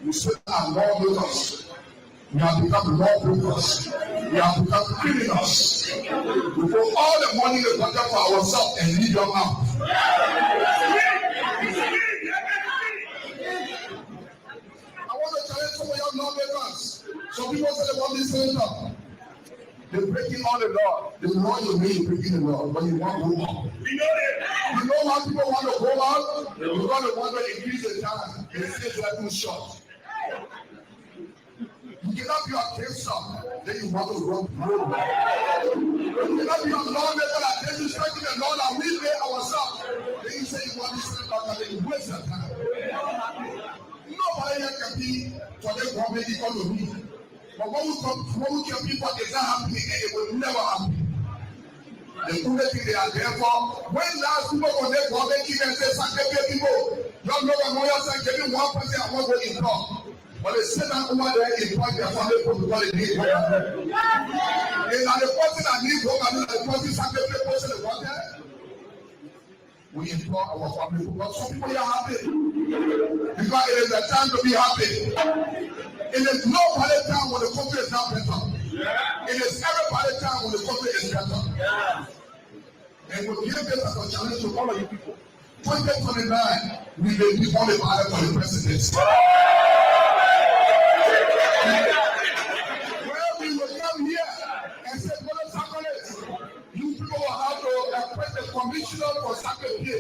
You say that lawmakers. We have become lawbreakers. We have become criminals. We put all the money in the pocket for ourselves and leave them out. I want to challenge some of your lawmakers. Some people say they want this senator. They're breaking all the law. The law you mean breaking the law, but you want to go on. You know how people want to go on? Because they want to increase the time. They say they're too short. You cannot be a cancer, then you want to run road. You cannot be a lawmaker that then you strengthen the law that we made ourselves. Then you say you want this thing back and then you waste your time. Nobody can be for the government economy. But when we tell people it's not happening and it will never happen. The only thing they are there for, when last people go there, government give and say, sacrifice people, don't know what lawyers are giving 1% and one way in law. But they sit down over there in point their family because they need home. They are the person that needs home and the person sacrifice person they want there. We implore our family because some people are happy. Because it is the time to be happy. It is no party time when the country is not better. It is every time when the country is better. And we give this as a challenge to all of you people. 2029, we may be on the ballot for the presidency. Where we will come here and say, Brother Sacramento, you people will have to appoint the commissioner for Sacramento.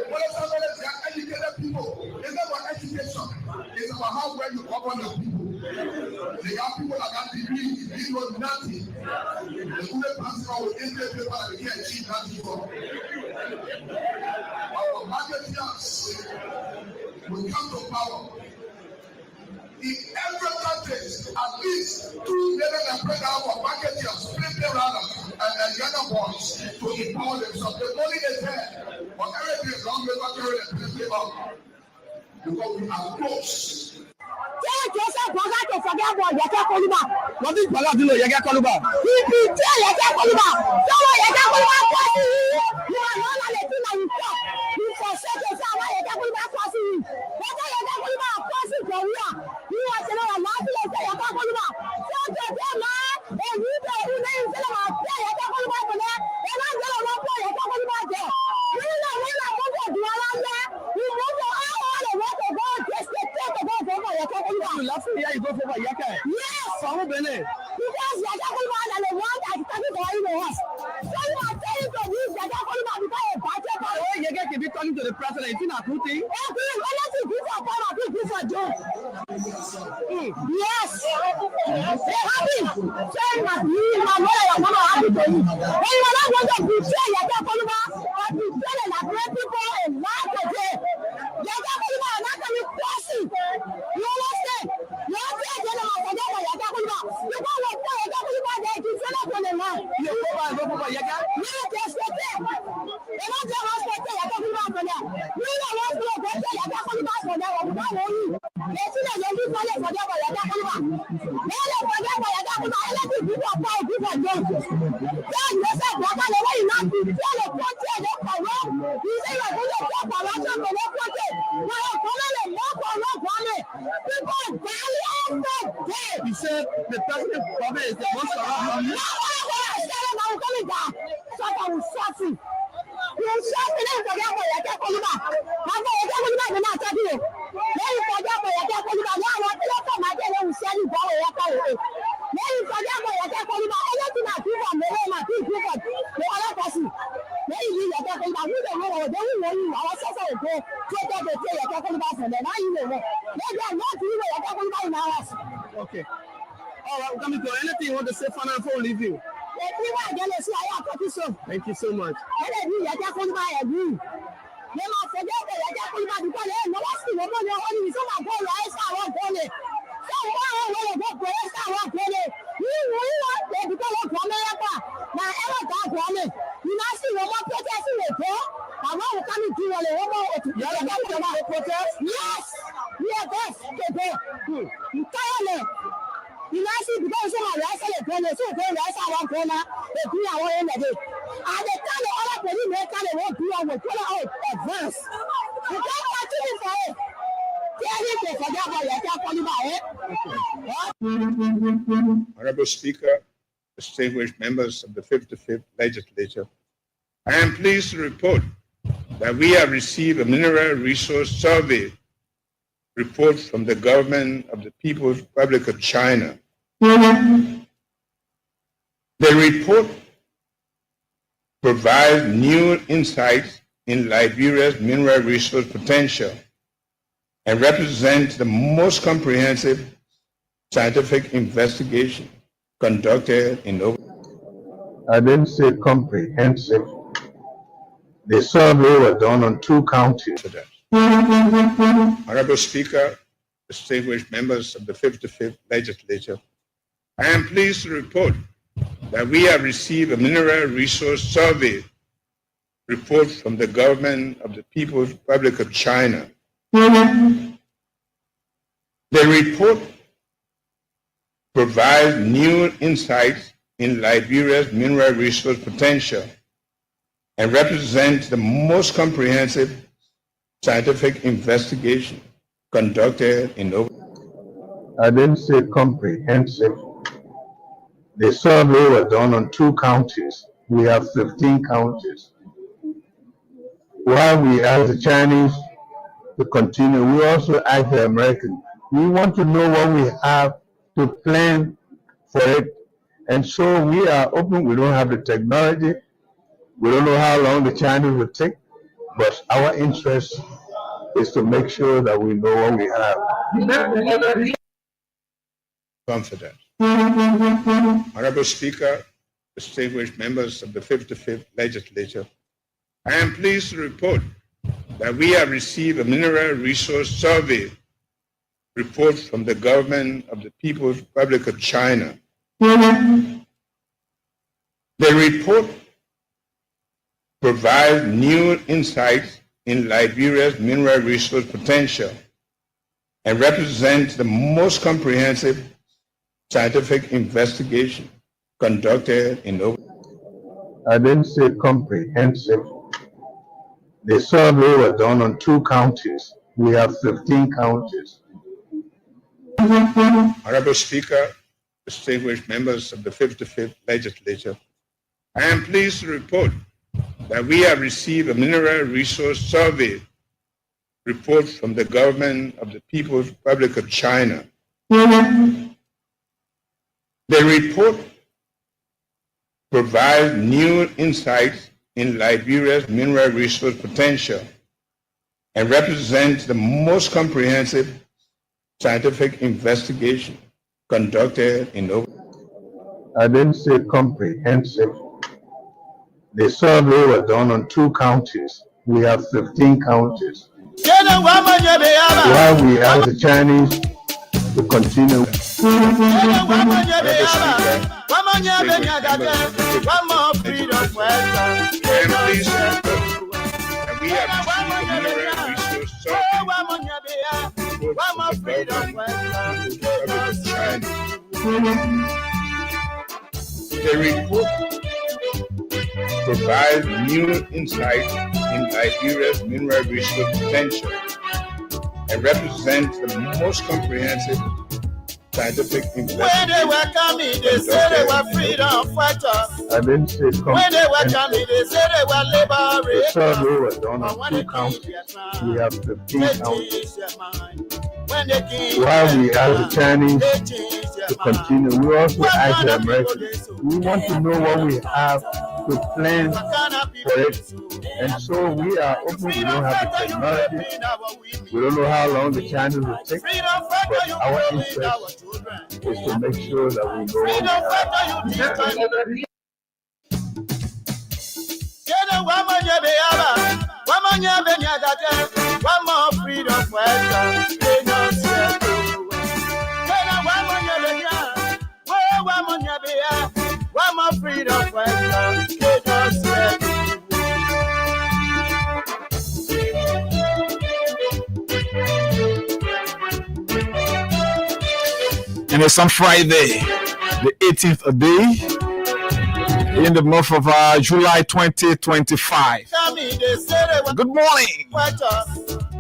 Brother Sacramento, they are educated people. It's not about education. It's about how well you govern the people. They are people that got degrees, they know nothing. The only person with English paper that they can't achieve nothing for. Our marketeers will come to power. In every country, at least 2 million and pregnant for marketeers, split rather, and younger boys to empower themselves. The money is there, but everything is long labor carrying and plenty up. Because we are close. Joseph Boga to forget about Yaka Koluba. What is Boga to know Yaka Koluba? If you tell Yaka Koluba, don't Yaka Koluba, you are not allowed to know you talk. You forsake yourself while Yaka Koluba crossing you. What are Yaka Koluba crossing from here? You are saying a lot of Yaka Koluba. So to them, and you know who they say about Yaka Koluba for there, and I'm going to run for Yaka Koluba there. You know when I want to do around there, you want to go just to take a vote for Yaka Koluba. You love to hear you go for Yaka. Yes. For who Bene? Because Yaka Koluba and the one that is talking for him was. So you are telling to this Yaka Koluba because a budget. Oh, Yaka can be talking to the president. It's not a good thing. Anything good for power, good for Joe. Yes. They're happy. Saying that you and my mother are not happy to you. When you are not going to betray Yaka Koluba or betray the Nigerian people in life today, Yaka Koluba are not going to cross you. You understand? You are saying that I'm going to Yaka Koluba. You don't want to Yaka Koluba there. You feel like on the line. You go for Yaka? Yes, yes, yes. They don't just respect Yaka Koluba for that. We don't want to respect Yaka Koluba for that. We don't want you. They see that you for them for Yaka Koluba. They don't for them for Yaka Koluba. Anything good for power, good for Joe. Then you say, Yaka, the way you not to tell the country, they corrupt. You say you're going to talk corruption for the country. Now you're calling them more corrupt on it. People die every day. He said the president government is the most corrupt. No, I said it, I will call it that. So I will shut you. You shut me down for that for Yaka Koluba. I'm for Yaka Koluba, you're not talking to you. Then you forget for Yaka Koluba. Now I want to look at my day when we send you for Yaka Koluba. Then you forget for Yaka Koluba. Anything I do for me, I do for the other person. Then you leave Yaka Koluba. We don't know what they will want you. Our sister will go take out the play Yaka Koluba from them. Now you know what. They are not doing Yaka Koluba in our house. Okay. All right, coming to anything you want to say final before we leave you? Thank you so much. They must forget the Yaka Koluba because they know what's the one they only so much go right side one corner. So why will go right side one corner? You want to because of America. Now ever that woman. You not see one more protest in the door. I want to come to one more protest. Yes. Yeah, that's okay. You can't. You know, see, because some of the rest of the corner, so the rest of one corner, they do our own day. And the kind of other police make kind of work do our corner out advance. You can't continue for it. Tell Honorable Speaker, distinguished members of the 55th Legislature, I am pleased to report that we have received a mineral resource survey report from the government of the People's Republic of China. The report provides new insights in Liberia's mineral resource potential and represents the most comprehensive scientific investigation conducted in over. I didn't say comprehensive. The survey was done on 2 counties. Honorable Speaker, distinguished members of the 55th Legislature, I am pleased to report that we have received a mineral resource survey report from the government of the People's Republic of China. The report provides new insights in Liberia's mineral resource potential and represents the most comprehensive scientific investigation conducted in over. I didn't say comprehensive. The survey was done on 2 counties. We have 15 counties. While we ask the Chinese to continue, we also ask the Americans. We want to know what we have to plan for it. And so we are open. We don't have the technology. We don't know how long the Chinese will take, but our interest is to make sure that we know what we have. Confident. Honorable Speaker, distinguished members of the 55th Legislature, I am pleased to report that we have received a mineral resource survey report from the government of the People's Republic of China. The report provides new insights in Liberia's mineral resource potential and represents the most comprehensive scientific investigation conducted in over. I didn't say comprehensive. The survey was done on 2 counties. We have 15 counties. Honorable Speaker, distinguished members of the 55th Legislature, I am pleased to report that we have received a mineral resource survey report from the government of the People's Republic of China. The report provides new insights in Liberia's mineral resource potential and represents the most comprehensive scientific investigation conducted in over. I didn't say comprehensive. The survey was done on 2 counties. We have 15 counties. While we ask the Chinese to continue. The report provides new insights in Liberia's mineral resource potential and represents the most comprehensive scientific investigation. When they were coming, they said they were freedom fighters. I didn't say when they were coming, they said they were liberators. The survey was done on 2 counties. We have 15 counties. While we ask the Chinese to continue, we also ask the Americans. We want to know what we have to plan for it. And so we are open. We don't have the technology. We don't know how long the Chinese will take. But our interest is to make sure that we know what we have. One more freedom fighter. One more freedom fighter. And it's on Friday, the 18th of day, in the month of July 2025. Good morning.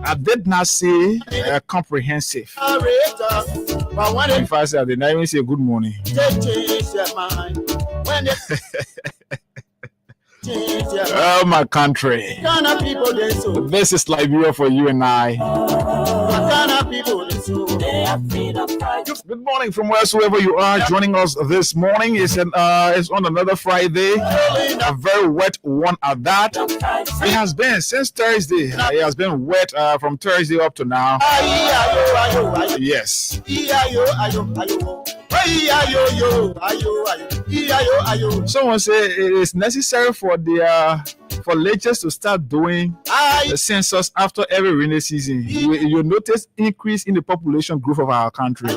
I did not say comprehensive. But when In fact, I did not even say good morning. they change their mind, when they change their mind, Oh, my country. Ghana people they so, This is Liberia for you and I. Ghana people they so. Good morning from wheresoever you are joining us this morning. It's on another Friday, a very wet one at that. It has been since Thursday. It has been wet from Thursday up to now. Yes. Someone say it is necessary for the villagers to start doing the census after every rainy season. You notice increase in the population growth of our country.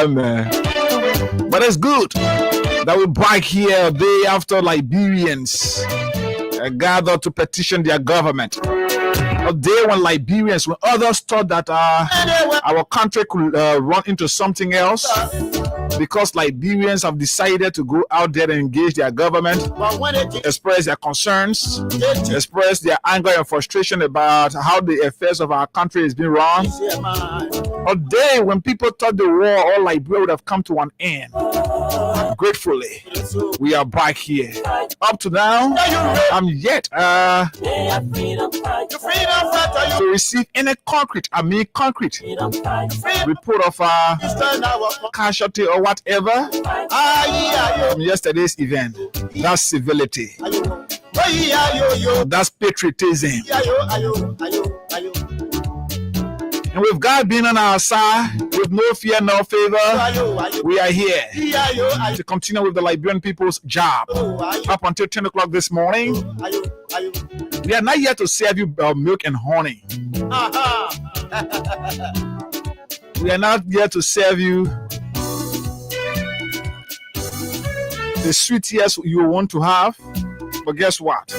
Man. But it's good that we're back here a day after Liberians gather to petition their government. A day when Liberians, when others thought that our country could run into something else, because Liberians have decided to go out there and engage their government, express their concerns, express their anger and frustration about how the affairs of our country is being run. A day when people thought the war or Liberia would have come to an end. Gratefully, we are back here. Up to now, I'm yet to receive any concrete report of casualty or whatever from yesterday's event. That's civility. That's patriotism. And with God being on our side, with no fear, no favor, we are here to continue with the Liberian people's job. Up until 10 o'clock this morning, we are not here to serve you milk and honey. We are not here to serve you the sweet tears you want to have. But guess what?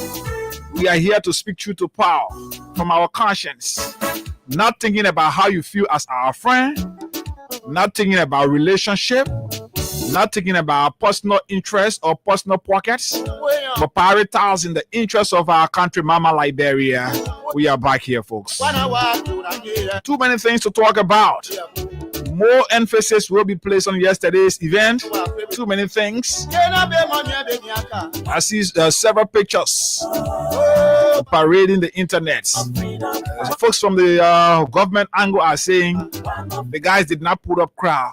We are here to speak truth to power from our conscience. Not thinking about how you feel as our friend, not thinking about relationship, not thinking about personal interests or personal pockets, but prioritizing the interests of our country, Mama Liberia. We are back here, folks. Too many things to talk about. More emphasis will be placed on yesterday's event. Too many things. I see several pictures parading the internet. Folks from the government angle are saying the guys did not put up crowd.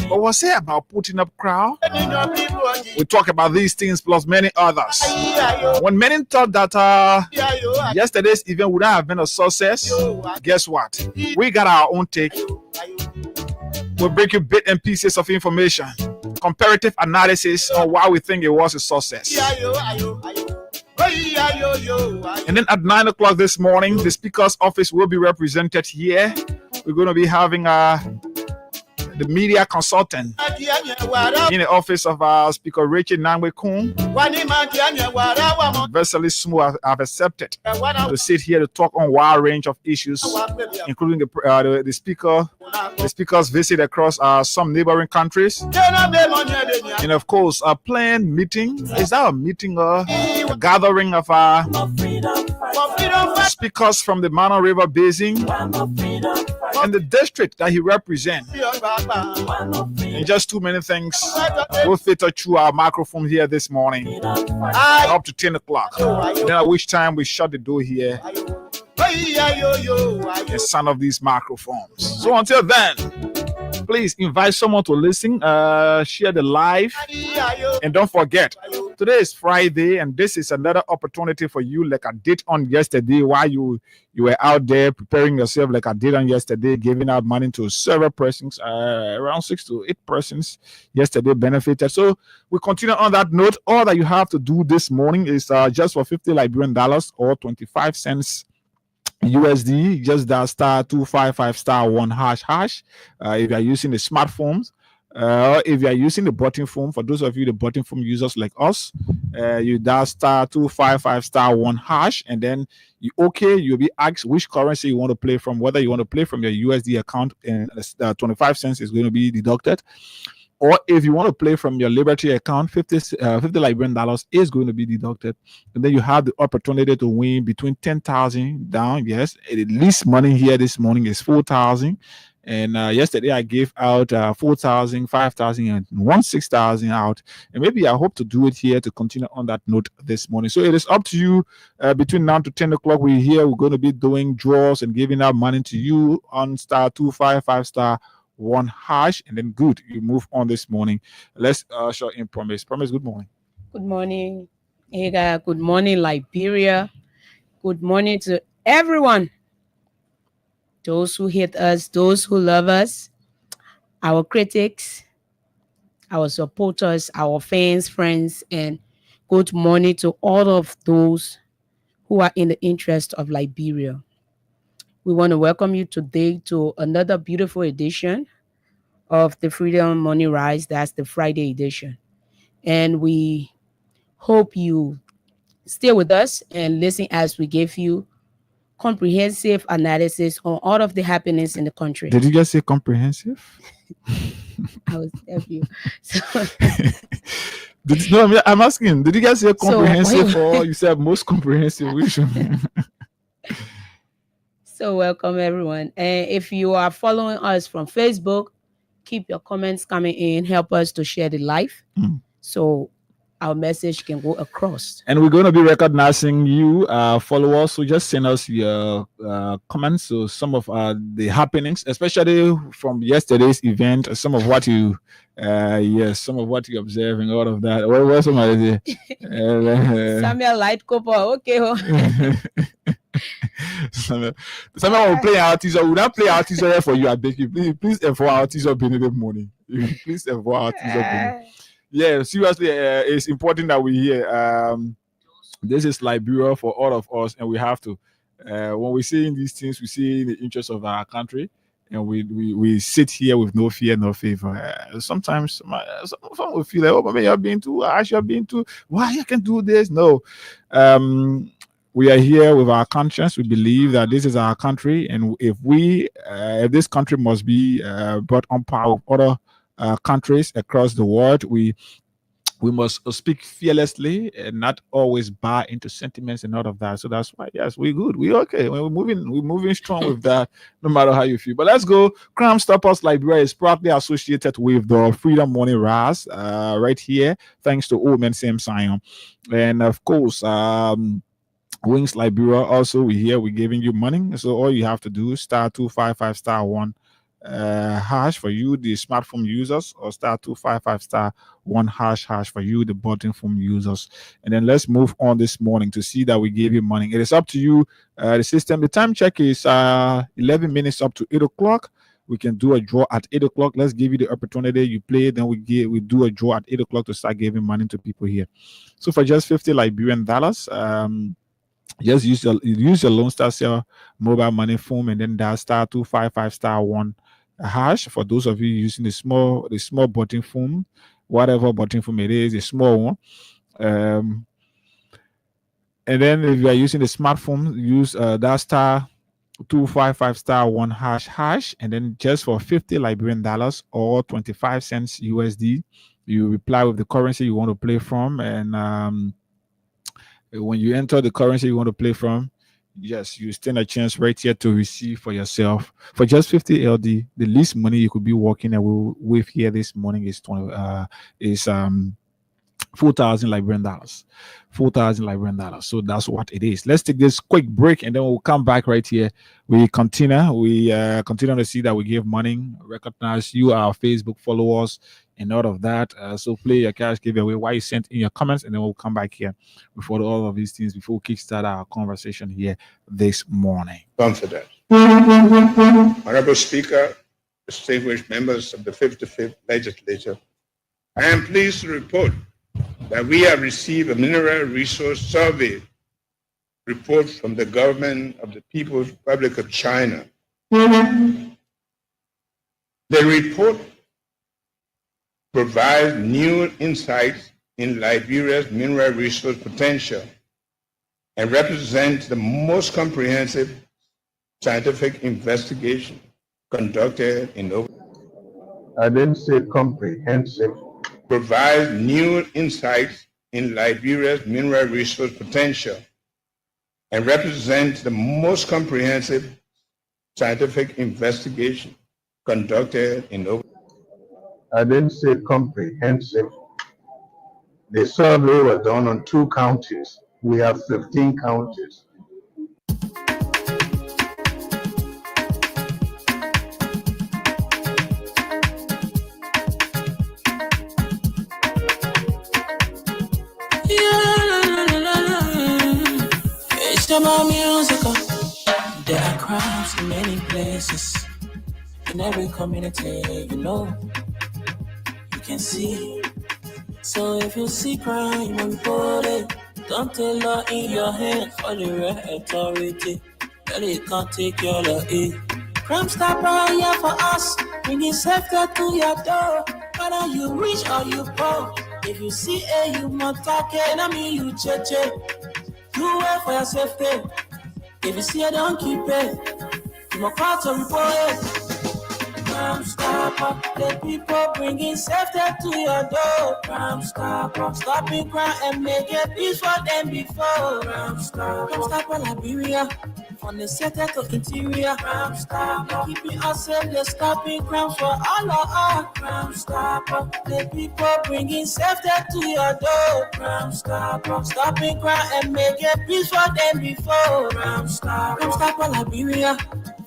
But what's it about putting up crowd? We talk about these things plus many others. When many thought that yesterday's event would not have been a success, guess what? We got our own take. We'll bring you bits and pieces of information, comparative analysis on why we think it was a success. And then at 9 o'clock this morning, the Speaker's office will be represented here. We're going to be having the media consultant in the office of Speaker Rachel Nangwe-Kun. Vesely Smooth have accepted to sit here to talk on a wide range of issues, including the speaker's visit across some neighboring countries, and of course a planned meeting. Is that a meeting or a gathering of speakers from the Mana River Basin and the district that he represents? And just too many things will filter through our microphone here this morning up to 10 o'clock. Then at which time we shut the door here and sound of these microphones. So until then, please invite someone to listen, share the live, and don't forget, today is Friday, and this is another opportunity for you, like I did on yesterday, while you were out there preparing yourself, like I did on yesterday, giving out money to several persons, around 6 to 8 persons yesterday benefited. So we continue on that note. All that you have to do this morning is just for $50 Liberian or 25 cents USD, just dial *255*1#. If you are using the smartphones, if you are using the button phone, for those of you the button phone users like us, you dial *255*1#, and then you'll be asked which currency you want to play from, whether you want to play from your USD account, and 25 cents is going to be deducted. Or if you want to play from your Liberty account, 50 Liberian dollars is going to be deducted. And then you have the opportunity to win between 10,000 down. Yes, the least money here this morning is 4,000. And yesterday I gave out 4,000, 5,000, and 6,000 out. And maybe I hope to do it here to continue on that note this morning. So it is up to you. Between now to 10 o'clock, we're here. We're going to be doing draws and giving out money to you on *255*1#, and then good, you move on this morning. Let's show in Promise. Promise, good morning. Good morning, Ega. Good morning, Liberia. Good morning to everyone. Those who hate us, those who love us, our critics, our supporters, our fans, friends, and good morning to all of those who are in the interest of Liberia. We want to welcome you today to another beautiful edition of the Freedom Money Rise. That's the Friday edition. And we hope you stay with us and listen as we give you comprehensive analysis on all of the happenings in the country. Did you just say comprehensive? I was telling you. So, I'm asking, did you guys say comprehensive or you said most comprehensive? So welcome everyone. And if you are following us from Facebook, keep your comments coming in. Help us to share the live. So our message can go across. And we're going to be recognizing you, followers. So just send us your comments. So some of the happenings, especially from yesterday's event, some of what you, some of what you're observing, all of that. What was somebody there? Samuel Light Cooper. Okay. Samuel will play our teaser. We'll not play our teaser for you. I beg you. Please enforce our teaser Benedict morning. Please enforce our teaser. Yeah, seriously, it's important that we hear. This is Liberia for all of us, and we have to. When we see these things, we see the interest of our country, and we sit here with no fear, no favor. Sometimes some will feel like, oh, maybe you're being too harsh, you're being too. Why you can do this? No. We are here with our conscience. We believe that this is our country, and if this country must be brought on par with other countries across the world, we must speak fearlessly and not always buy into sentiments and all of that. So that's why, yes, we're good. We're okay. We're moving strong with that, no matter how you feel. But let's go. Crime Stoppers Liberia is proudly associated with the Freedom Money Rise right here, thanks to Old Man Sam Sion. And of course, Wings Liberia also, we're giving you money. So all you have to do is *255*1# for you, the smartphone users, or *255*1# for you, the button phone users. And then let's move on this morning to see that we gave you money. It is up to you. The time check is 11 minutes up to 8 o'clock. We can do a draw at 8 o'clock. Let's give you the opportunity. You play, then we do a draw at 8 o'clock to start giving money to people here. So for just 50 Liberian dollars, just use your Lone Star Cell mobile money phone, and then dial *255*1# for those of you using the small button phone, whatever button phone it is, a small one. And then if you are using the smartphone, use that *255*1#, and then just for 50 Liberian dollars or 25 cents USD, you reply with the currency you want to play from, and when you enter the currency you want to play from, yes, you stand a chance right here to receive for yourself for just 50 LD. The least money you could be walking with here this morning is 4,000 Liberian dollars. 4,000 Liberian dollars. So that's what it is. Let's take this quick break, and then we'll come back right here. We continue. We continue to see that we give money, recognize you, our Facebook followers, and all of that. So play your cash giveaway while you send in your comments, and then we'll come back here before all of these things, before we kickstart our conversation here this morning. Confident. Honorable Speaker, distinguished members of the 55th Legislature, I am pleased to report that we have received a mineral resource survey report from the government of the People's Republic of China. The report provides new insights in Liberia's mineral resource potential and represents the most comprehensive scientific investigation conducted in over. I didn't say comprehensive. Provide new insights in Liberia's mineral resource potential and represent the most comprehensive scientific investigation conducted in over. I didn't say comprehensive. The survey was done on 2 counties. We have 15 counties. It's about musical. There are crimes in many places. In every community, you know, you can see. So if you see crime, you report it. Don't take law in your hand for the right authority. Really can't take your law in. Crime Stopper here for us. Bringing safety to your door. Whether you rich or you poor. If you see a human talking, I mean you check. Do it for your safety. If you see a don't keep it. You must call to report it. Crime Stopper, the people bringing safety to your door. Crime Stopper, stopping crime and make it peace for them before. Crime Stopper, Liberia, from the center to interior. Crime Stopper, keeping us safe, they're stopping crime for all of us. Crime Stopper, the people bringing safety to your door. Crime Stopper, stopping crime and make it peace for them before. Crime Stopper, Liberia.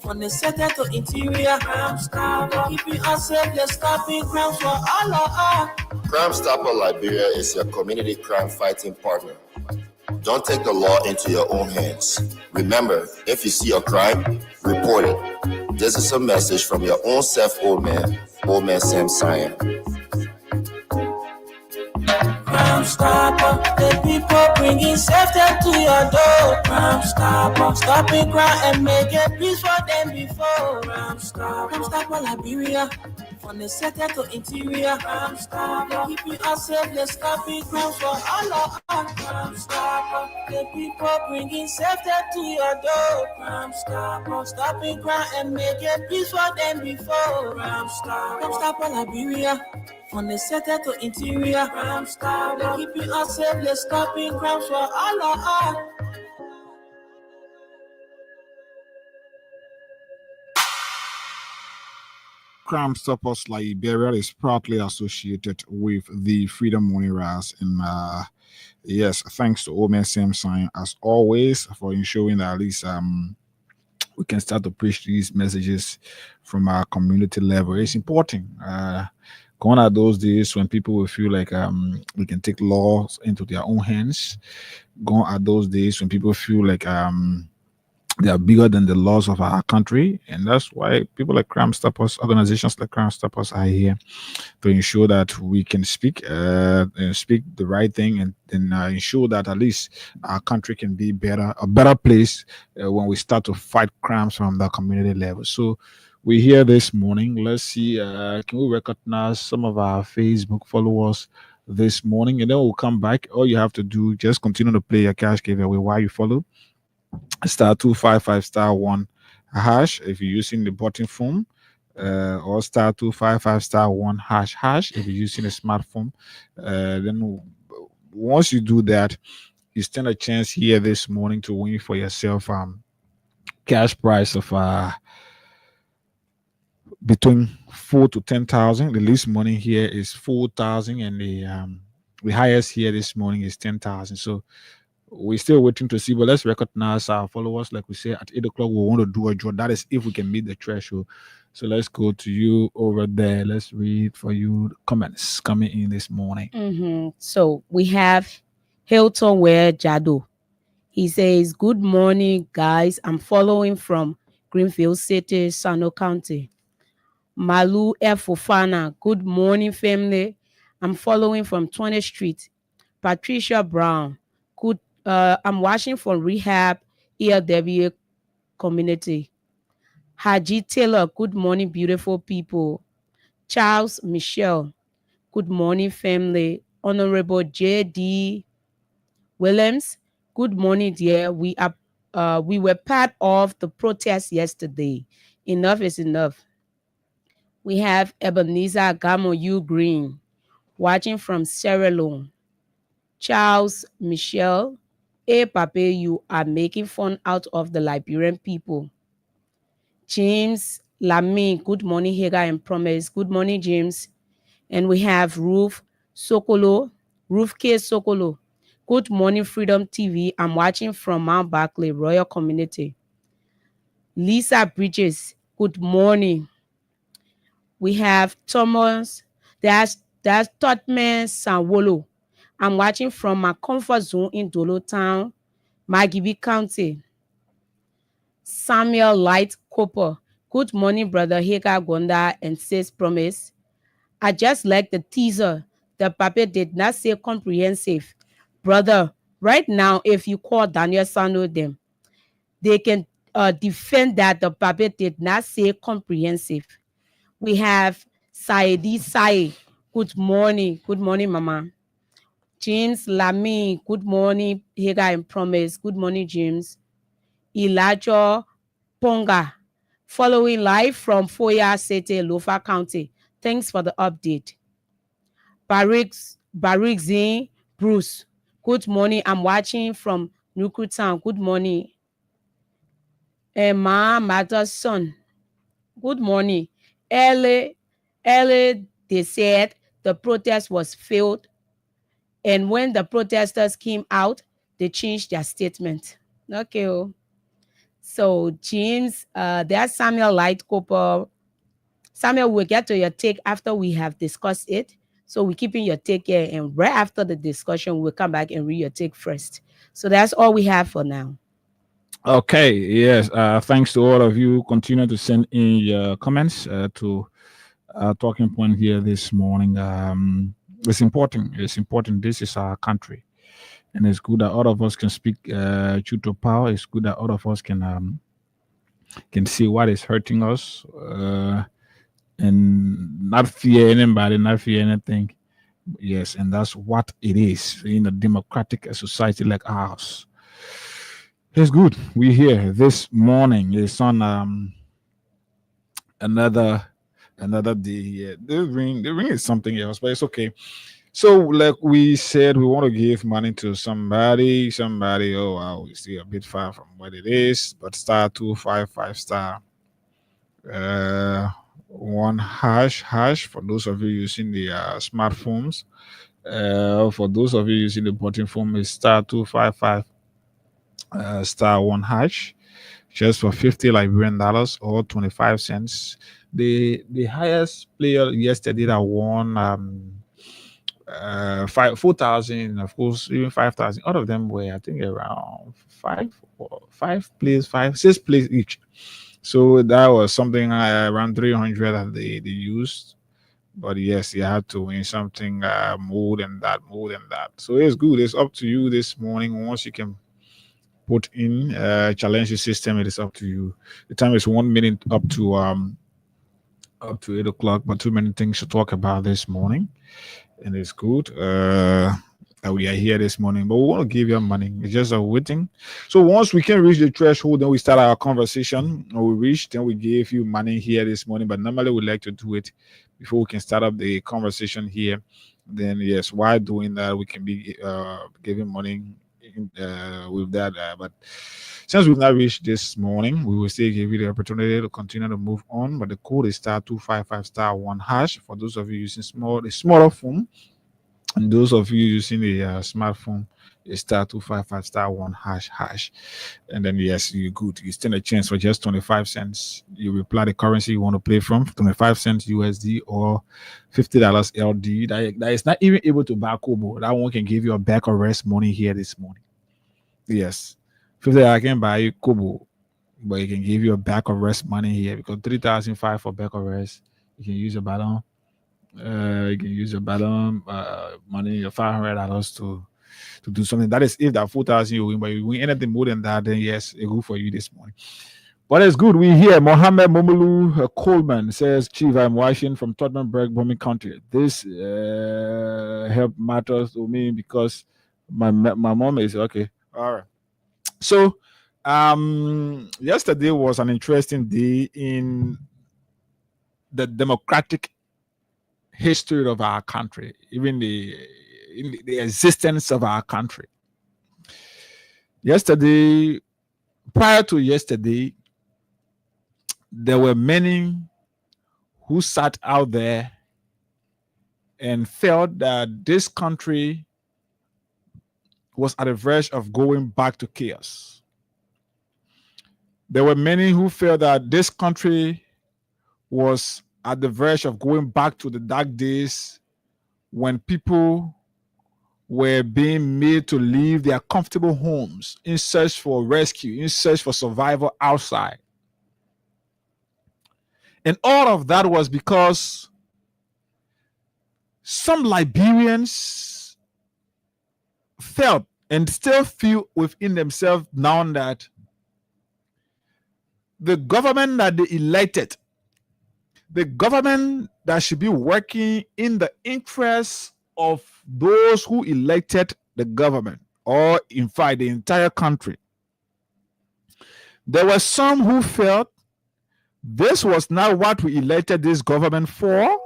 From the center to interior, Crime Stopper, keeping us safe, they're stopping crime for all of us. Crime Stopper Liberia is your community crime fighting partner. Don't take the law into your own hands. Remember, if you see a crime, report it. This is a message from your own self, Old Man Sam Cyan. Crime Stopper, the people bringing safety to your door. Crime Stopper, stopping crime and making peace for them before. Crime Stopper, Liberia, from the center to interior. Crime Stopper, keeping us safe, they're stopping crime for all of us. Crime Stopper, the people bringing safety to your door. Crime Stopper, stopping crime and making peace for them before. Crime Stopper, Liberia. From the center to interior, Crime Stopper, keeping us safe, they're stopping crime for all of us. Crime Stoppers Liberia is proudly associated with the Freedom Moniras. And yes, thanks to Old Man Sam Cyan as always for ensuring that at least we can start to preach these messages from our community level. It's important. Gone are those days when people will feel like we can take laws into their own hands. Gone are those days when people feel like they are bigger than the laws of our country. And that's why people like Crime Stoppers, organizations like Crime Stoppers are here to ensure that we can speak the right thing and ensure that at least our country can be a better place when we start to fight crimes from the community level. So we're here this morning. Let's see, can we recognize some of our Facebook followers this morning? And then we'll come back. All you have to do, just continue to play your cash giveaway while you follow. *255*1# if you're using the button phone, or *255*1# if you're using a smartphone. Then once you do that, you stand a chance here this morning to win for yourself cash prize of between 4,000 to 10,000. The least money here is 4,000, and the highest here this morning is 10,000. So we're still waiting to see, but let's recognize our followers. Like we say, at 8 o'clock, we want to do a draw. That is if we can meet the threshold. So let's go to you over there. Let's read for you the comments coming in this morning. So we have Hilton Ware Jado. He says, "Good morning, guys. I'm following from Greenfield City, Sano County." Malu Fofana, "Good morning, family. I'm following from 20th Street. Patricia Brown, good. I'm watching from Rehab ELW community. Haji Taylor, "Good morning, beautiful people." Charles Michelle, "Good morning, family." Honorable J.D. Williams, "Good morning, dear. We were part of the protest yesterday. Enough is enough. We have Ebenezer Gamo U Green watching from Sierra Leone. Charles Michel, Pape, you are making fun out of the Liberian people. James Lamy, good morning, Hagar and Promise. Good morning, James. And we have Ruth K. Sokolo. Good morning, Freedom TV. I'm watching from Mount Barclay, Royal Community. Lisa Bridges, good morning. We have Thomas, that's Totman Sanwolo. I'm watching from my comfort zone in Dolo Town, Magibi County. Samuel Light Cooper, good morning, Brother Hagar Gonda and Sis Promise. I just like the teaser. The Pape did not say comprehensive. Brother, right now, if you call Daniel Sano them, they can defend that the Pape did not say comprehensive. We have Saidi Sai. Good morning. Good morning, Mama. James Lamy. Good morning, Hagar and Promise. Good morning, James. Elijah Ponga. Following live from Foya Sete, Lofa County. Thanks for the update. Barik Zin Bruce. Good morning. I'm watching from Nuku Town. Good morning. Emma Mother's son. Good morning. Early, they said the protest was failed. And when the protesters came out, they changed their statement. Okay. So, James, there's Samuel Light Cooper. Samuel, we'll get to your take after we have discussed it. So we're keeping your take here. And right after the discussion, we'll come back and read your take first. So that's all we have for now. Okay, yes. Thanks to all of you. Continue to send in your comments to talking point here this morning. It's important. It's important. This is our country, and it's good that all of us can speak truth to power. It's good that all of us can see what is hurting us, and not fear anybody, not fear anything. Yes, and that's what it is in a democratic society like ours. It's good. We're here this morning. It's on another day. The ring is something else, but it's okay. So, like we said, we want to give money to somebody. Oh wow, we still a bit far from what it is, but *255* 1 hash for those of you using the smartphones. For those of you using the button phone, is *255 *1 hash, just for $50 Liberian or 25 cents. The highest player yesterday that won 4,000, of course, even 5,000. All of them were, I think, around 6 plays each. So that was something around 300 that they used. But yes, you had to win something more than that. So it's good. It's up to you this morning. Once you can put in challenge the system, it is up to you. The time is 1 minute up to 8 o'clock, but too many things to talk about this morning, and it's good that we are here this morning. But we want to give you money. It's just a waiting. So once we can reach the threshold, then we start our conversation. When we reach, then we give you money here this morning. But normally we like to do it before we can start up the conversation here. Then yes, while doing that, we can be giving money with that. But since we've not reached this morning, we will still give you the opportunity to continue to move on. But the code is *255 *1 hash for those of you using the smaller phone, and those of you using the smartphone is *255 *1 hash. And then yes, you're good. You stand a chance for just 25 cents. You reply the currency you want to play from, 25 cents USD or $50 LD. That is not even able to buy Kobo. That one can give you a back arrest money here this morning. Yes. $50 I can buy you Kobo, but it can give you a back arrest money here because 3,500 for back arrest. You can use a ballon. You can use a ballon money, $500 to do something. That is if that 4,000 you win, but if you win anything more than that, then yes, it's good for you this morning. But it's good. We hear Mohammed Momolu Coleman says, Chief, I'm watching from Tottenberg, Bombing County. This help matters to me because my mom is okay. All right. So yesterday was an interesting day in the democratic history of our country, even the existence of our country. Yesterday, prior to yesterday, there were many who sat out there and felt that this country was at the verge of going back to chaos. There were many who felt that this country was at the verge of going back to the dark days when people were being made to leave their comfortable homes in search for rescue, in search for survival outside. And all of that was because some Liberians felt and still feel within themselves now that the government that they elected, the government that should be working in the interests of those who elected the government, or in fact the entire country. There were some who felt this was not what we elected this government for.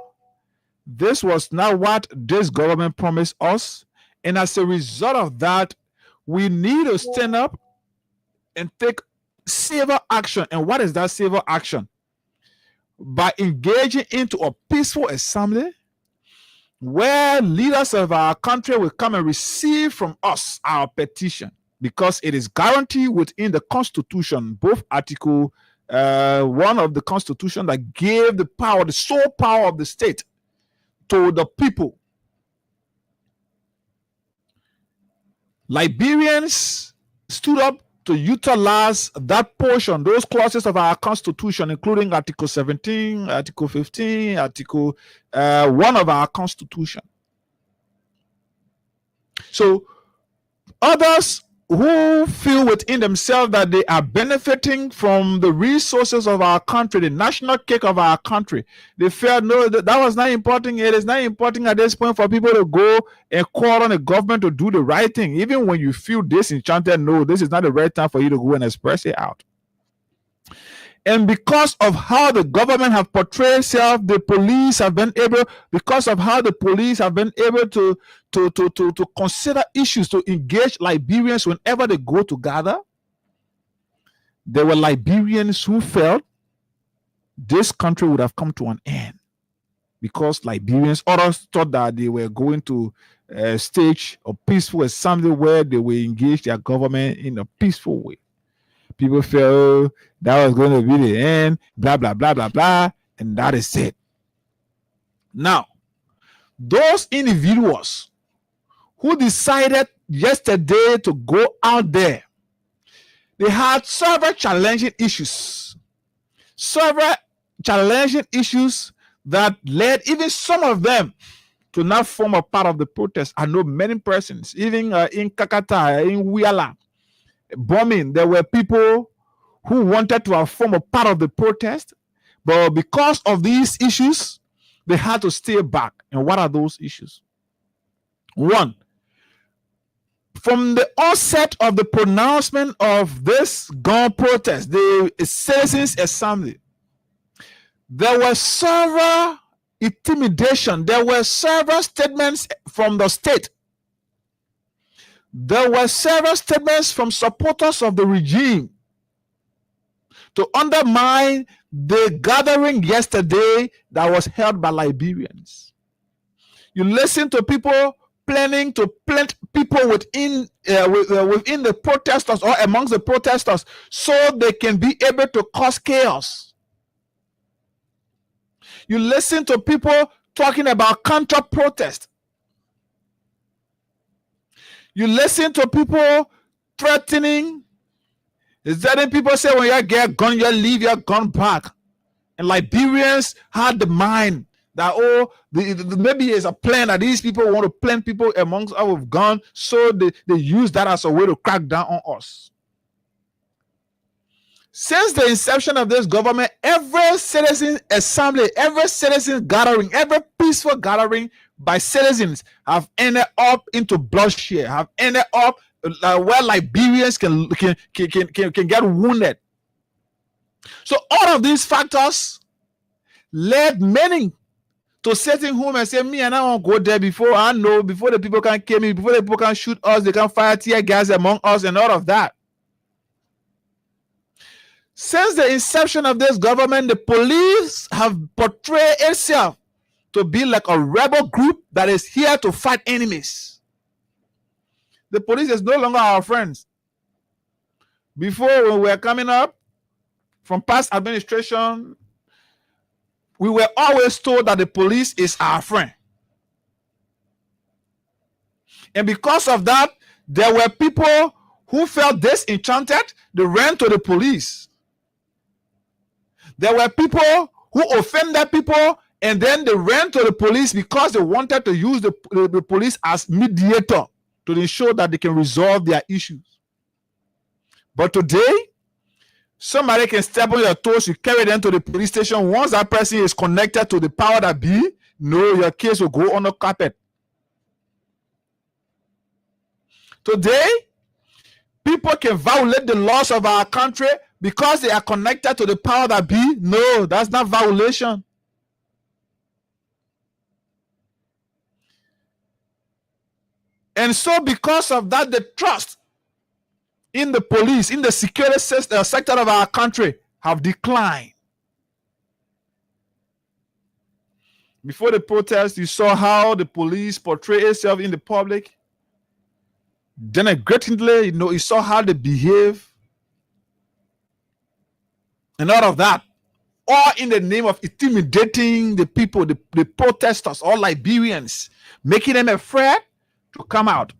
This was not what this government promised us. And as a result of that, we need to stand up and take civil action. And what is that civil action? By engaging into a peaceful assembly where leaders of our country will come and receive from us our petition, because it is guaranteed within the Constitution, both Article 1 of the Constitution that gave the power, the sole power of the state to the people. Liberians stood up to utilize that portion, those clauses of our Constitution, including Article 17, Article 15, Article 1 of our Constitution. So others who feel within themselves that they are benefiting from the resources of our country, the national cake of our country, they feel no, that was not important. It is not important at this point for people to go and call on the government to do the right thing. Even when you feel disenchanted, no, this is not the right time for you to go and express it out. And because of how the government have portrayed itself, the police have been able, because of how the police have been able to consider issues, to engage Liberians whenever they go to gather, there were Liberians who felt this country would have come to an end. Because Liberians, others thought that they were going to stage a peaceful assembly where they will engage their government in a peaceful way. People felt that was going to be the end, blah, blah, blah, blah, blah, and that is it. Now, those individuals who decided yesterday to go out there, they had several challenging issues. Several challenging issues that led even some of them to not form a part of the protest. I know many persons, even in Kakata, in Wiala, bombing, there were people who wanted to form a part of the protest, but because of these issues, they had to stay back. And what are those issues? One, from the onset of the pronouncement of this gun protest, the Citizens Assembly, there were several intimidation. There were several statements from the state. There were several statements from supporters of the regime to undermine the gathering yesterday that was held by Liberians. You listen to people planning to plant people within the protesters or amongst the protesters so they can be able to cause chaos. You listen to people talking about counter-protest. You listen to people threatening. Certain people say when you get a gun, you leave your gun back. And Liberians had the mind that, maybe it's a plan that these people want to plant people amongst us with guns, so they use that as a way to crack down on us. Since the inception of this government, every citizen assembly, every citizen gathering, every peaceful gathering by citizens have ended up into bloodshed, have ended up where Liberians can get wounded. So all of these factors led many to sitting home and say, me and I won't go there before the people can kill me, before the people can shoot us, they can fire tear gas among us and all of that. Since the inception of this government, the police have portrayed itself to be like a rebel group that is here to fight enemies. The police is no longer our friends. Before, when we were coming up from past administration, we were always told that the police is our friend. And because of that, there were people who felt disenchanted, they ran to the police. There were people who offended people, and then they ran to the police because they wanted to use the police as mediator to ensure that they can resolve their issues. But today, somebody can step on your toes, you carry them to the police station. Once that person is connected to the power that be, no, your case will go on the carpet. Today, people can violate the laws of our country because they are connected to the power that be. No, that's not violation. And so because of that, the trust in the police, in the security sector of our country have declined. Before the protest, you saw how the police portray itself in the public. Denigratingly, you saw how they behave. And all of that, all in the name of intimidating the people, the protesters, all Liberians, making them afraid to come out.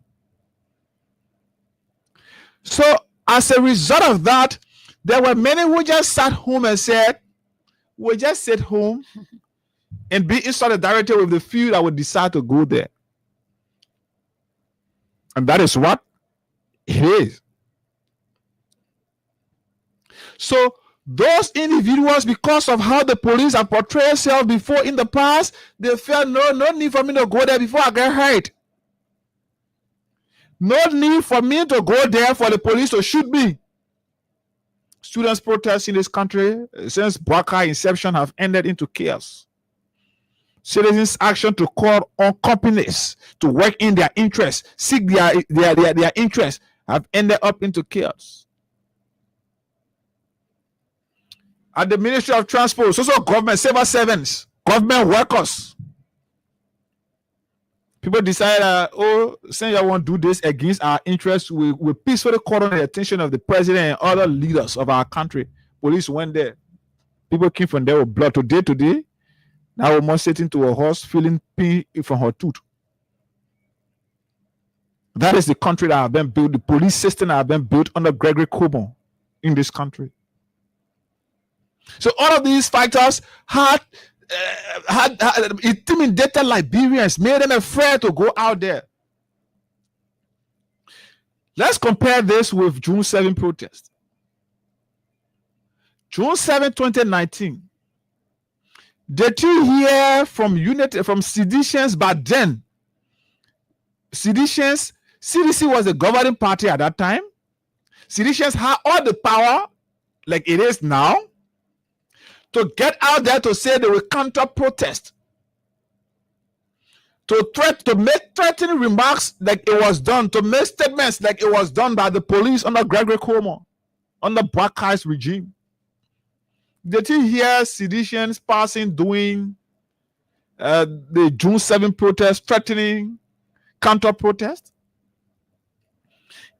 So as a result of that, there were many who just sat home and said, we'll just sit home and be in solidarity with the few that would decide to go there. And that is what it is. So those individuals, because of how the police have portrayed themselves before in the past, they felt no need for me to go there before I get hurt. No need for me to go there for the police to shoot me. Students' protests in this country since Bwaka inception have ended into chaos. Citizens' action to call on companies to work in their interests, seek their interests, have ended up into chaos. At the Ministry of Transport, it's also government civil servants, government workers. People decide, since you want to do this against our interests, we peacefully call on the attention of the president and other leaders of our country. Police went there. People came from there with blood. Today, now we're more sitting to a horse feeling pain from her tooth. That is the country that have been built, the police system that have been built under Gregory Coburn in this country. So all of these fighters had intimidated Liberians, made them afraid to go out there. Let's compare this with June 7 protest. June 7, 2019. Did you hear from seditions back then? Seditions, CDC was the governing party at that time. Seditions had all the power, like it is now, to get out there to say they will counter protest, to make threatening remarks like it was done, to make statements like it was done by the police under Gregory Coburn, under Bwaka's regime. Did you hear seditions passing doing the June 7 protest, threatening counter protest?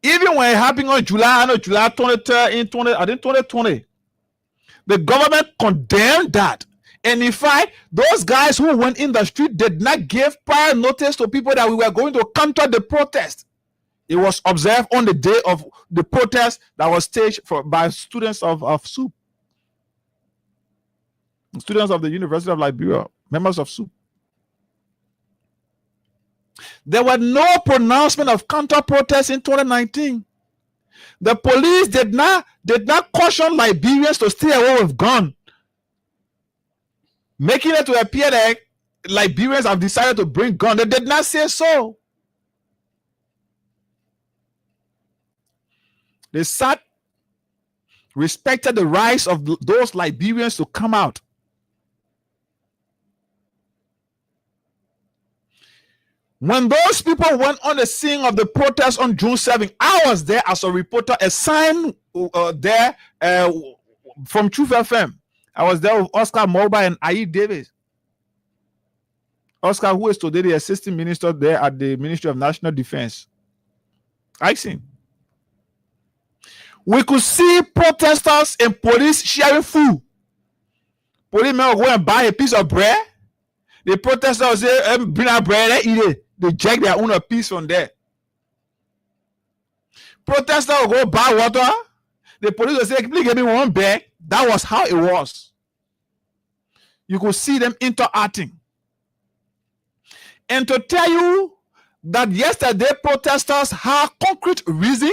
Even when it happened on July 23rd in 2020, the government condemned that. And in fact, those guys who went in the street did not give prior notice to people that we were going to counter the protest. It was observed on the day of the protest that was staged by students of SUP. Students of the University of Liberia, members of SUP. There were no pronouncement of counter protest in 2019. The police did not caution Liberians to stay away with guns, making it to appear that Liberians have decided to bring guns. They did not say so. They sat, respected the rights of those Liberians to come out. When those people went on the scene of the protest on June 7th, I was there as a reporter, a sign there from Truth FM. I was there with Oscar Moba and Ayi Davis. Oscar, who is today the assistant minister there at the Ministry of National Defense. I seen. We could see protesters and police sharing food. Policemen will go and buy a piece of bread. The protesters will say, bring our bread and eat it. They jack their own piece from there. Protesters will go buy water. The police will say, please give me one bag. That was how it was. You could see them interacting. And to tell you that yesterday protesters had concrete reason,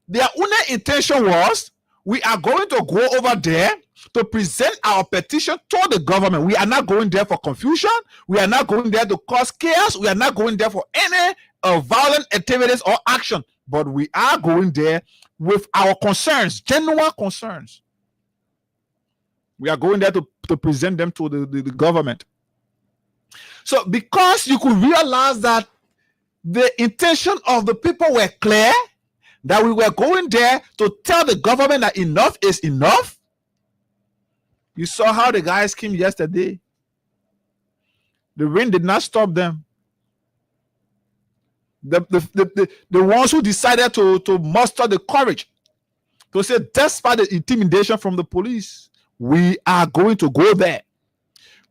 their only intention was, we are going to go over there to present our petition to the government. We are not going there for confusion. We are not going there to cause chaos. We are not going there for any violent activities or action. But we are going there with our concerns, genuine concerns. We are going there to present them to the government. So because you could realize that the intention of the people were clear, that we were going there to tell the government that enough is enough. You saw how the guys came yesterday. The rain did not stop them. The ones who decided to muster the courage to say, despite the intimidation from the police, we are going to go there.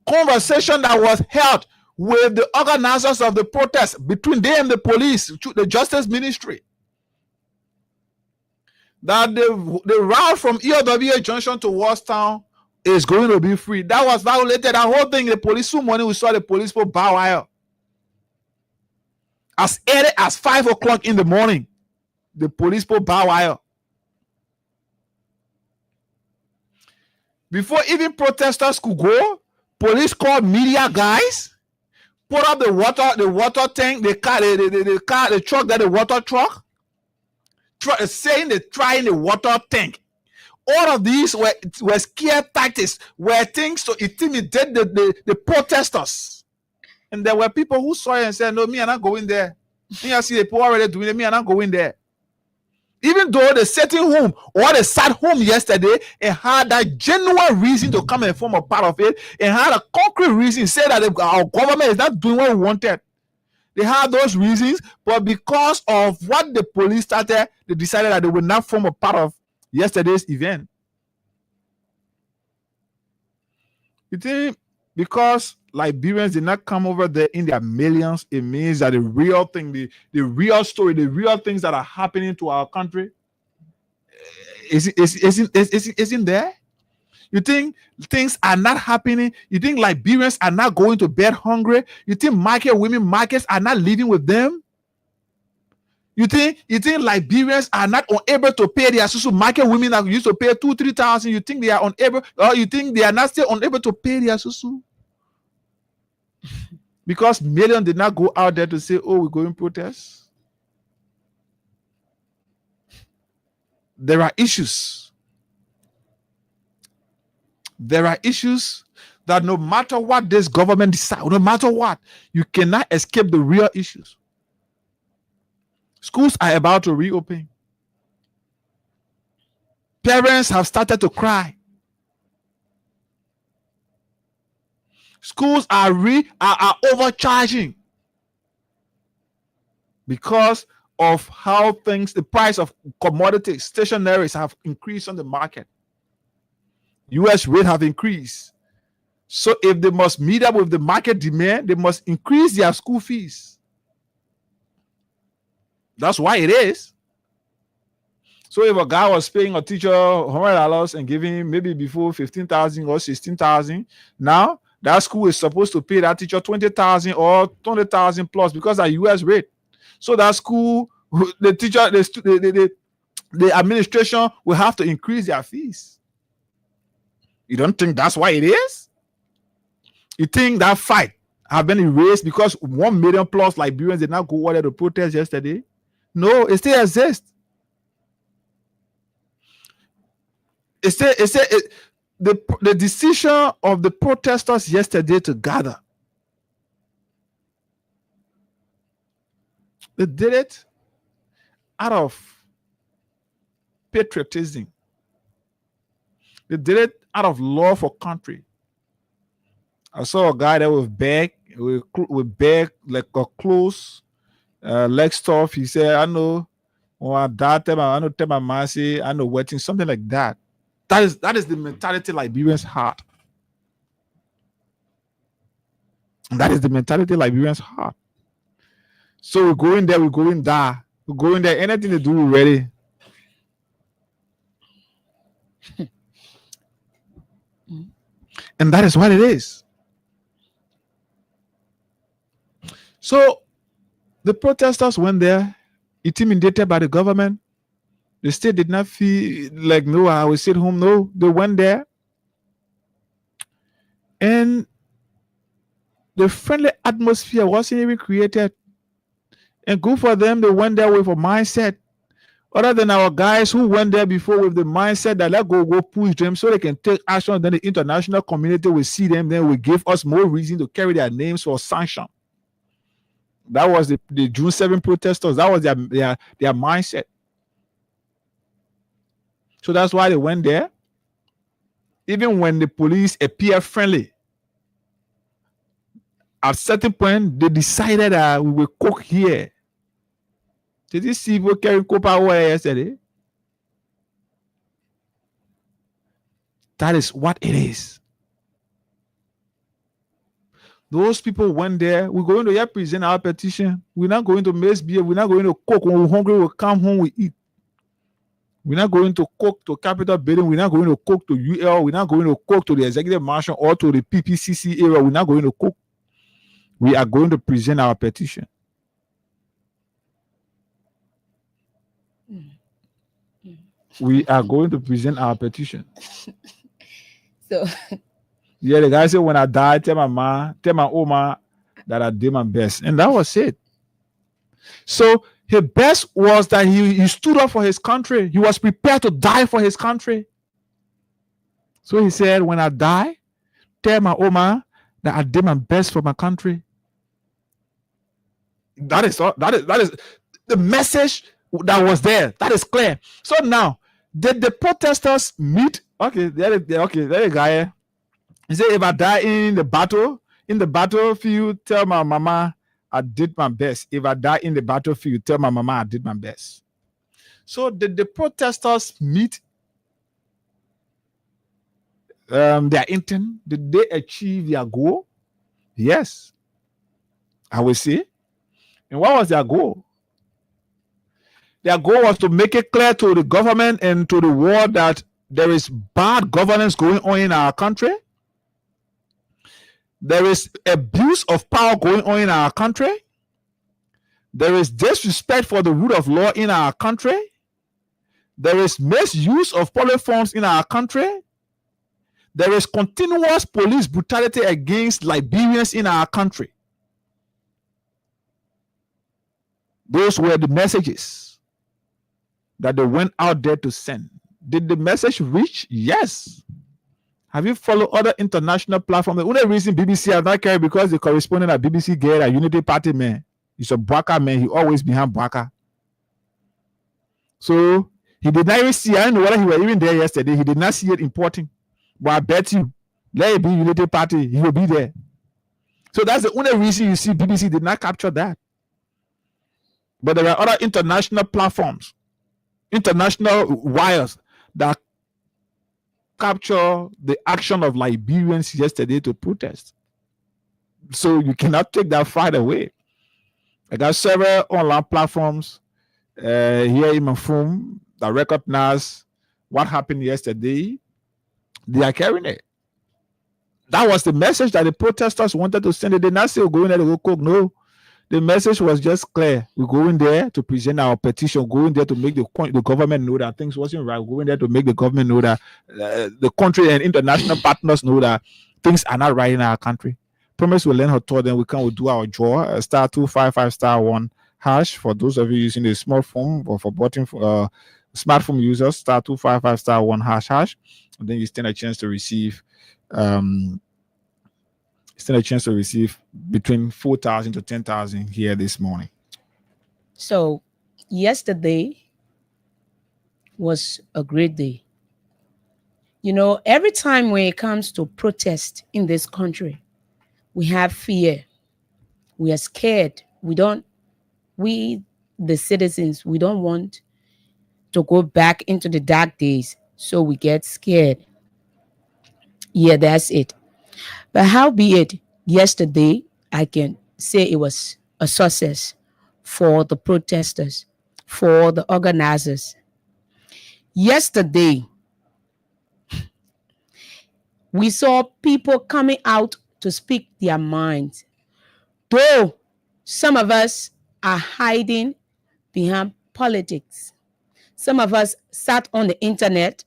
Conversation that was held with the organizers of the protest between them and the police, the Justice Ministry, that the route from EOWA Junction to Wallstown is going to be free. That was violated. That whole thing, the police, morning we saw the police for bow wire. As early as 5 o'clock in the morning, the police for bow wire. Before even protesters could go, police called media guys, put up the water tank, the truck, that the water truck, saying they're trying the water tank. All of these were scare tactics, were things to intimidate the protesters. And there were people who saw it and said, no, me, I'm not going there. Me, I see the people already doing it, me, I'm not going there. Even though they sat in home or they sat home yesterday and had that genuine reason to come and form a part of it, and had a concrete reason, say that our government is not doing what we wanted. They had those reasons, but because of what the police started, they decided that they would not form a part of yesterday's event. You think because Liberians did not come over there in their millions, it means that the real thing, the real story, the real things that are happening to our country isn't there? You think things are not happening? You think Liberians are not going to bed hungry? You think women markets are not living with them? You think Liberians are not unable to pay their social market women that used to pay 2,000-3,000? You think they are unable, or you think they are not still unable to pay their social? Because millions did not go out there to say, oh, we're going to protest. There are issues. There are issues that no matter what this government decides, no matter what, you cannot escape the real issues. Schools are about to reopen. Parents have started to cry. Schools are overcharging because of how the price of commodities, stationaries have increased on the market. US rate have increased. So if they must meet up with the market demand, they must increase their school fees. That's why it is. So if a guy was paying a teacher $100 and giving him maybe before 15,000 or 16,000, now that school is supposed to pay that teacher 20,000 or 20,000 plus because of US rate. So that school, the teacher, the administration will have to increase their fees. You don't think that's why it is? You think that fight have been erased because 1 million plus Liberians did not go over there to protest yesterday? No, it still exists. The decision of the protesters yesterday to gather They did it out of patriotism. They did it out of love for country. I saw a guy that with bag like a clothes, leg stuff. He said, "I know, I know, tell my mom, say, I know, waiting," something like that. That is the mentality Liberians heart. That is the mentality Liberians heart. So we go in there, we go in there, we go in there. Anything to do, we're ready. And that is what it is. So the protesters went there, intimidated by the government. The state did not feel like, no, I will sit home. No, they went there. And the friendly atmosphere wasn't even created. And good for them, they went there with a mindset. Other than our guys who went there before with the mindset that let's go push them so they can take action, then the international community will see them, then will give us more reason to carry their names for sanction. That was the June 7 protesters. That was their mindset. So that's why they went there. Even when the police appear friendly, at a certain point, they decided that we will cook here. Did you see people carrying copper wire yesterday? That is what it is. Those people went there. We're going to present our petition. We're not going to misbehave. We're not going to cook. When we're hungry, we'll come home, we eat. We're not going to cook to Capitol Building. We're not going to cook to UL. We're not going to cook to the Executive Mansion or to the PPCC area. We're not going to cook. We are going to present our petition. We are going to present our petition. So, yeah, the guy said, when I die, tell my mom, tell my Oma that I did my best. And that was it. So his best was that he stood up for his country. He was prepared to die for his country. So he said, when I die, tell my Oma that I did my best for my country. That is the message that was there. That is clear. So now, did the protesters meet? Okay, there a guy. He said, if I die in the battlefield, tell my mama I did my best. If I die in the battlefield, tell my mama I did my best. So did the protesters meet their intent? Did they achieve their goal? Yes, I will say. And what was their goal? Their goal was to make it clear to the government and to the world that there is bad governance going on in our country. There is abuse of power going on in our country. There is disrespect for the rule of law in our country. There is misuse of public funds in our country. There is continuous police brutality against Liberians in our country. Those were the messages that they went out there to send. Did the message reach? Yes. Have you followed other international platforms? The only reason BBC has not carried because the correspondent at BBC get a Unity Party man. He's a Bwaka man. He always behind Bwaka. So he did not even see. I don't know whether he was even there yesterday. He did not see it importing. But I bet you, let it be Unity Party, he will be there. So that's the only reason you see BBC did not capture that. But there are other international platforms, international wires that capture the action of Liberians yesterday to protest. So you cannot take that fight away. I got several online platforms here in my phone that recognize what happened yesterday. They are carrying it. That was the message that the protesters wanted to send. They did not say we're going there to go cook. No. The message was just clear. We're going there to present our petition, going there to make the government know that things wasn't right. We're going there to make the government know that the country and international partners know that things are not right in our country. Promise we'll learn how to then we'll do our draw. *255*1# for those of you using the smartphone or for button smartphone users, *255*1#. And then you stand a chance to receive between 4,000 to 10,000 here this morning. So yesterday was a great day. You know, every time when it comes to protest in this country, we have fear. We are scared. We, the citizens, we don't want to go back into the dark days. So we get scared. Yeah, that's it. But how be it, yesterday, I can say it was a success for the protesters, for the organizers. Yesterday, we saw people coming out to speak their minds. Though some of us are hiding behind politics. Some of us sat on the internet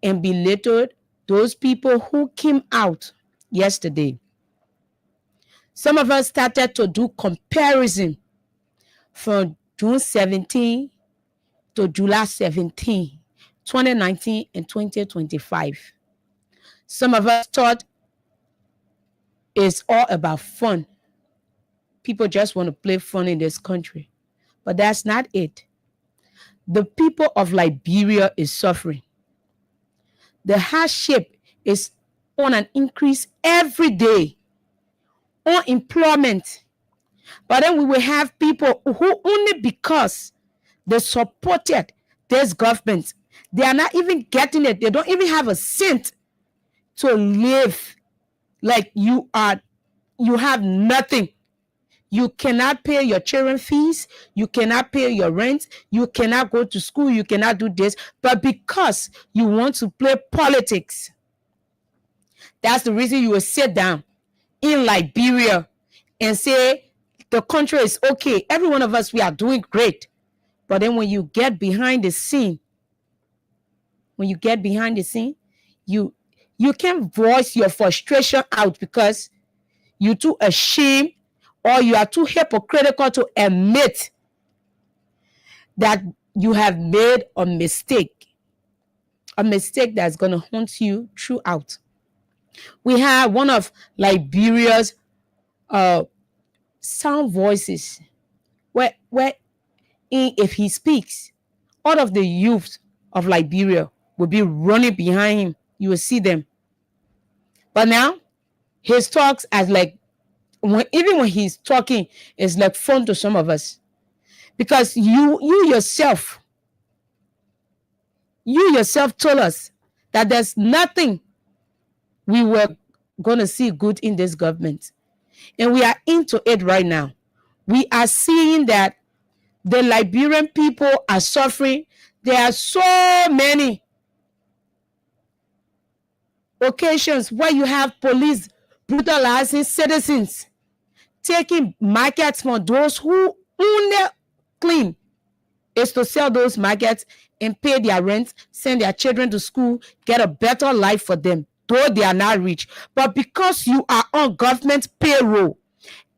and belittled those people who came out yesterday. Some of us started to do comparison from June 17 to July 17, 2019 and 2025. Some of us thought it's all about fun. People just want to play fun in this country. But that's not it. The people of Liberia is suffering. The hardship is on an increase every day. Unemployment. But then we will have people who only because they supported this government, they are not even getting it. They don't even have a cent to live. Like you have nothing. You cannot pay your children fees. You cannot pay your rent. You cannot go to school. You cannot do this. But because you want to play politics, that's the reason you will sit down in Liberia and say the country is okay. Every one of us, we are doing great. But then when you get behind the scene, you can't voice your frustration out because you're too ashamed or you are too hypocritical to admit that you have made a mistake that's going to haunt you throughout. We have one of Liberia's sound voices where if he speaks, all of the youth of Liberia will be running behind him. You will see them. But now his talks as like even when he's talking, it's like fun to some of us. Because you yourself told us that there's nothing we were going to see good in this government. And we are into it right now. We are seeing that the Liberian people are suffering. There are so many occasions where you have police brutalizing citizens, taking markets from those who only clean is to sell those markets and pay their rent, send their children to school, get a better life for them, though they are not rich. But because you are on government payroll,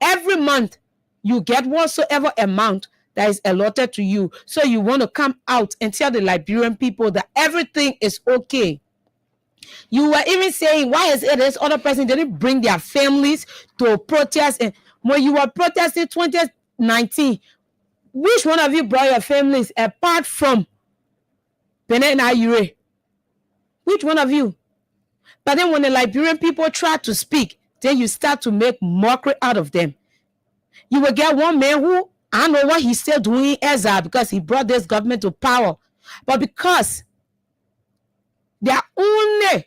every month you get whatsoever amount that is allotted to you. So you want to come out and tell the Liberian people that everything is okay. You were even saying, why is it this other person didn't bring their families to protest? And when you were protesting 2019, which one of you brought your families apart from Benin Ayure? Which one of you? But then when the Liberian people try to speak, then you start to make mockery out of them. You will get one man who, I don't know what he's still doing as because he brought this government to power. But because their only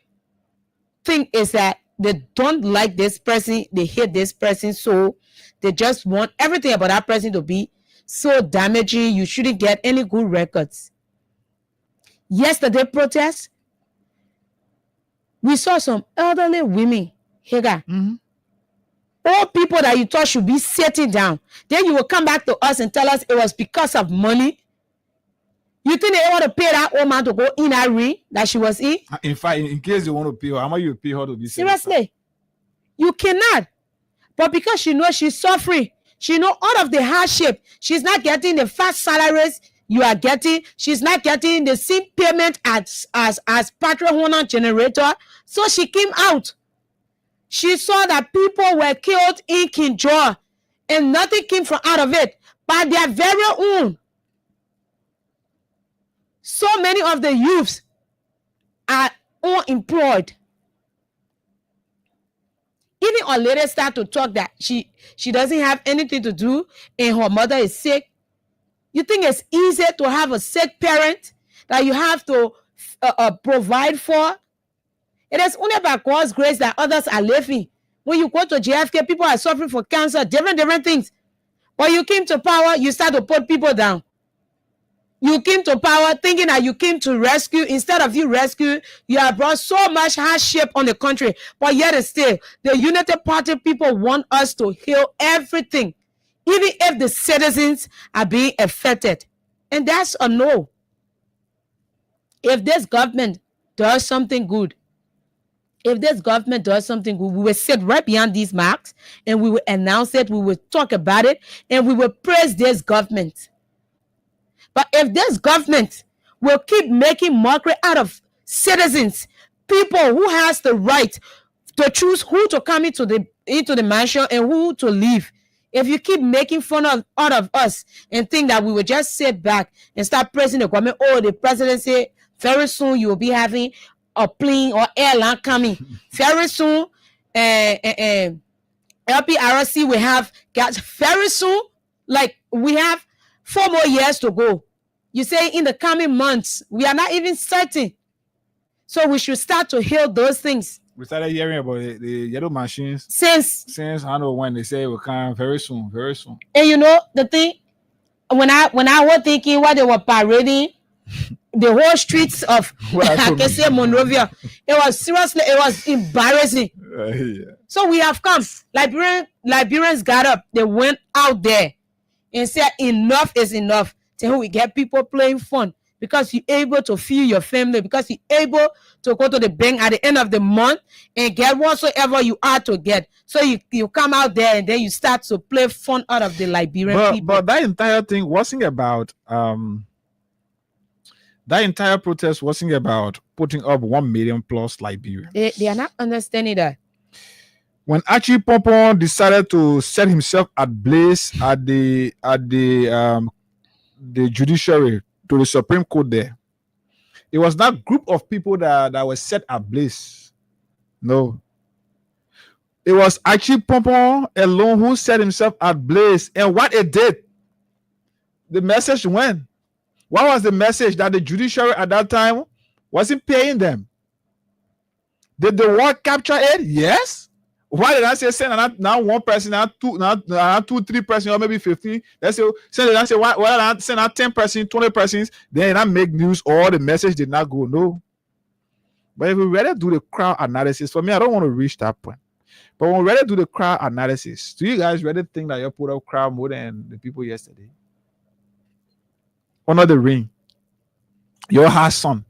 thing is that they don't like this person, they hate this person, so they just want everything about that person to be so damaging. You shouldn't get any good records. Yesterday protest, we saw some elderly women, all people that you thought should be sitting down. Then you will come back to us and tell us it was because of money. You think they want to pay that old man to go in that ring that she was in? In fact, in case you want to pay her, how much you pay her to be seriously? You cannot. But because she knows she's suffering, she knows all of the hardship. She's not getting the fast salaries you are getting. She's not getting the same payment as Patron Honor Generator. So she came out. She saw that people were killed in Kinjor and nothing came from out of it. by their very own. So many of the youths are unemployed. Even our lady start to talk that she doesn't have anything to do and her mother is sick. You think it's easy to have a sick parent that you have to provide for? It is only by God's grace that others are living. When you go to JFK, people are suffering for cancer, different things. But you came to power, you start to put people down. You came to power thinking that you came to rescue. Instead of you rescue, you have brought so much hardship on the country. But yet and still, the United Party people want us to heal everything, even if the citizens are being affected. And that's a no. If this government does something good, we will sit right behind these marks and we will announce it, we will talk about it, and we will praise this government. But if this government will keep making mockery out of citizens, people who has the right to choose who to come into the mansion and who to leave, if you keep making fun out of us and think that we will just sit back and start praising the government, oh, the president said very soon you will be having a plane or airline coming. Very soon, LPRC will have gas. Very soon, like we have 4 more years to go. You say in the coming months, we are not even certain. So we should start to heal those things. We started hearing about the yellow machines Since I don't know when they say it will come very soon. And you know the thing, when I was thinking what they were parading, the whole streets of Akese Monrovia, it was embarrassing. Yeah. So we have come. Liberians got up. They went out there and said enough is enough. Then we get people playing fun because you're able to feed your family, because you're able to go to the bank at the end of the month and get whatsoever you are to get. So you come out there and then you start to play fun out of the Liberian people. But that entire thing wasn't about that entire protest wasn't about putting up 1 million plus Liberians. They are not understanding that. When Archie Pompon decided to set himself ablaze at the judiciary to the Supreme Court there, it was that group of people that were set ablaze. No. It was Archie Pompon alone who set himself ablaze. And what it did, the message went. What was the message? That the judiciary at that time wasn't paying them. Did the war capture it? Yes. Why did I say send now 1 person, now 2, 3 persons, or maybe 15? Let's say why did I send out 10 persons, 20 persons? Then not make news or the message did not go. No. But if we really do the crowd analysis, for me, I don't want to reach that point. But when we really do the crowd analysis, do you guys really think that you put up crowd more than the people yesterday? Under the ring, you had son.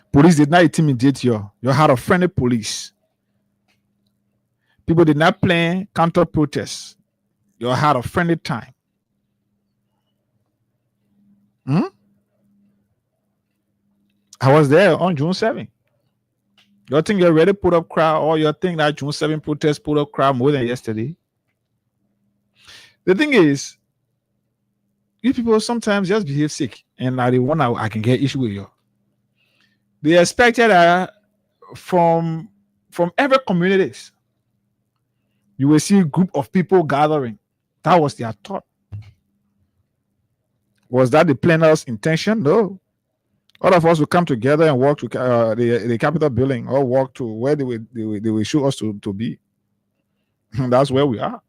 Police did not intimidate you. You had a friendly police. People did not plan counter protests. You had a friendly time. I was there on June 7th. You think you already put up crowd, or you think that June 7th protest put up crowd more than yesterday? The thing is, you people sometimes just behave sick, and I can get issue with you. They expected from every communities, you will see a group of people gathering. That was their thought. Was that the planner's intention? No. All of us will come together and walk to the Capitol building, or walk to where they will show us to be. That's where we are.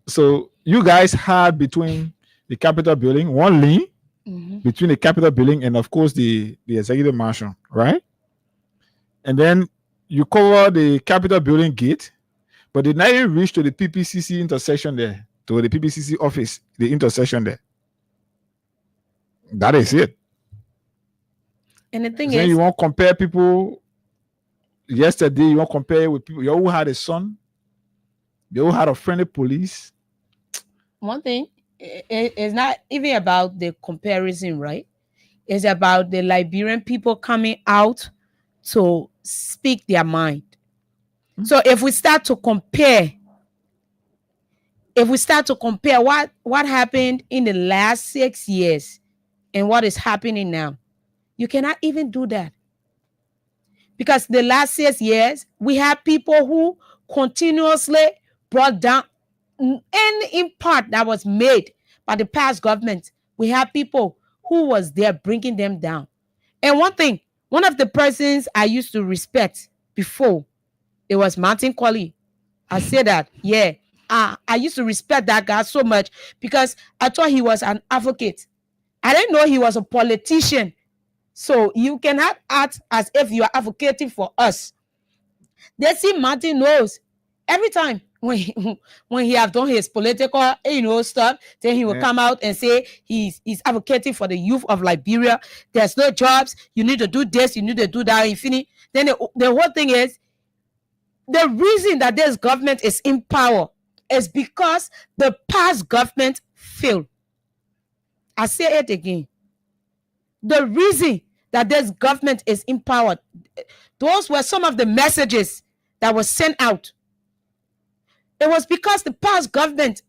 So you guys had between the Capitol building, 1 lane between the Capitol building and of course the executive mansion, right? And then you cover the Capitol building gate, but did not even reach to the PPCC intersection there, to the PPCC office, the intersection there. That is it. And the thing then is, you want to compare people yesterday, you want to compare with people, you all had a son, they all had a friendly police. one thing, it's not even about the comparison, right? It's about the Liberian people coming out to speak their mind. So if we start to compare if we start to compare what happened in the last 6 years and what is happening now, you cannot even do that. Because the last 6 years, we have people who continuously brought down any impact that was made by the past government. We have people who was there bringing them down. And one of the persons I used to respect before, it was Martin Colley. I say that, yeah. I used to respect that guy so much because I thought he was an advocate. I didn't know he was a politician. So you cannot act as if you are advocating for us. They see Martin knows every time when he have done his political, stuff, then he will come out and say he's advocating for the youth of Liberia. There's no jobs. You need to do this. You need to do that. Infinity. Then the whole thing is the reason that this government is in power is because the past government failed. I say it again. The reason that this government is in power, those were some of the messages that were sent out. It was because the past government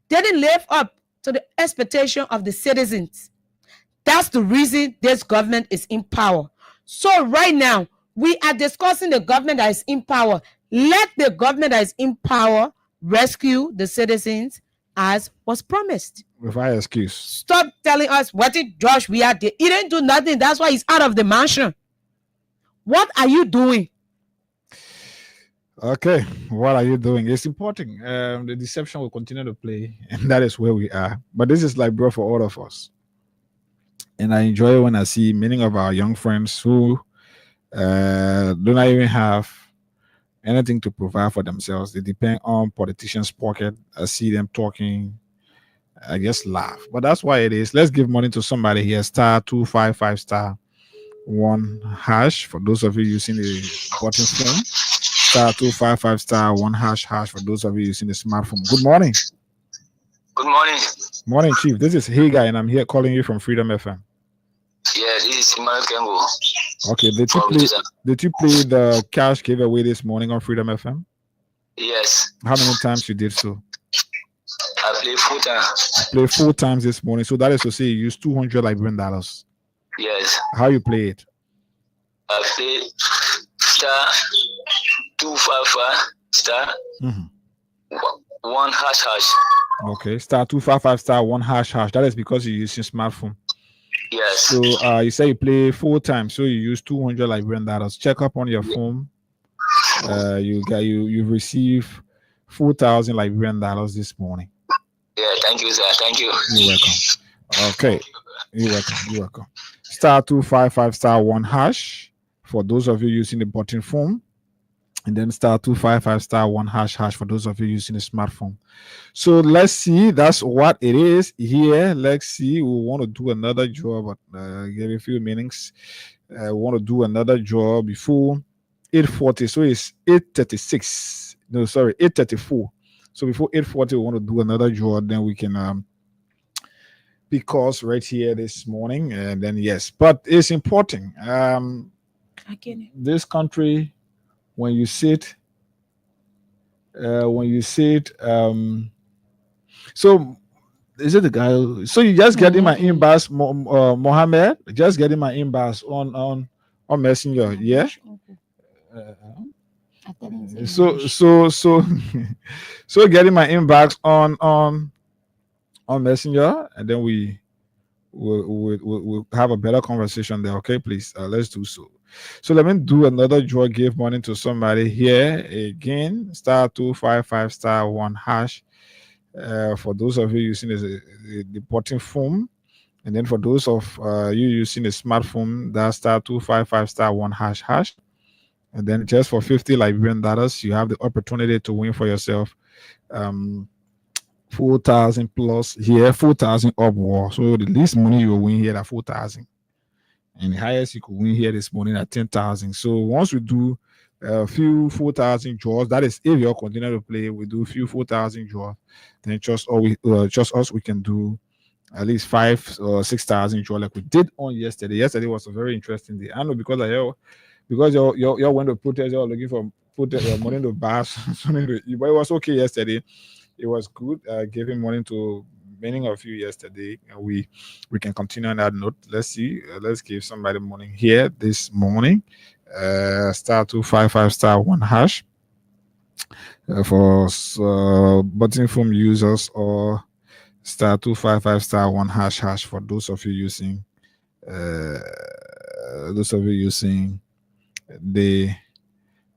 didn't live up to the expectation of the citizens. That's the reason this government is in power. So right now, we are discussing the government that is in power. Let the government that is in power rescue the citizens as was promised. Without excuse. Stop telling us what did Josh we are there. He didn't do nothing. That's why he's out of the mansion. What are you doing? Okay, what are you doing? It's important. The deception will continue to play, and that is where we are. But this is like, bro, for all of us. And I enjoy it when I see many of our young friends who do not even have anything to provide for themselves. They depend on politicians' pocket. I see them talking. I just laugh. But that's why it is. Let's give money to somebody here. *255*1# for those of you using the button phone. *255*1# for those of you using the smartphone. Good morning. Good morning. Morning, Chief. This is Hagar, and I'm here calling you from Freedom FM. Yeah, this is Emmanuel Kengo. Okay, did you play the cash giveaway this morning on Freedom FM? Yes. How many times you did so? I played full time. You played 4 times this morning, so that is to say you used $200 Liberian dollars. Yes. How you play it? I played *255*1#. Okay, *255*1#. That is because you're using smartphone. Yes. So you say you play 4 times, so you use $200 Liberian dollars. Check up on your phone. You receive 4,000 Liberian dollars this morning. Yeah, thank you, sir. Thank you. You're welcome. Okay. You're welcome. *255*1# for those of you using the button phone. And then *255*1# for those of you using the smartphone. So let's see. That's what it is here. Let's see. We want to do another draw, but give a few minutes. We want to do another draw before 8:40. So it's 8:36. No, sorry, 8:34. So before 8:40, we want to do another draw. Then we can because right here this morning. And then yes, but it's important. This country. When you sit, so is it the guy? So you just get in my inbox, Mohammed. Just get in my inbox on Messenger, yeah. So get in my inbox on Messenger, and then we'll have a better conversation there. Okay, please. Let's do so. So let me do another draw. Give money to somebody here again. *255*1#. For those of you using the button phone, and then for those of you using a smartphone, that's *255*1#. And then just for 50 Liberian dollars, you have the opportunity to win for yourself 4,000 plus here, 4,000 up war. So the least money you will win here at 4,000. And the highest you could win here this morning at 10,000. So once we do a few 4,000 draws, that is if you continue to play, we do a few 4,000 draws. Then just us, we can do at least 5 or 6,000 draws like we did on yesterday. Yesterday was a very interesting day. I know because y'all went to protest, y'all looking for money to buy something to eat, but it was okay yesterday. It was good. Giving money to many of you yesterday. We can continue on that note. Let's see. Let's give somebody money here this morning. Star 255 star 1 hash for button phone users, or star 255 star 1 hash for those of you using the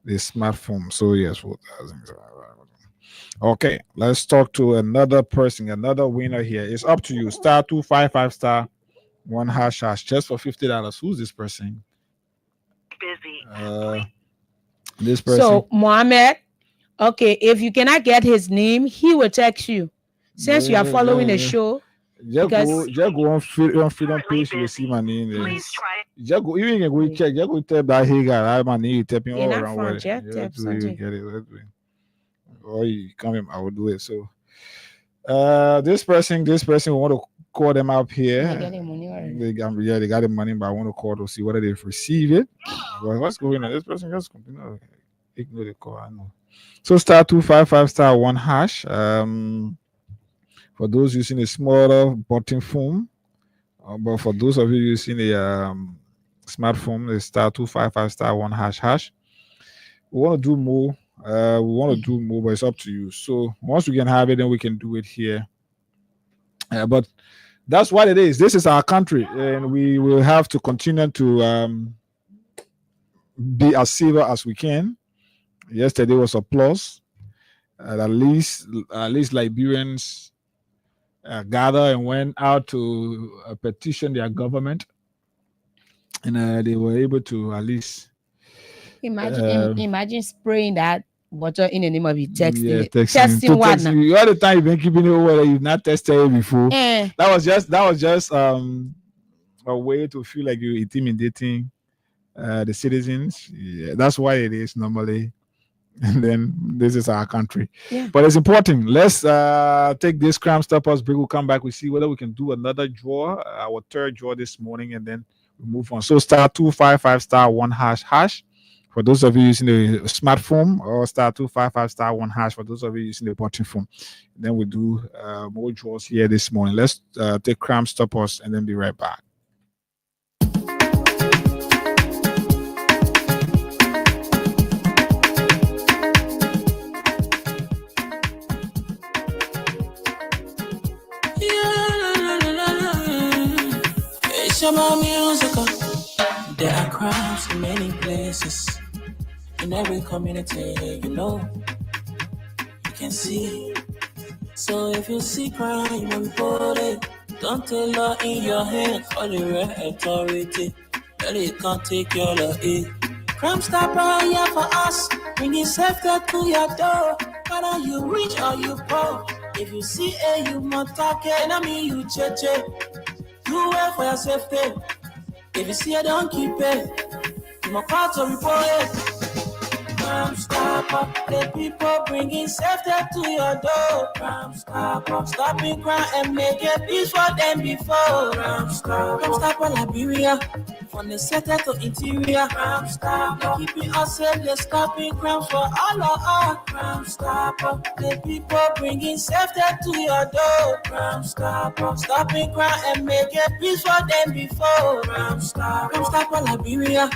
smartphone. So yes, 4,000. Okay, let's talk to another person, another winner here. It's up to you. Star 255 star 1 hash just for $50. Who's this person? Busy. This person. So Mohammed, okay, if you cannot get his name, he will text you. Since you are following the show, just go on freedom page, you see my name there. Please try. Just go, even go check. Just go tap that hey guy, my name. You tapping all not around. from Where Jeff, you tap do something. get it. Let's do it. Or you come in, I will do it. So, this person we want to call them up here. They getting money already. They got the money, but I want to call to see whether they've received it. Well, what's going on? This person just ignore the call. I know. So star 255 star 1 hash. For those using a smaller button phone, but for those of you using a smartphone, the star 255 star 1 hash. We want to do more. But it's up to you. So once we can have it, then we can do it here. But that's what it is. This is our country, and we will have to continue to be as civil as we can. Yesterday was applause. At least Liberians gathered and went out to petition their government, and they were able to at least Imagine spraying that water in the name of you texting. Yeah, Testing what now? You all the time you've been keeping it over. You've not tested it before. Eh. That was just a way to feel like you're intimidating the citizens. Yeah, that's why it is normally. And then this is our country. Yeah. But it's important. Let's take this Crime Stoppers break. We'll come back. We see whether we can do another draw, our third draw this morning, and then we move on. So star 255 star 1 hash. For those of you using the smartphone, or star 255 star 1 hash for those of you using the button phone. Then we do more draws here this morning. Let's take Crime Stoppers and then be right back. It's about musical. There are crowds in many places. In every community, you can see. So if you see crime, report it. Don't take law in your hands for the real authority. That it can't take your law in. Crime Stopper here for us. Bringing safety to your door. Whether you rich or you poor. If you see a human talking, I mean you cheche. You wait for your safety. If you see a don't keep it. You must call to report it. Crime Stopper, the people bringing safety to your door. Crime Stopper, stopping crime and making peace for them before. Crime Stopper, Liberia, from the center to interior. Crime Stopper, keeping us safe, they're stopping crime for all of us. Crime Stopper, the people bringing safety to your door. Crime Stopper, stopping crime and making peace for them before. Crime Stopper, Liberia,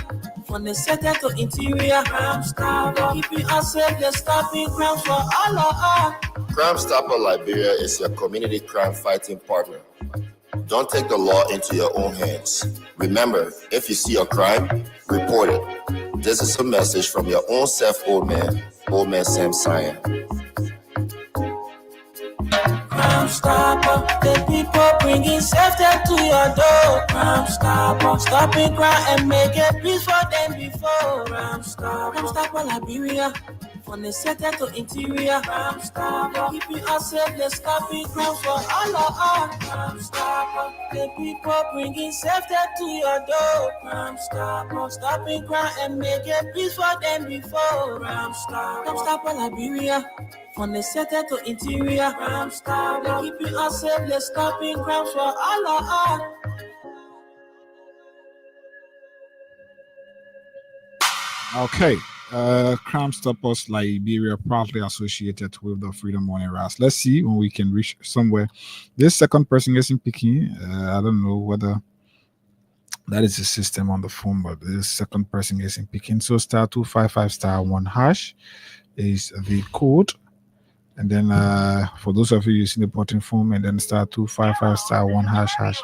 from the center to interior. Crime Stopper, keeping us safe, they're stopping crime for all of us. Crime Stopper Liberia is your community crime fighting partner. Don't take the law into your own hands. Remember, if you see a crime, report it. This is a message from your own self, Old Man Sam Cyan. Crime Stopper, the people bringing safety to your door. Crime Stopper, stopping crime and making peace for them before. Crime Stopper, Liberia, from the center to interior. Crime Stopper, keeping us safe, they're stopping crime for all of us. Crime Stopper, the people bringing safety to your door. Crime Stopper, stopping crime and making peace for them before. Crime Stopper, Liberia, from the center to interior. Crime Stopper, keeping us safe, they're stopping crime for all of us. Okay, Crime Stoppers Liberia, proudly associated with the Freedom Morning Ras. Let's see when we can reach somewhere. This second person is in Peking. I don't know whether that is a system on the phone, but this second person is in Peking. So *255*1# is the code. And then for those of you using the button phone, and then *255*1##.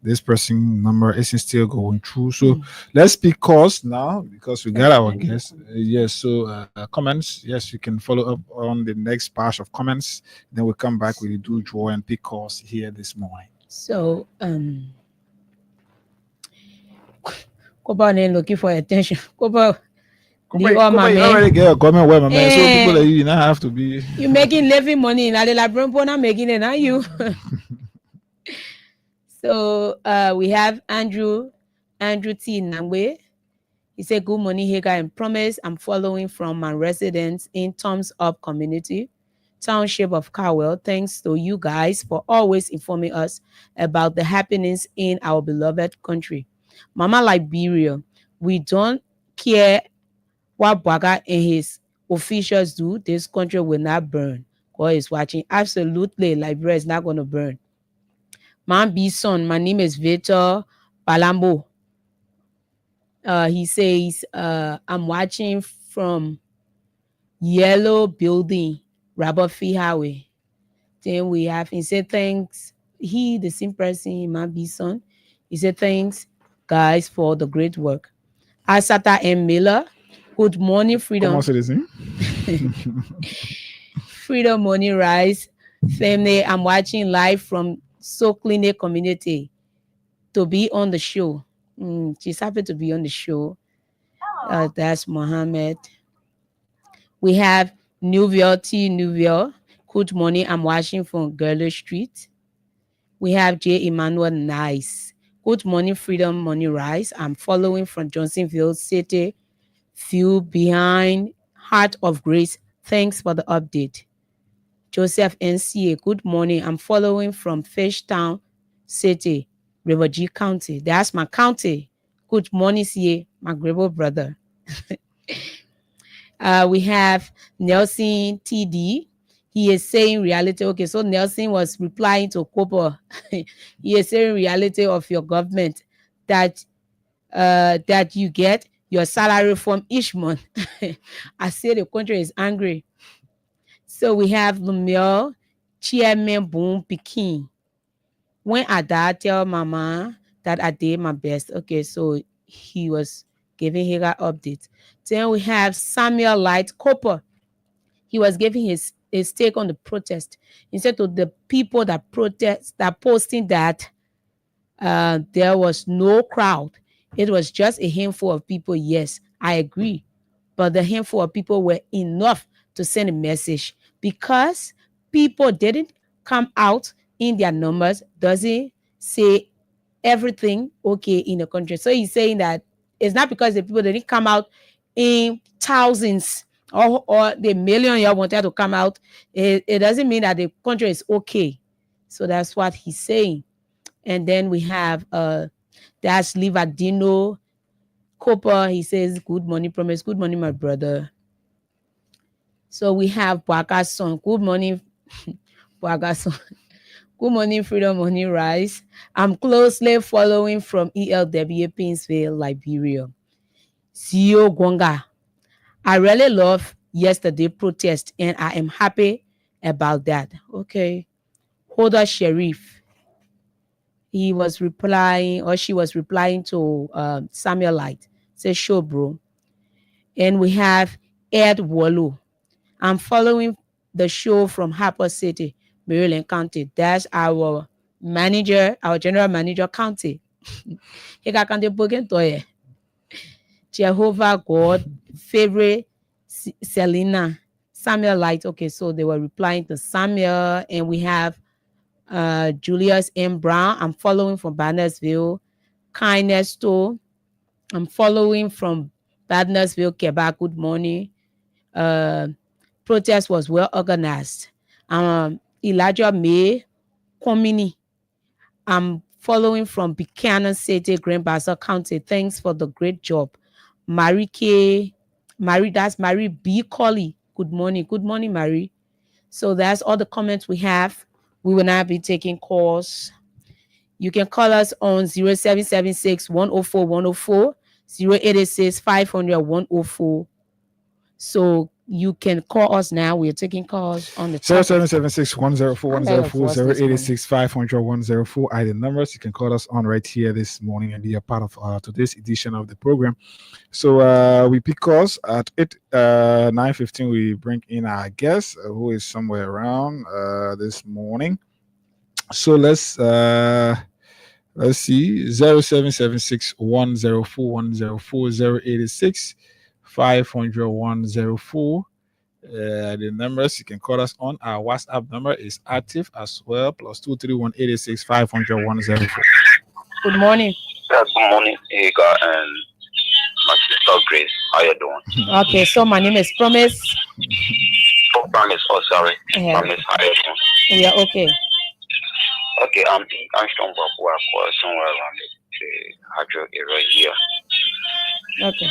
This person number isn't still going through. So let's pick calls now because we got our guests. Yes, so comments. Yes, you can follow up on the next batch of comments. Then we'll come back with the do draw and pick calls here this morning. So Koba looking for attention. Koba, you already get a comment where my man. So people like you now have to be. You making living money. Now the not making it. Now you. So we have Andrew T. Nangwe. He said, good morning, Hagar, and promise I'm following from my residence in Thumbs Up Community, Township of Cowell. Thanks to you guys for always informing us about the happenings in our beloved country. Mama Liberia, we don't care what Baga and his officials do. This country will not burn. God is watching. Absolutely, Liberia is not going to burn. Man Bison, my name is Victor Palambo. He says, I'm watching from Yellow Building, Robert Fee Highway. Then we have, he said, thanks. He, the same person, Man Bison. He said, thanks, guys, for the great work. Asata M. Miller, good morning, Freedom. Freedom Morning Rise. Family, I'm watching live from Sokline community to be on the show. She's happy to be on the show. That's Mohammed. We have Nuville T. Nuville. Good morning. I'm watching from Gerler Street. We have J. Emmanuel Nice. Good morning, Freedom Morning Rise. I'm following from Johnsonville City. Few behind Heart of Grace. Thanks for the update. Joseph NCA, good morning. I'm following from Fishtown City, River G County. That's my county. Good morning, CA, my Grebo brother. We have Nelson TD. He is saying reality. Okay, so Nelson was replying to Kobo. He is saying reality of your government that you get your salary from each month. I say the country is angry. So we have Lumiere, Chairman Boom Peking. When Ada tell Mama that I did my best. Okay, so he was giving her update. Then we have Samuel Light Cooper. He was giving his take on the protest. He said to the people that protest, that posting that there was no crowd. It was just a handful of people. Yes, I agree. But the handful of people were enough to send a message because people didn't come out in their numbers. Doesn't say everything okay in the country. So he's saying that it's not because the people didn't come out in thousands or the million y'all wanted to come out. It doesn't mean that the country is okay. So that's what he's saying. And then we have that's Livadino Cooper. He says, good morning, promise. Good morning, my brother. So we have Bwaka's son. Good morning, Bwaka's son. Good morning, Freedom Morning Rise. I'm closely following from ELW, Painesville, Liberia. CEO Gonga. I really love yesterday protest, and I am happy about that. Okay. Hoda Sharif. He was replying, or she was replying to Samuel Light. Says, sure, bro. And we have Ed Wallo. I'm following the show from Harper City, Maryland County. That's our manager, our general manager county. Jehovah God, favorite Selena, Samuel Light. Okay, so they were replying to Samuel, and we have Julius M. Brown. I'm following from Bannersville. Kindness Store. I'm following from Bannersville, Quebec. Good morning. Protest was well organized. Elijah May Komini. I'm following from Buchanan City, Grand Bassa County. Thanks for the great job. Marike Marie, that's Marie B. Colley. Good morning. Good morning, Marie. So that's all the comments we have. We will now be taking calls. You can call us on 0776 104 104, 0886 500 104. So you can call us now. We're taking calls on the 0776 104 104, 0886 500 104 are the numbers. You can call us on right here this morning and be a part of today's edition of the program. So we pick calls at 9:15. We bring in our guest who is somewhere around this morning. So let's see, 0776 104 104, 0886 500 104. The numbers you can call us on. Our WhatsApp number is active as well, +231 886 500 104. Good morning. Good morning, Ega and my sister Grace. How you doing? Okay, so my name is Promise. Oh, Promise. Oh, sorry. Yeah. Promise. How you doing? We are okay. Okay, I'm strong for somewhere around the Hadro area here. Okay.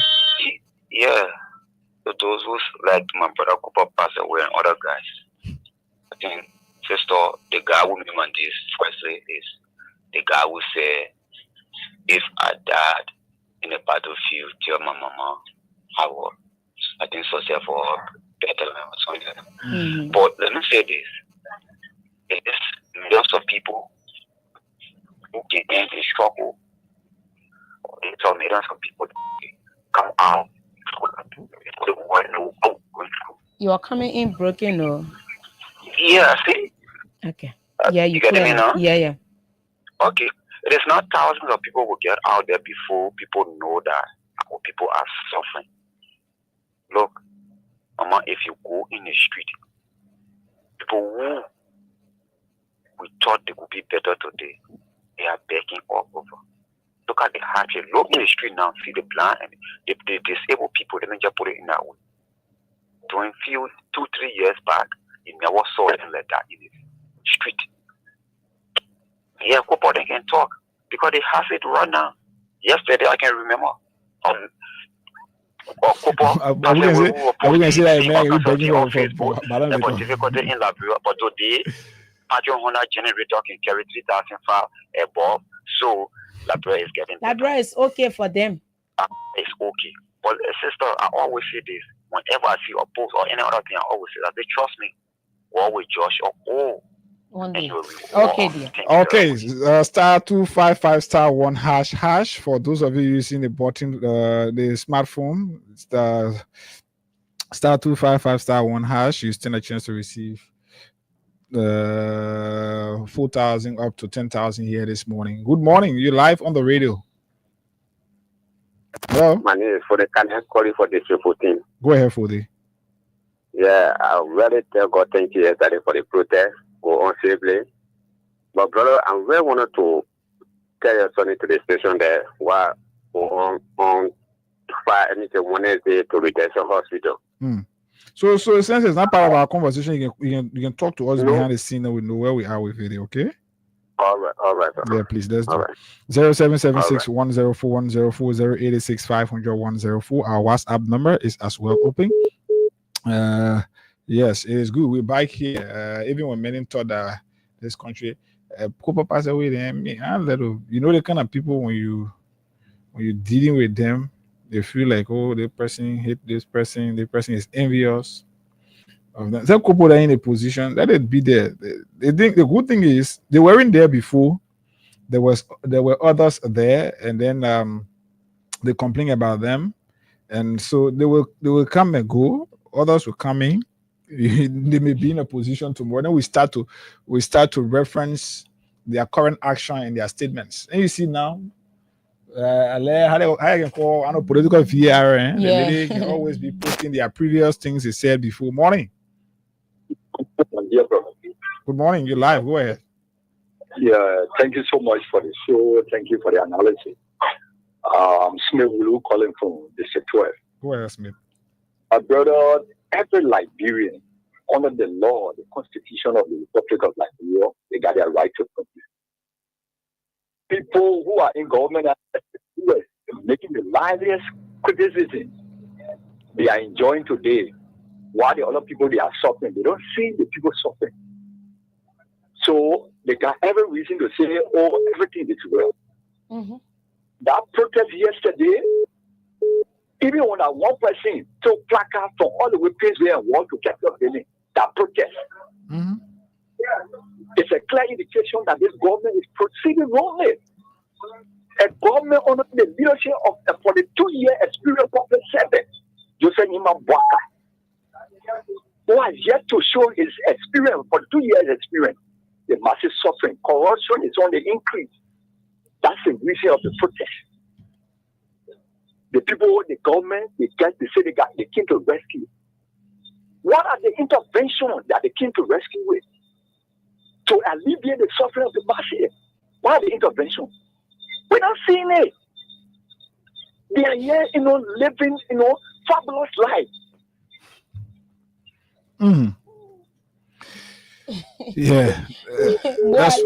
Yeah. So those who like my brother Cooper passed away and other guys. I think sister, the guy who me on this firstly is the guy who said, if I died in a battlefield, tell my mama I will. I think so for better or something. Mm-hmm. But let me say this. There's millions of people who can end the struggle. There's millions of people come out. You are coming in broken, or? Yeah, see? Okay. Yeah, you get me now? Yeah. Okay. It is not thousands of people will get out there before people know that people are suffering. Look, Mama, if you go in the street, people who we thought they would be better today, they are begging all over. Look at the hardship. Look in the street now, see the blind and the disabled people, they don't just put it in that way. During few 2-3 years back, you never saw them like that in the street. Yeah, Cooper, they can talk because they have it right now. Yesterday, I can remember. Cooper, are we going to say that man is begging for difficulty in Liberia, but today, Patron Honda generator can carry 3,005 above. So, Liberia is getting better. Liberia is okay for them. It's okay. But sister, I always say this. Whenever I see a post or any other thing, I always say that they trust me. We always judge or okay, dear. Okay, star 255 star 1 hash. For those of you using the button, the smartphone, star 255 star 1 hash. You stand a chance to receive 4,000 up to 10,000 here this morning. Good morning. You're live on the radio. Hello. My name is Fode. Can I call you for District 14? Go ahead, Fode. Yeah, I really tell God thank you yesterday for the protest. Go on safely. But brother, I really wanted to tell your son into the station there while on Friday, Wednesday to Redemption Hospital. So since it's not part of our conversation, you can talk to us behind the scene, and we know where we are with it. Okay. All right. Yeah, please. Let's do 0776 104 104, 0886 500 104. Our WhatsApp number is as well open. Yes, it is good. We're back here. Even when many thought that this country, Cooper passed away, then you know the kind of people when you're dealing with them, they feel like, oh, the person hate this person, the person is envious of them. Some people are in a position, let it be there. They think the good thing is they weren't there before. There were others there, and then they complain about them, and so they will come and go. Others will come in. They may be in a position tomorrow. Then we start to reference their current action and their statements. And you see now, how I can call political VR. They can always be posting their previous things they said before. Morning. Good morning. You're live. Go ahead. Yeah, thank you so much for the show. Thank you for the analysis. Smith Wulu calling from District 12. Go ahead, Smith. Brother, every Liberian, under the law, the Constitution of the Republic of Liberia, they got their right to protest. People who are in government are making the liveliest criticism they are enjoying today, while the other people, they are suffering. They don't see the people suffering. So they got every reason to say, oh, everything is well. Mm-hmm. That protest yesterday, even when that one person took placards from all the way place where and want to get your building, that protest. Mm-hmm. It's a clear indication that this government is proceeding wrongly. A government under the leadership of a 42-year experienced public servant, Joseph Nima Bwaka, who has yet to show his experience, for 2 years experience, the massive suffering. Corruption is on the increase. That's the reason of the protest. The people, the government, they say they came to rescue. What are the interventions that they came to rescue with? To alleviate the suffering of the masses. What are the interventions? We're not seeing it. They are here, living, fabulous life. Mm-hmm. Yeah. That's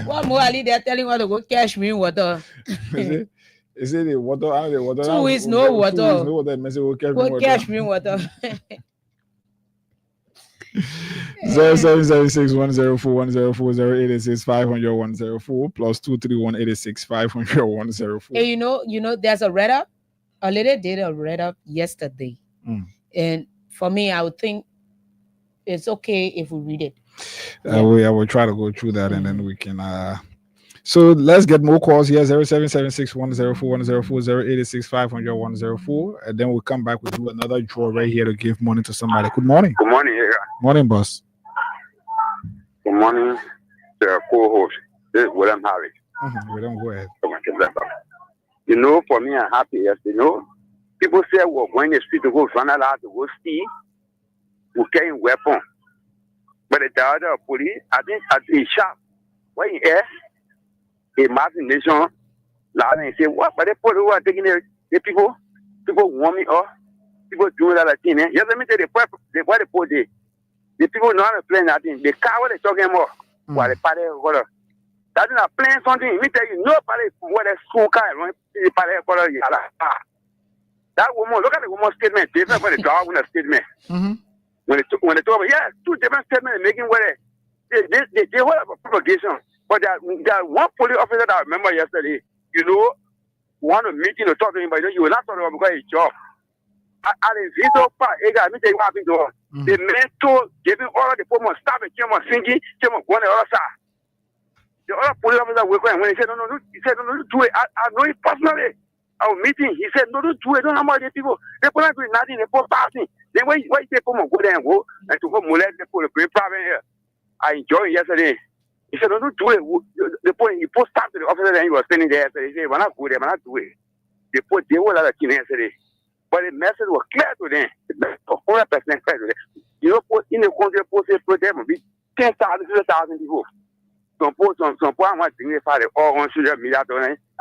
What more Ali they're telling what to go cash me water. Is it the water? The water? 2 weeks no water. 2 weeks no water. Go cash me water. 0776104104086500104 plus 23186500104. Hey, you know, there's a read up. A lady did a read up yesterday, and for me, I would think it's okay if we read it. I will try to go through that, and then we can. So let's get more calls here. 0776104104086500104, and then we'll come back. We'll do another draw right here to give money to somebody. Good morning. Good morning, here. Morning, boss. Good morning, the co-host. This is William Harris. We don't go ahead. For me, I'm happy. Yes, people say we're going to the street to go run out to go steal. We're carrying weapons. But the other police, I think at the shop, when you hear a Martin nation, and say, what? But the police who are taking the people want me off. People do that thing. Yes, let me tell you, the police, the people know how to play that thing. The car, what they talking about? While the party, that's not playing something. Let me tell you, nobody, what a school car, the party, that woman, look at the woman's statement. They for the dog with a statement. When they talk about, two different statements making where they hold up a propagation. But that one police officer that I remember yesterday, want to meet him to talk to him, but you will not talk to him because it's job. At the video part, let me tell you what happened to her. The man told, giving all of the police stop and came on singing, came on going the other side. The other police officer woke up and when he said, no, he said, no, do it. I know it personally. I was meeting. He said, no, don't do it. Don't know about the people. They put not doing nothing. They put passing. Then why you say, come on, go there and go and to go molest the police. Bring problem here. I enjoyed it yesterday. He said, no, don't do it. He put stop to the officer and he was standing there yesterday. He said, we're not good there, we're not do it. They put the whole other thing yesterday. But the message was clear to them. 100% clear to them. In the country, post protest will be 10,000, 15,000 people. Some point I'm dignified all on social media. I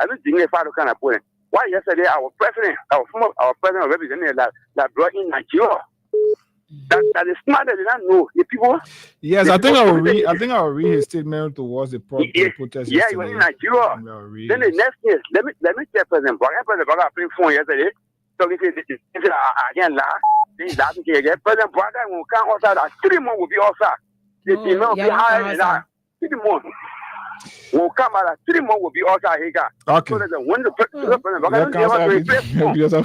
don't dignify the kind of point. Why yesterday our president represented that brought in Nigeria. That is smart. They don't know the people. Yes, I think I will read his statement towards the protest. Yeah, he was in Nigeria. Then the next thing is, let me tell President Bwaka. President Bwaka played phone yesterday. So he said, again, President Bwaka will come outside. 3 months will be outside. The demand will be higher than that. 3 months. Will come out 3 months will be outside here. Okay. So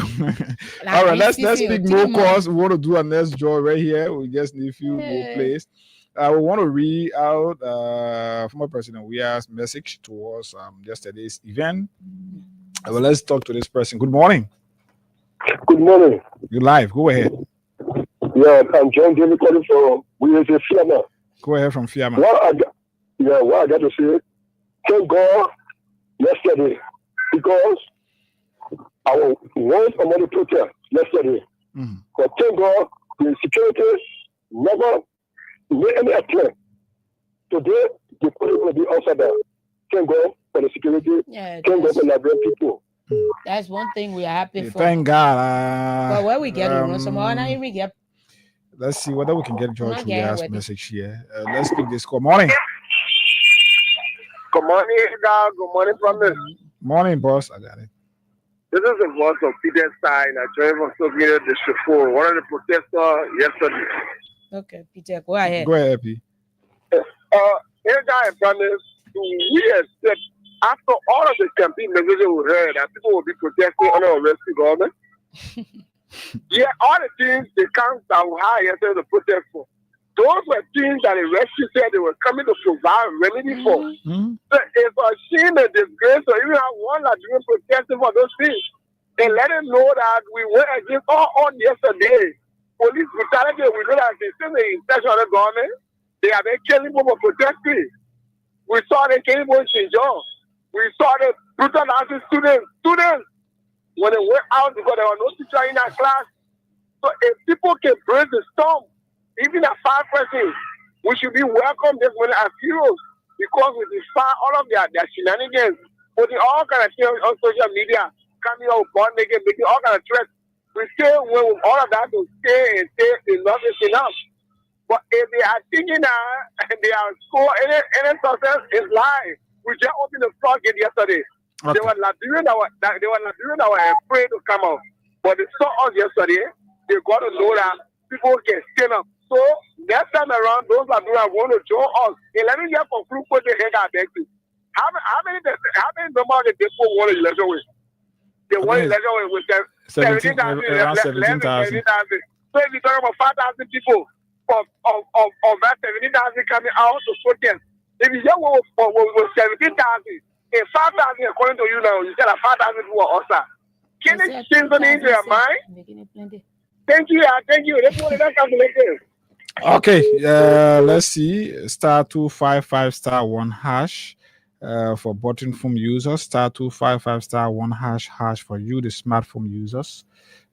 all right, let's pick more calls. We want to do a next draw right here. We just need a few more plays. We want to read out former President Weah's message towards yesterday's event. Well, let's talk to this person. Good morning. Good morning. You're live. Go ahead. Yeah, I'm John David calling from Fiamma. Go ahead from Fiamma. What I got to say, thank God yesterday, because I was among the protest yesterday. But thank God the security never made any attempt. Today, the police will be outside there. Thank God for the security. Thank God for the Liberian people. That's one thing we are happy for. Thank God. But where we get it, some more now we get. Let's see whether we can get George Weah's message here. Let's pick this call. Morning. Good morning, God. Good morning, family. Morning, boss. I got it. This is the voice of Peter Stein, a driver from Soviet District 4, one of the protesters yesterday. Okay, Peter, go ahead. Go ahead, P. Here, guy, brothers, we expect after all of the campaign messages we heard that people will be protesting under a rescue government. Yeah, all the things they count that were high yesterday the protest for. Those were things that the rescue said they were coming to provide remedy for. So it's a shame and disgrace to even have one Nigerian protesting for those things. And let them know that we went against all on yesterday. Police brutality, we know that they still the intention of the government. They have been killing people for protesting. We saw them killing people in Xinjiang. We saw them brutalizing students when they went out because there was no teacher in that class. So if people can brave the storm, even at 5 persons, we should be welcome this morning as heroes because we defy all of their shenanigans, putting all kind of things on social media, coming out born naked, making all kind of threats. We say when all of that to stay and say enough is enough. But if they are thinking that they are score any success is lie. We just opened the floodgate yesterday. Okay. They were Liberians that were afraid to come out. But they saw us yesterday. They got to know that people can stand up. So next time around, those Liberians want to join us. And let me just conclude what they head out back to. How many members of the people want to election with? They want election with 17,000. Around 17,000. So if you talk about 5,000 people of that 17,000 coming out to protest, if you just want 17,000 and 5,000 according to you now, you said that 5,000 people are also. Can it change something into your mind? Thank you. Let's go to that calculation. Okay, let's see. Star 255 star 1 hash for button phone users. Star 255 star 1 hash for you, the smartphone users.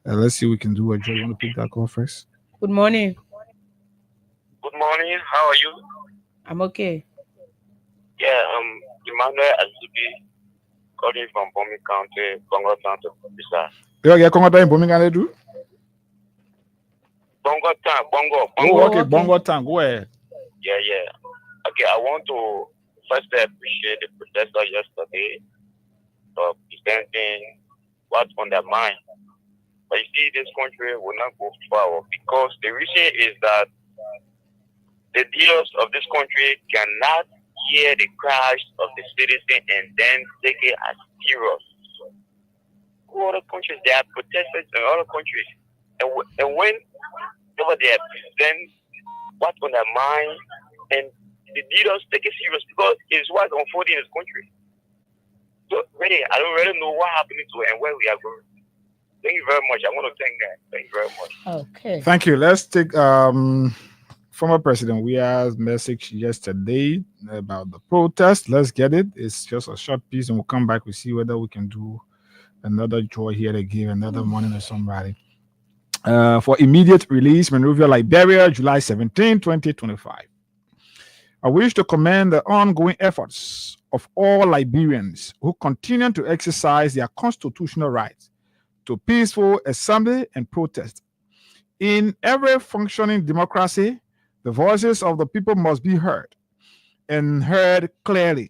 Let's see what we can do. I just want to pick that call first. Good morning. Good morning. How are you? I'm okay. Yeah, Emmanuel Azubi, calling from Bomi County, Bongo Town to Bisa. Yeah, Congo Town in Bomi do? Bongo Town, Bongo. Oh, okay, Bongo Town. Go ahead. Yeah. Okay, I want to first appreciate the protesters yesterday for presenting what's on their mind. But you see, this country will not go forward because the reason is that the leaders of this country cannot hear the cries of the citizen and then take it as serious. Other countries, they are protesters in other countries. And when they present what's on their mind, and the leaders take it serious because it's what's unfolding in this country. So really, I don't really know what happened to it and where we are going. Thank you very much. I want to thank them. Thank you very much. Okay. Thank you. Let's take former President Weah's message yesterday about the protest. Let's get it. It's just a short piece, and we'll come back. We'll see whether we can do another joy here to give another morning to somebody. For immediate release, Monrovia, Liberia, July 17, 2025. I wish to commend the ongoing efforts of all Liberians who continue to exercise their constitutional rights to peaceful assembly and protest. In every functioning democracy, the voices of the people must be heard, and heard clearly.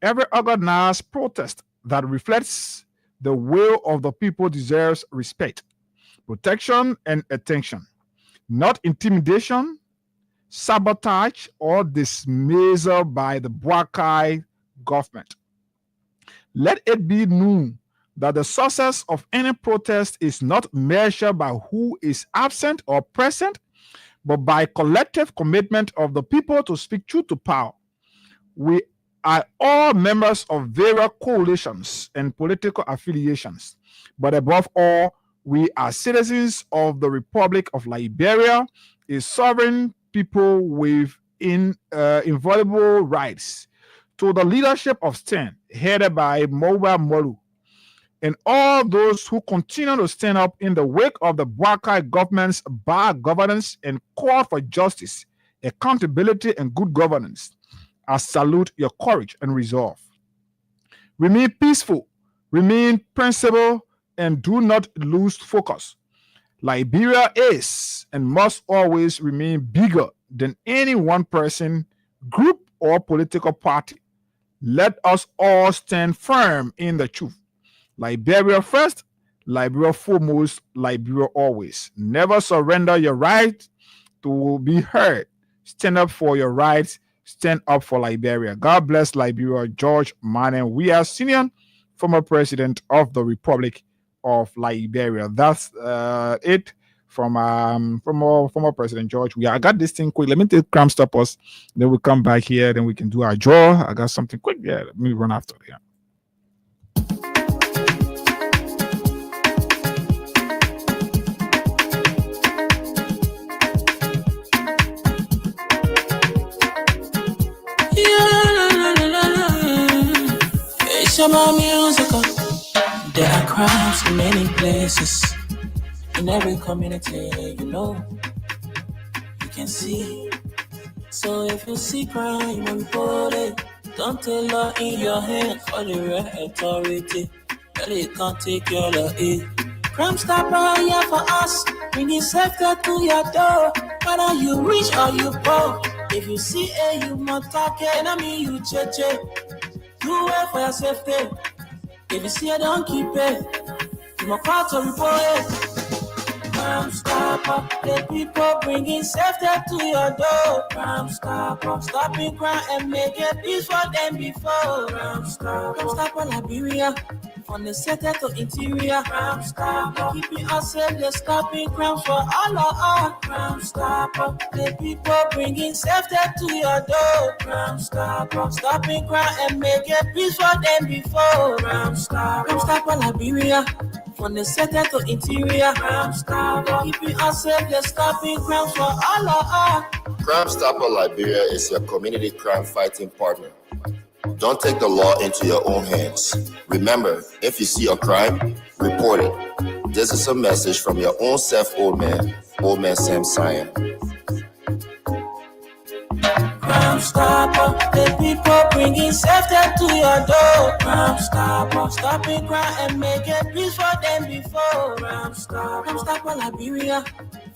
Every organized protest that reflects the will of the people deserves respect, protection, and attention, not intimidation, sabotage, or dismissal by the Boakai government. Let it be known that the success of any protest is not measured by who is absent or present, but by collective commitment of the people to speak truth to power. We are all members of various coalitions and political affiliations, but above all, we are citizens of the Republic of Liberia, a sovereign people with inviolable rights. To the leadership of STAN, headed by Mowa Molu, and all those who continue to stand up in the wake of the Boakai government's bad governance and call for justice, accountability, and good governance, I salute your courage and resolve. Remain peaceful, remain principled, and do not lose focus. Liberia is and must always remain bigger than any one person, group, or political party. Let us all stand firm in the truth. Liberia first, Liberia foremost, Liberia always. Never surrender your right to be heard. Stand up for your rights. Stand up for Liberia. God bless Liberia. George Manneh. We are senior former president of the Republic of Liberia. That's it from our former president George. I got this thing quick. Let me take Crime Stoppers. Then we'll come back here. Then we can do our draw. I got something quick. Yeah, let me run after. Yeah. It's about musical. There are crowds in many places. In every community, you can see. So if you see crime, report it. Don't take law in your hands for the right authority. Really can't take your law in. Crime Stopper here for us. Bringing safety to your door. Whether you rich or you poor. If you see a human target, enemy you cheche. Do it for your safety. If you see a don't keep it. You must call to report it. Crime Stopper, the people bringing safety to your door. Crime Stopper, stopping crime and making peace for them before. Crime Stopper, Liberia, from the center to interior. Crime Stopper, keeping us safe, they're stopping crime for all of us. Crime Stopper, the people bringing safety to your door. Crime Stopper, stopping crime and making peace for them before. Crime Stopper, Liberia. From the center to interior, Crime Stopper, keeping us safe, they're stopping crime for all of us. Crime Stopper Liberia is your community crime fighting partner. Don't take the law into your own hands. Remember, if you see a crime, report it. This is a message from your own self, old man Sam Cyan. Crime Stopper, the people bringing safety to your door. Crime Stopper, stopping crime and making peace for them before. Crime Stopper, Liberia,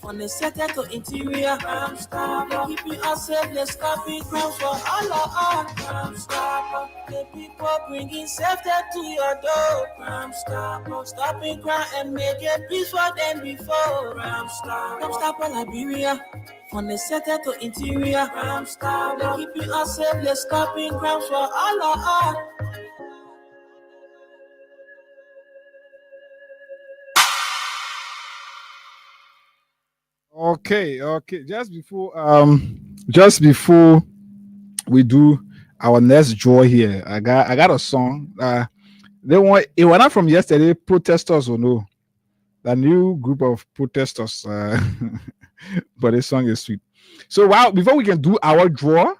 from the center to interior. Crime Stopper, keeping us safe, they're stopping crime for all of us. Crime Stopper, the people bringing safety to your door. Crime Stopper, stopping crime and making peace for them before. Crime Stopper, Liberia. From the center to interior, Crime Stopper, keeping us safe, they're stopping crime for all of us. Okay. Just before we do our next draw here, I got a song. It went out from yesterday. Protesters or no, the new group of protesters. But this song is sweet. So before we can do our draw,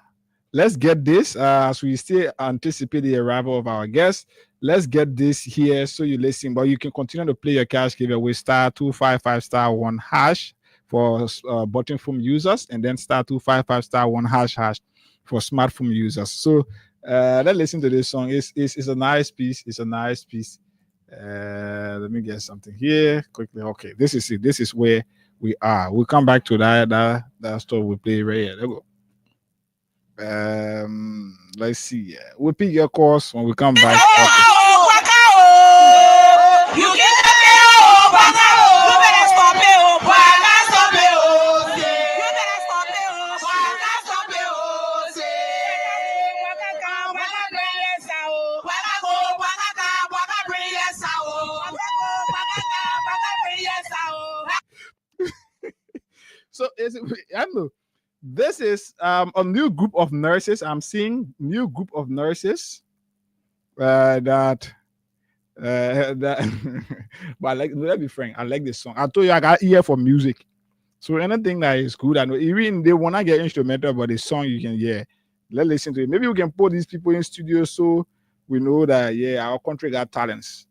let's get this as we still anticipate the arrival of our guests. Let's get this here so you listen, but you can continue to play your cash giveaway *255*1# for button phone users, and then *255*1# for smartphone users. So let's listen to this song. It's a nice piece. It's a nice piece. Let me get something here quickly. Okay, this is it. This is where we are. We'll come back to that story we play right here. There we go. Let's see. We'll pick your course when we come back. Okay. So I know this is a new group of nurses. I'm seeing new group of nurses that but let's be frank, I like this song. I told you I got ear for music. So anything that is good, I know even they wanna get instrumental, but the song you can hear. Let's listen to it. Maybe we can put these people in studio so we know that our country got talents.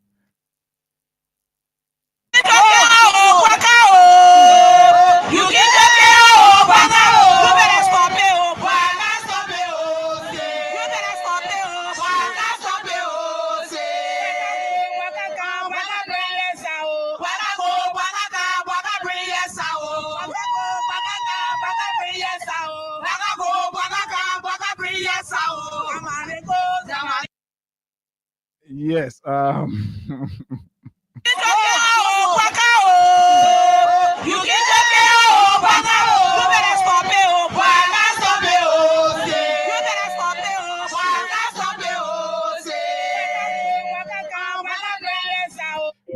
Yes.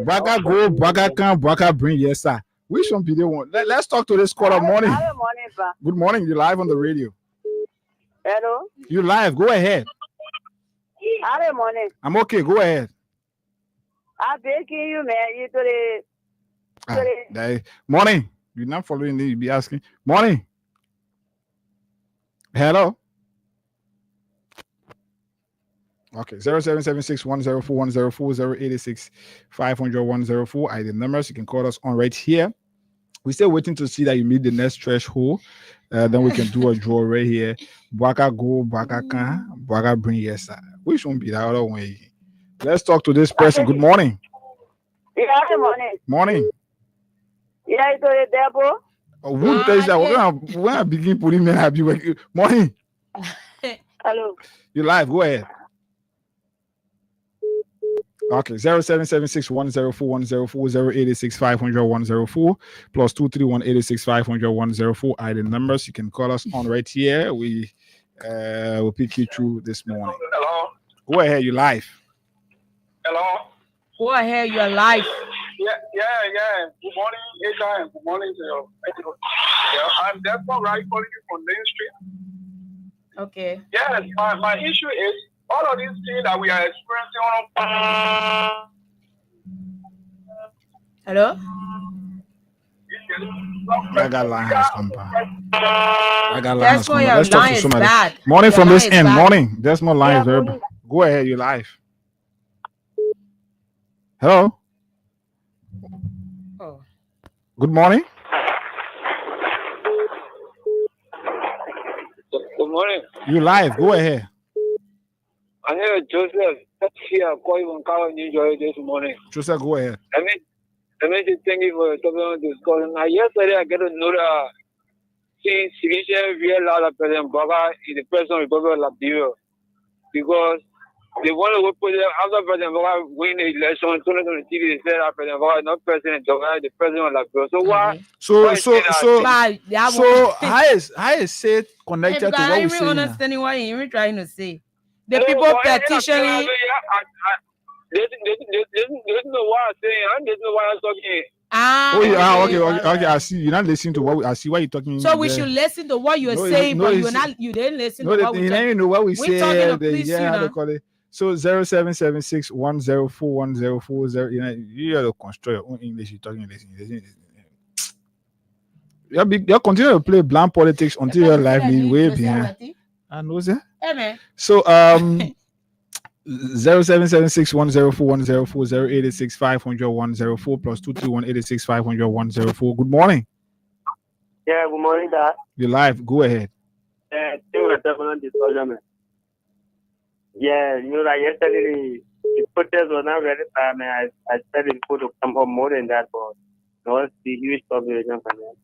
Braga go, Braga can, Braga bring. Yes, sir. Which one video one? Let's talk to this caller. Morning. Good morning. You're live on the radio. Hello. You live. Go ahead. Good morning. I'm okay. Go ahead. I'm begging you, man. You today. Morning. You're not following me. You be asking. Morning. Hello. Okay. 0776104104 086-500-104. I the numbers. You can call us on right here. We're still waiting to see that you meet the next threshold. Then we can do a draw right here. Braga go, Braga can, Braga bring. Yes, sir. Which won't be the other way. Let's talk to this person. Good morning. Yeah, good morning. Morning. Yeah, it's a Debo. Who tells that? We're gonna begin putting me happy. Morning. Hello. You live. Go ahead. Okay, 0776104104 086-500-104 plus 231-86500-104 are the numbers. You can call us on right here. We will pick you through this morning. Hello. Go ahead, you live. Hello. Go ahead, you're live. Yeah. Good morning, Asia, good morning to you. Yeah, I'm Desmond Wright calling you from Main Street. Okay. Yes, my issue is all of these things that we are experiencing on. Hello? I got lines. I got lines. That's why your Let's talk line to is somebody. bad. Morning Your from line this is end. bad. Morning. There's more lines. Yeah, Very. Go ahead. You live. Hello. Oh. Good morning. Good morning. You live. Go ahead. I hear Joseph here calling from Kawa, New York this morning. Joseph, go ahead. Let me say thank you for talking on this call. Now, yesterday I get to know that since Silisha real lot of President Baga is the President of the Republic of Liberia because they want to put them after President Baga win the election in 2023. They said that President Baga is not President Baga, the President of Liberia. So why? So how is it connected to what I we're even saying? understanding what you're even trying to say. The people petitioning. They know what I'm saying. I don't know what I'm talking. Okay. I see. You're not listening to what I see. What you're talking. So we should listen to what you're saying, but you didn't listen to what we're talking. You know what we say. Yeah, they call it. So 0776104104. You have to construct your own English. You're talking English. You continue to play bland politics until your life is way behind. I know that. So 0776104104 086-500-104 plus 231-86500-104. Good morning. Yeah, good morning, Dad. You're live. Go ahead. Yeah, you know that yesterday the protest was not very bad. I expected people to come up more than that, but there was the huge population for that.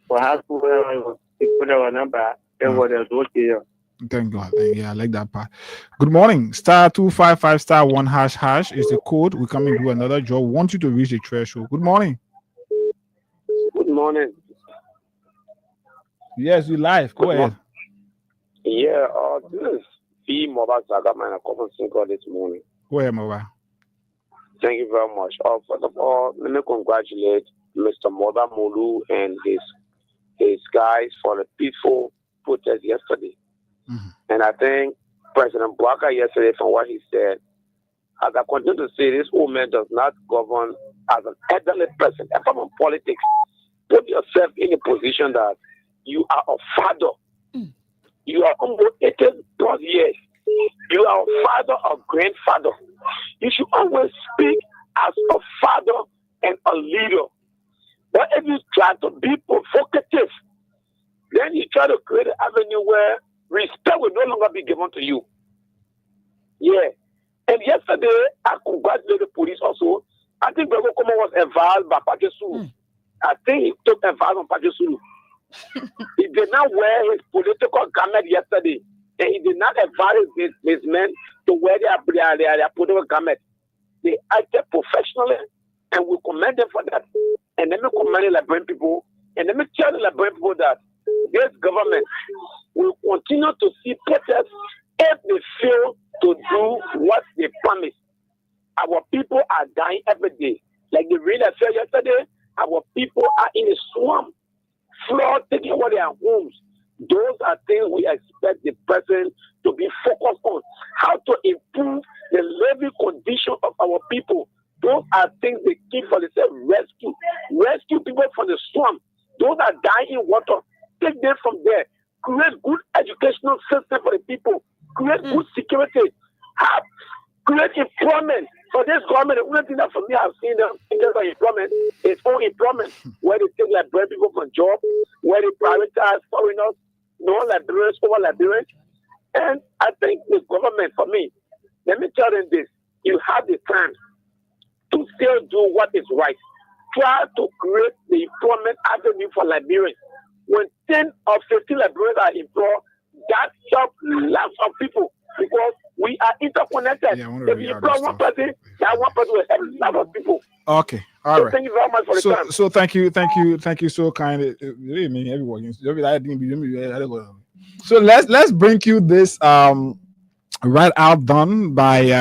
For hospital, people that were not bad, they were okay. Thank God. Yeah, I like that part. Good morning. *255*1# is the code. We're coming to another job. We want you to reach the threshold. Good morning. Good morning. Yes, you live. Go ahead. Yeah, this is P. Mobile Saga, man. I come from this morning. Go ahead, Mobile. Thank you very much. First of all, let me congratulate Mr. Moda Mulu and his guys for the peaceful protest yesterday. Mm-hmm. And I think President Bwaka yesterday, from what he said, as I continue to say, this old man does not govern as an elderly person. And from politics, put yourself in a position that you are a father. Mm. You are almost 80+ years. You are a father or grandfather. You should always speak as a father and a leader. But if you try to be provocative, then you try to create an avenue where respect will no longer be given to you. Yeah. And yesterday, I congratulated the police also. I think Bravo Como was advised by Pajesulu. I think he took advice on Pajesulu. He did not wear his political garment yesterday. And he did not advise these men to wear their political garment. They acted professionally, and we commend them for that. And let me commend the Liberian people, and let me tell the Liberian people that this government will continue to see protests if they fail to do what they promised. Our people are dying every day. Like the reader said yesterday, our people are in a swamp, flood taking over their homes. Those are things we expect the president to be focused on. How to improve the living condition of our people. Those are things they keep for themselves. Rescue people from the swamp. Those are dying in water. Take them from there. Create good educational system for the people. Create good security. Create employment. For this government, the only thing that for me I've seen them in terms of employment is unemployment, where they take Liberian people from jobs, where they prioritize foreigners, non-Liberians over Liberians. And I think the government, for me, let me tell them this, you have the time to still do what is right. Try to create the employment avenue for Liberians. When 10 or 15 Liberians are employed, that helps lots of people because we are interconnected. If you employ one person, that one person will help lots of people. Okay, all right. Thank you very much for the time. So thank you so kind. Everyone. So let's bring you this right out done by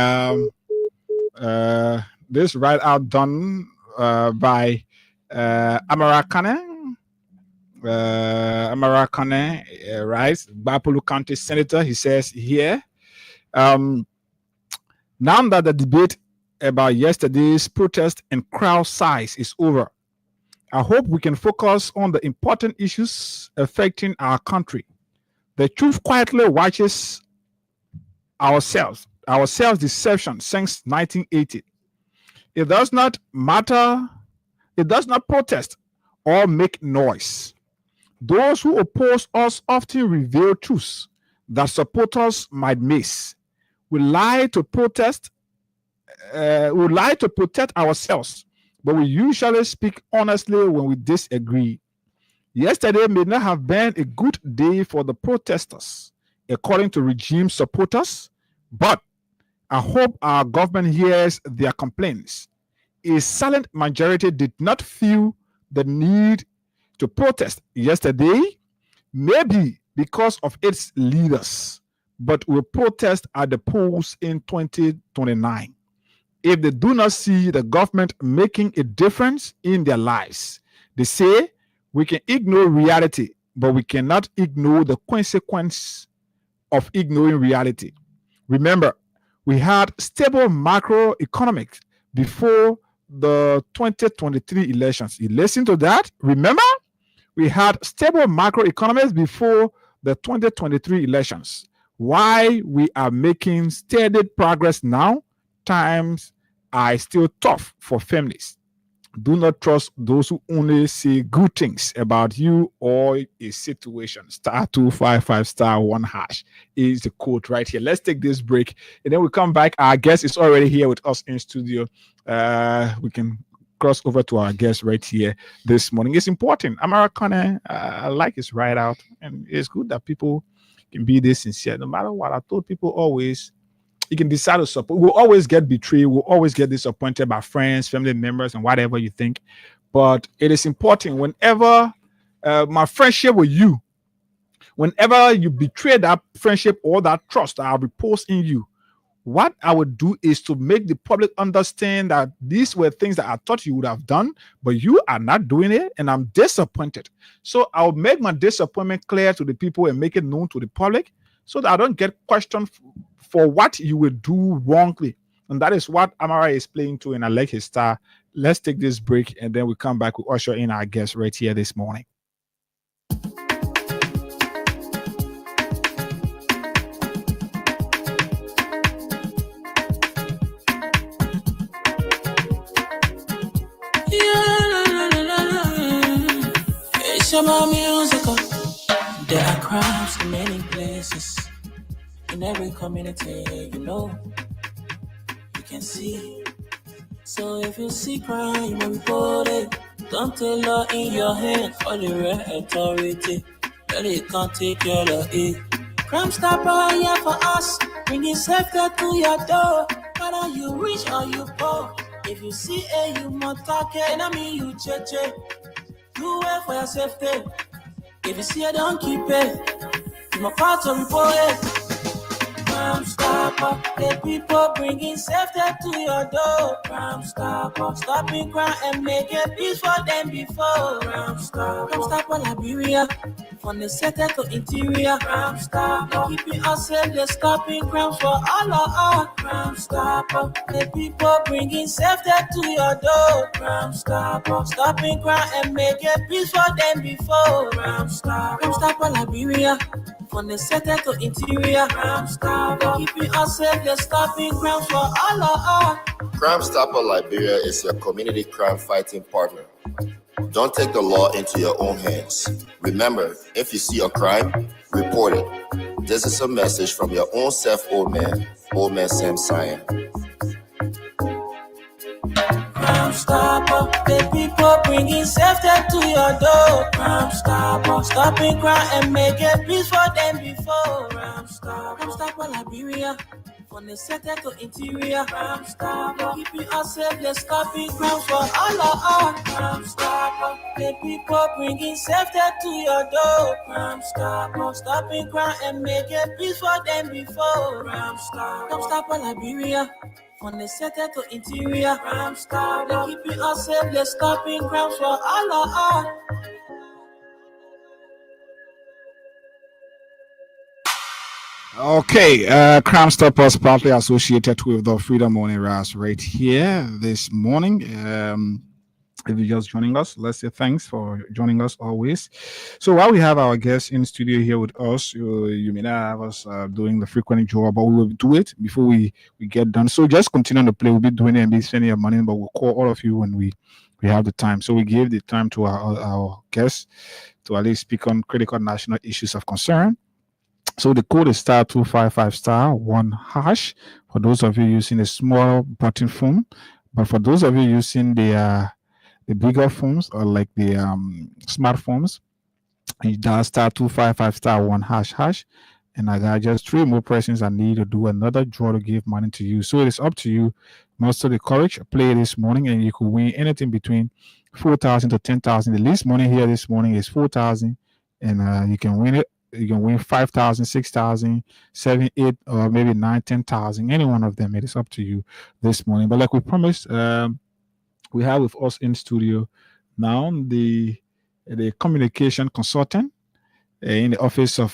Amara Kane. Amara Kane, right? Bapolu County Senator. He says here, now that the debate about yesterday's protest and crowd size is over, I hope we can focus on the important issues affecting our country. The truth quietly watches our self-deception since 1980. It does not matter. It does not protest or make noise. Those who oppose us often reveal truths that supporters might miss. We lie to protest. We lie to protect ourselves, but we usually speak honestly when we disagree. Yesterday may not have been a good day for the protesters, according to regime supporters, but I hope our government hears their complaints. A silent majority did not feel the need to protest yesterday, maybe because of its leaders, but will protest at the polls in 2029. If they do not see the government making a difference in their lives, they say we can ignore reality, but we cannot ignore the consequence of ignoring reality. Remember, we had stable macroeconomics before the 2023 elections. You listen to that? Remember, we had stable macroeconomics before the 2023 elections. Why we are making steady progress now? Times are still tough for families. Do not trust those who only say good things about you or a situation. *255*1# is the quote right here. Let's take this break and then we come back. Our guest is already here with us in studio. We can cross over to our guest right here this morning. It's important. Amara Kane, I like his write out, and it's good that people can be this sincere. No matter what, I told people always, you can decide to support. We'll always get betrayed. We'll always get disappointed by friends, family members, and whatever you think. But it is important whenever my friendship with you, whenever you betray that friendship or that trust that I repose in you, what I would do is to make the public understand that these were things that I thought you would have done, but you are not doing it, and I'm disappointed. So I'll make my disappointment clear to the people and make it known to the public so that I don't get questioned for what you will do wrongly. And that is what Amara is playing to, and I like his style. Let's take this break, and then we come back with usher in our guest right here this morning. It's about musical. There are crowds in many places. In every community, you can see. So if you see crime, you report it. Don't take law in your hand for the right authority. That it can't take care of it. Crime Stopper here for us, bringing safety to your door. Whether you rich or you poor, if you see a you must talk it, I mean you check. You wait for your safety. If you see it, don't keep it. You must call to report it. Crime Stopper, the people bringing safety to your door. Crime Stopper, stopping crime and making peace for them before. Crime Stopper Liberia, from the center to interior. Crime Stopper, keeping us safe, they're stopping crimes for all of us. Crime Stopper, the people bringing safety to your door. Crime Stopper, stopping crime and making peace for them before. Crime Stopper Liberia, from the center to interior. Crime Stopper, keeping us safe, they're stopping crimes for all of us. Crime Stopper Liberia is your community crime fighting partner. Don't take the law into your own hands. Remember, if you see a crime, report it. This is a message from your own self, Old Man Sam Cyan. Crime Stopper, the people bringing safety to your door. Crime Stopper, stopping crime and making peace for them before. Crime Stopper Liberia, from the center to interior. Crime Stopper, keeping us safe, they're stopping crime for all of us. Crime Stopper, the people bringing safety to your door. Crime Stopper, stopping crime and making peace for them before. Crime Stopper Liberia, from the center to interior. Crime Stopper, keeping us safe, they're stopping crimes for all of us. Okay, Crime Stoppers partly associated with the Freedom Morning Ras right here this morning. If you're just joining us, let's say thanks for joining us always. So while we have our guests in studio here with us, you may not have us doing the frequent job, but we will do it before we get done. So just continue to play. We'll be doing it and be spending your money, but we'll call all of you when we have the time. So we give the time to our guests to at least speak on critical national issues of concern. So the code is *255*1# for those of you using a small button phone. But for those of you using the bigger phones or like the smartphones, you dial *255*1##. And I got just 3 more persons I need to do another draw to give money to you. So it is up to you. Muster the courage, play this morning, and you could win anything between 4,000 to 10,000. The least money here this morning is 4,000, and you can win it. You can win 5,000, 6,000, 7, 8, or maybe 9, 10,000. Any one of them. It is up to you this morning. But like we promised, we have with us in studio now the communication consultant in the office of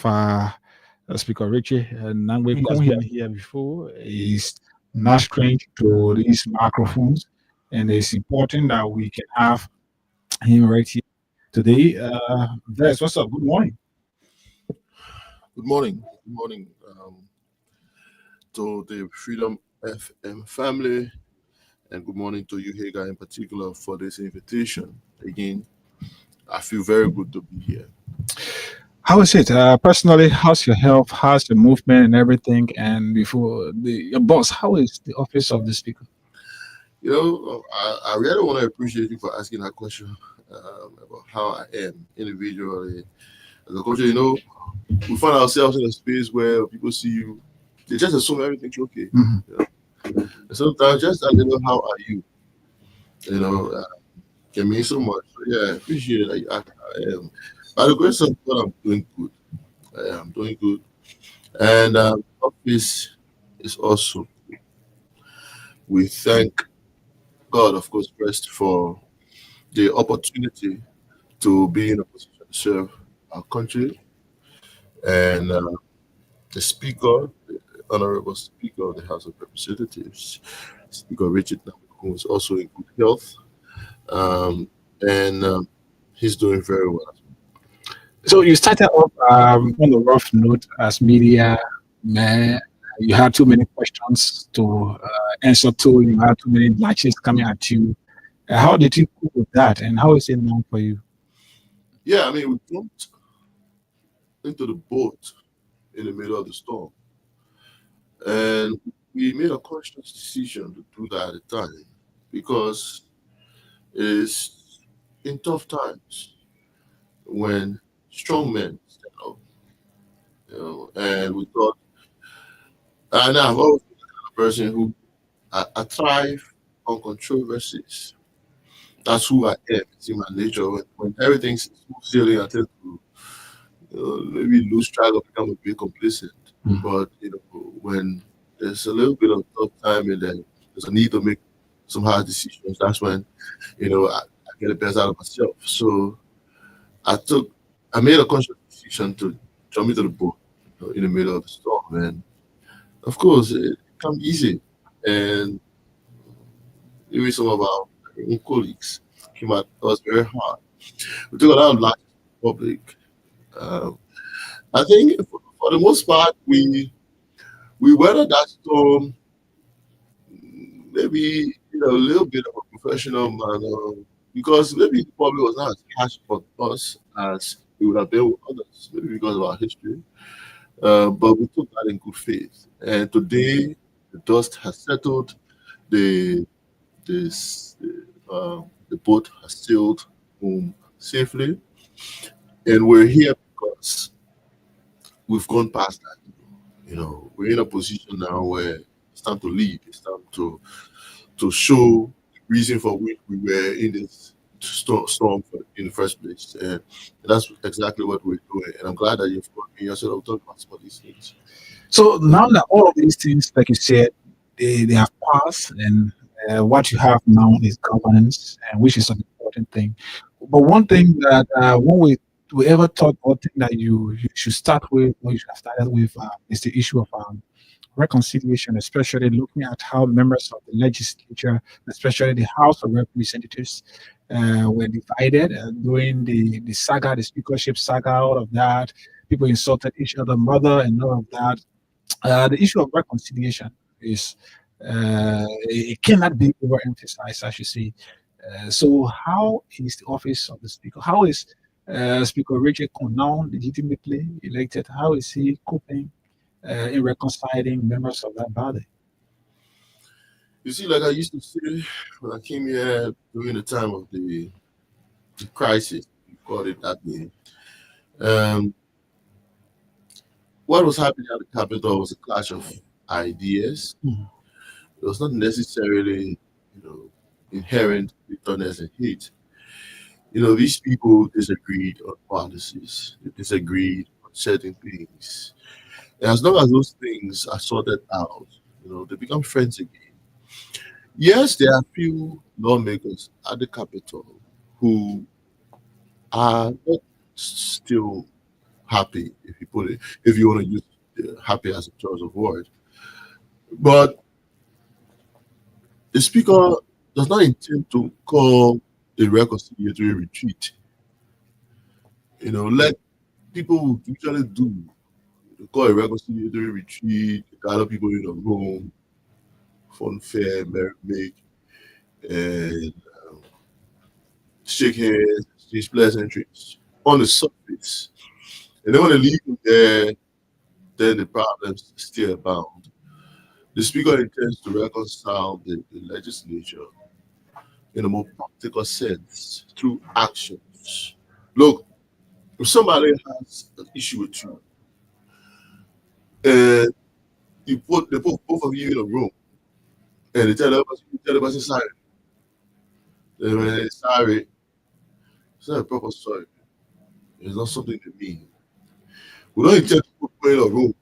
Speaker Richie Nangwe. He has been here before. He's not strange to these microphones, and it's important that we can have him right here today. Vess, what's up? Good morning. Good morning. Good morning to the Freedom FM family, and good morning to you, Hagar, in particular, for this invitation. Again, I feel very good to be here. How is it? Personally, how's your health? How's your movement and everything? And before your boss, how is the office of the speaker? You know, I really want to appreciate you for asking that question about how I am individually. As a coach, you know, we find ourselves in a space where people see you, they just assume everything's okay. Mm-hmm. You know? And sometimes just a little, how are you? You know, can mean so much. So, yeah, I appreciate it. I am. By the grace of God, I'm doing good. I'm doing good. And office is also good. We thank God, of course, first for the opportunity to be in a position to serve our country. And the Speaker, the Honorable Speaker of the House of Representatives, Speaker Richard Nangwe, who is also in good health. And he's doing very well. So you started off on a rough note as media man. You had too many questions to answer to. You had too many latches coming at you. How did you cope with that, and how is it now for you? Yeah, I mean, we jumped into the boat in the middle of the storm, and we made a conscious decision to do that at the time because it's in tough times when strong men stand up And we thought, and I've always been the kind of person who I thrive on controversies. That's who I am. It's in my nature. When everything's smooth sailing, I tend to maybe lose track or become a bit complacent. But when there's a little bit of tough time and then there's a need to make some hard decisions, that's when I get the best out of myself. So I made a conscious decision to jump into the boat in the middle of the storm, and of course it became easy. And even some of our own colleagues came at us very hard. We took a lot of life in public. I think for the most part, we weathered that storm maybe a little bit of a professional manner, because maybe the public was not as harsh on us as it would have been with others, maybe because of our history. But we took that in good faith. And today, the dust has settled. The boat has sailed home safely, and we're here because we've gone past that. We're in a position now where it's time to lead. It's time to show the reason for which we were in this storm in the first place, and that's exactly what we're doing. And I'm glad that you've got me. I said I'll talk about some of these things. So now that all of these things, like you said, they have passed, and what you have now is governance, and which is an important thing. But one thing that when we ever talk about thing that you should start with, or you should have started with, is the issue of reconciliation, especially looking at how members of the legislature, especially the House of Representatives, were divided during the saga, the speakership saga. All of that, people insulted each other, mother, and all of that. The issue of reconciliation is it cannot be overemphasized, as you see. So, how is the office of the speaker? How is Speaker Richard Kon, now legitimately elected? How is he coping in reconciling members of that body? You see, like I used to say when I came here during the time of the crisis, we called it that way. What was happening at the Capitol was a clash of ideas. It was not necessarily, inherent bitterness and hate. These people disagreed on policies. They disagreed on certain things. And as long as those things are sorted out, they become friends again. Yes, there are few lawmakers at the Capitol who are not still happy, if you want to use happy as a choice of word. But the speaker does not intend to call a reconciliatory retreat. Let people who usually do call a reconciliatory retreat, gather people in a room, fun fair, merry and shake hands, exchange pleasantries on the surface. And then when they leave them there, then the problems still abound. The speaker intends to reconcile the legislature in a more practical sense through actions. Look, if somebody has an issue with you, and they put both of you in a room, and they tell the person sorry. Then when they're sorry, it's not a proper sorry. It's not something they mean. We don't intend to put people in a room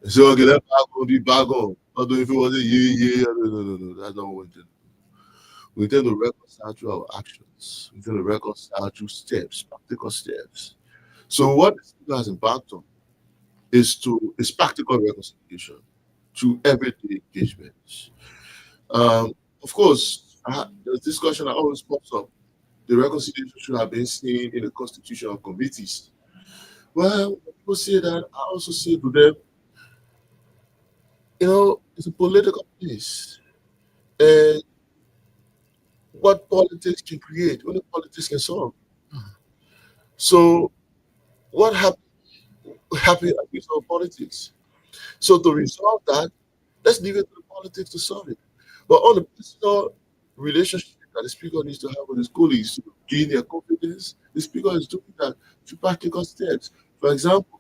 and say, okay, that back on, be back on. Not doing if it was a no. That's not what we intend. We intend to reconcile through our actions. We intend to reconcile through steps, practical steps. So what the speaker has embarked on is practical reconciliation through everyday engagements. Of course, the discussion that always pops up, the reconciliation should have been seen in the constitutional committees. Well, when people say that, I also say to them, it's a political place. And what politics can create, only politics can solve. So what happened with our politics? So to resolve that, let's leave it to the politics to solve it. But on the personal relationship that the speaker needs to have with his colleagues to gain their confidence, the speaker is doing that through practical steps. For example,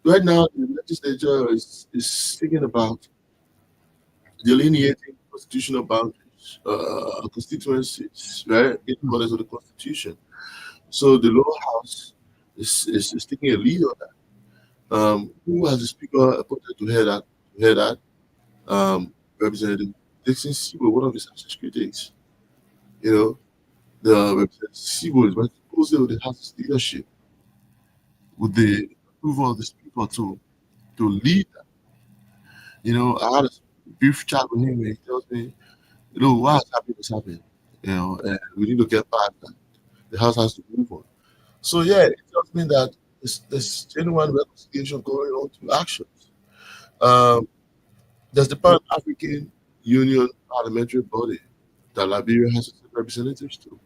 Right now, the legislature is thinking about delineating constitutional boundaries, constituencies, right, in accordance with the Constitution. So the lower house is taking a lead on that. Who has the speaker appointed to head that? Representative Dixon Sibo, one of his associate critics. You know, the Representative Sibo is working closely with the House's leadership, with the approval of the speaker to lead that. You know, I had a brief chat with him where he tells me, you know, what's happening, you know, and we need to get back that the house has to move on. So yeah, it tells me that there's genuine reconciliation going on through actions. There's the Pan African Union parliamentary body that Liberia has to send representatives to.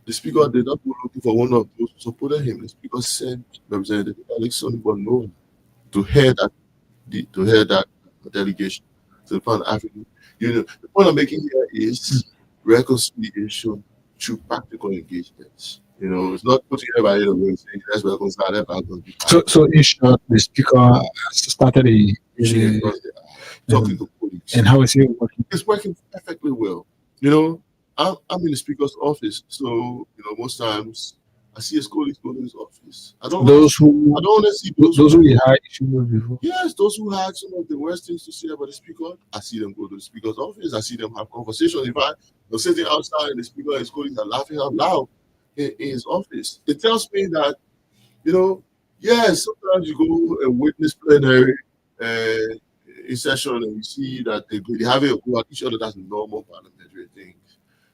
The speaker did not go looking for one of those who supported him. The speaker sent Representative Alex Sonibon to head that delegation to the Pan African Union. The point I'm making here is reconciliation through practical engagements. You know, it's not putting everybody in a way saying let's reconcile everybody. So in short, the speaker has started talking to police. And how is it working? It's working perfectly well. You know, I'm in the speaker's office, so you know, most times I see his colleagues go to his office. I don't want to see those who had issues before. Yes, those who had some of the worst things to say about the speaker. I see them go to the speaker's office. I see them have conversations. In fact, they're sitting outside and the speaker and his colleagues are laughing out loud in his office. It tells me that, you know, yes, sometimes you go and witness plenary in session and you see that they have a go at each other. That's normal parliamentary things.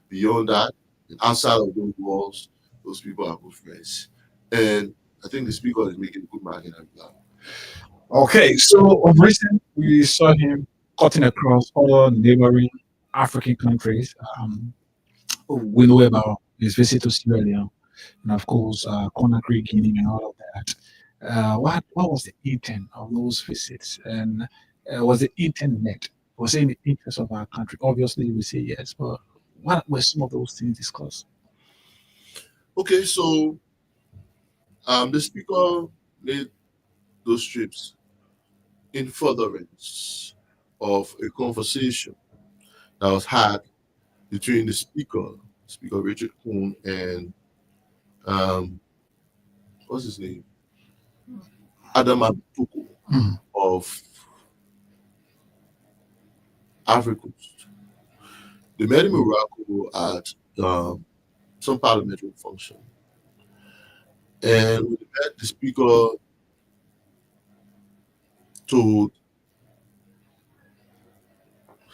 Beyond that, and outside of those walls, those people are good friends. And I think the speaker is making a good mark in that regard. Okay, so of recent, we saw him cutting across all neighboring African countries. We know about his visit to Sierra Leone, and of course, Conakry, Guinea, and all of that. What was the intent of those visits? And was the intent met? Was it in the interest of our country? Obviously, we say yes, but what were some of those things discussed? Okay, so the speaker made those trips in furtherance of a conversation that was had between the speaker Richard Kuhn, and what's his name? Adam Abituku of Africa Coast. They met him in Morocco at some parliamentary function. And when they met, the speaker told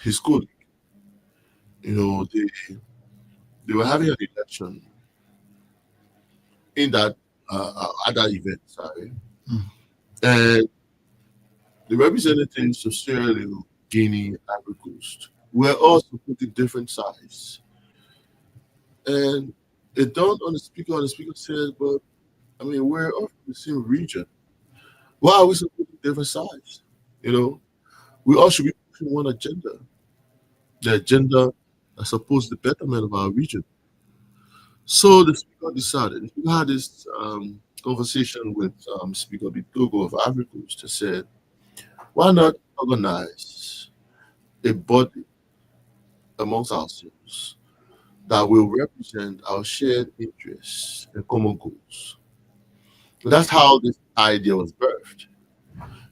his colleague, you know, they were having an election in that at that event, sorry. And the representatives of Sierra Leone, Guinea, Ivory Coast were also put in different sides. And it dawned on the speaker, and the speaker said, but I mean, we're all from the same region. Why are we so put in different sides? You know, we all should be pushing one agenda. The agenda that supports the betterment of our region. So the speaker decided, the speaker had this conversation with Speaker Bitogo of Ivory Coast to said, why not organize a body amongst ourselves that will represent our shared interests and common goals? And that's how this idea was birthed.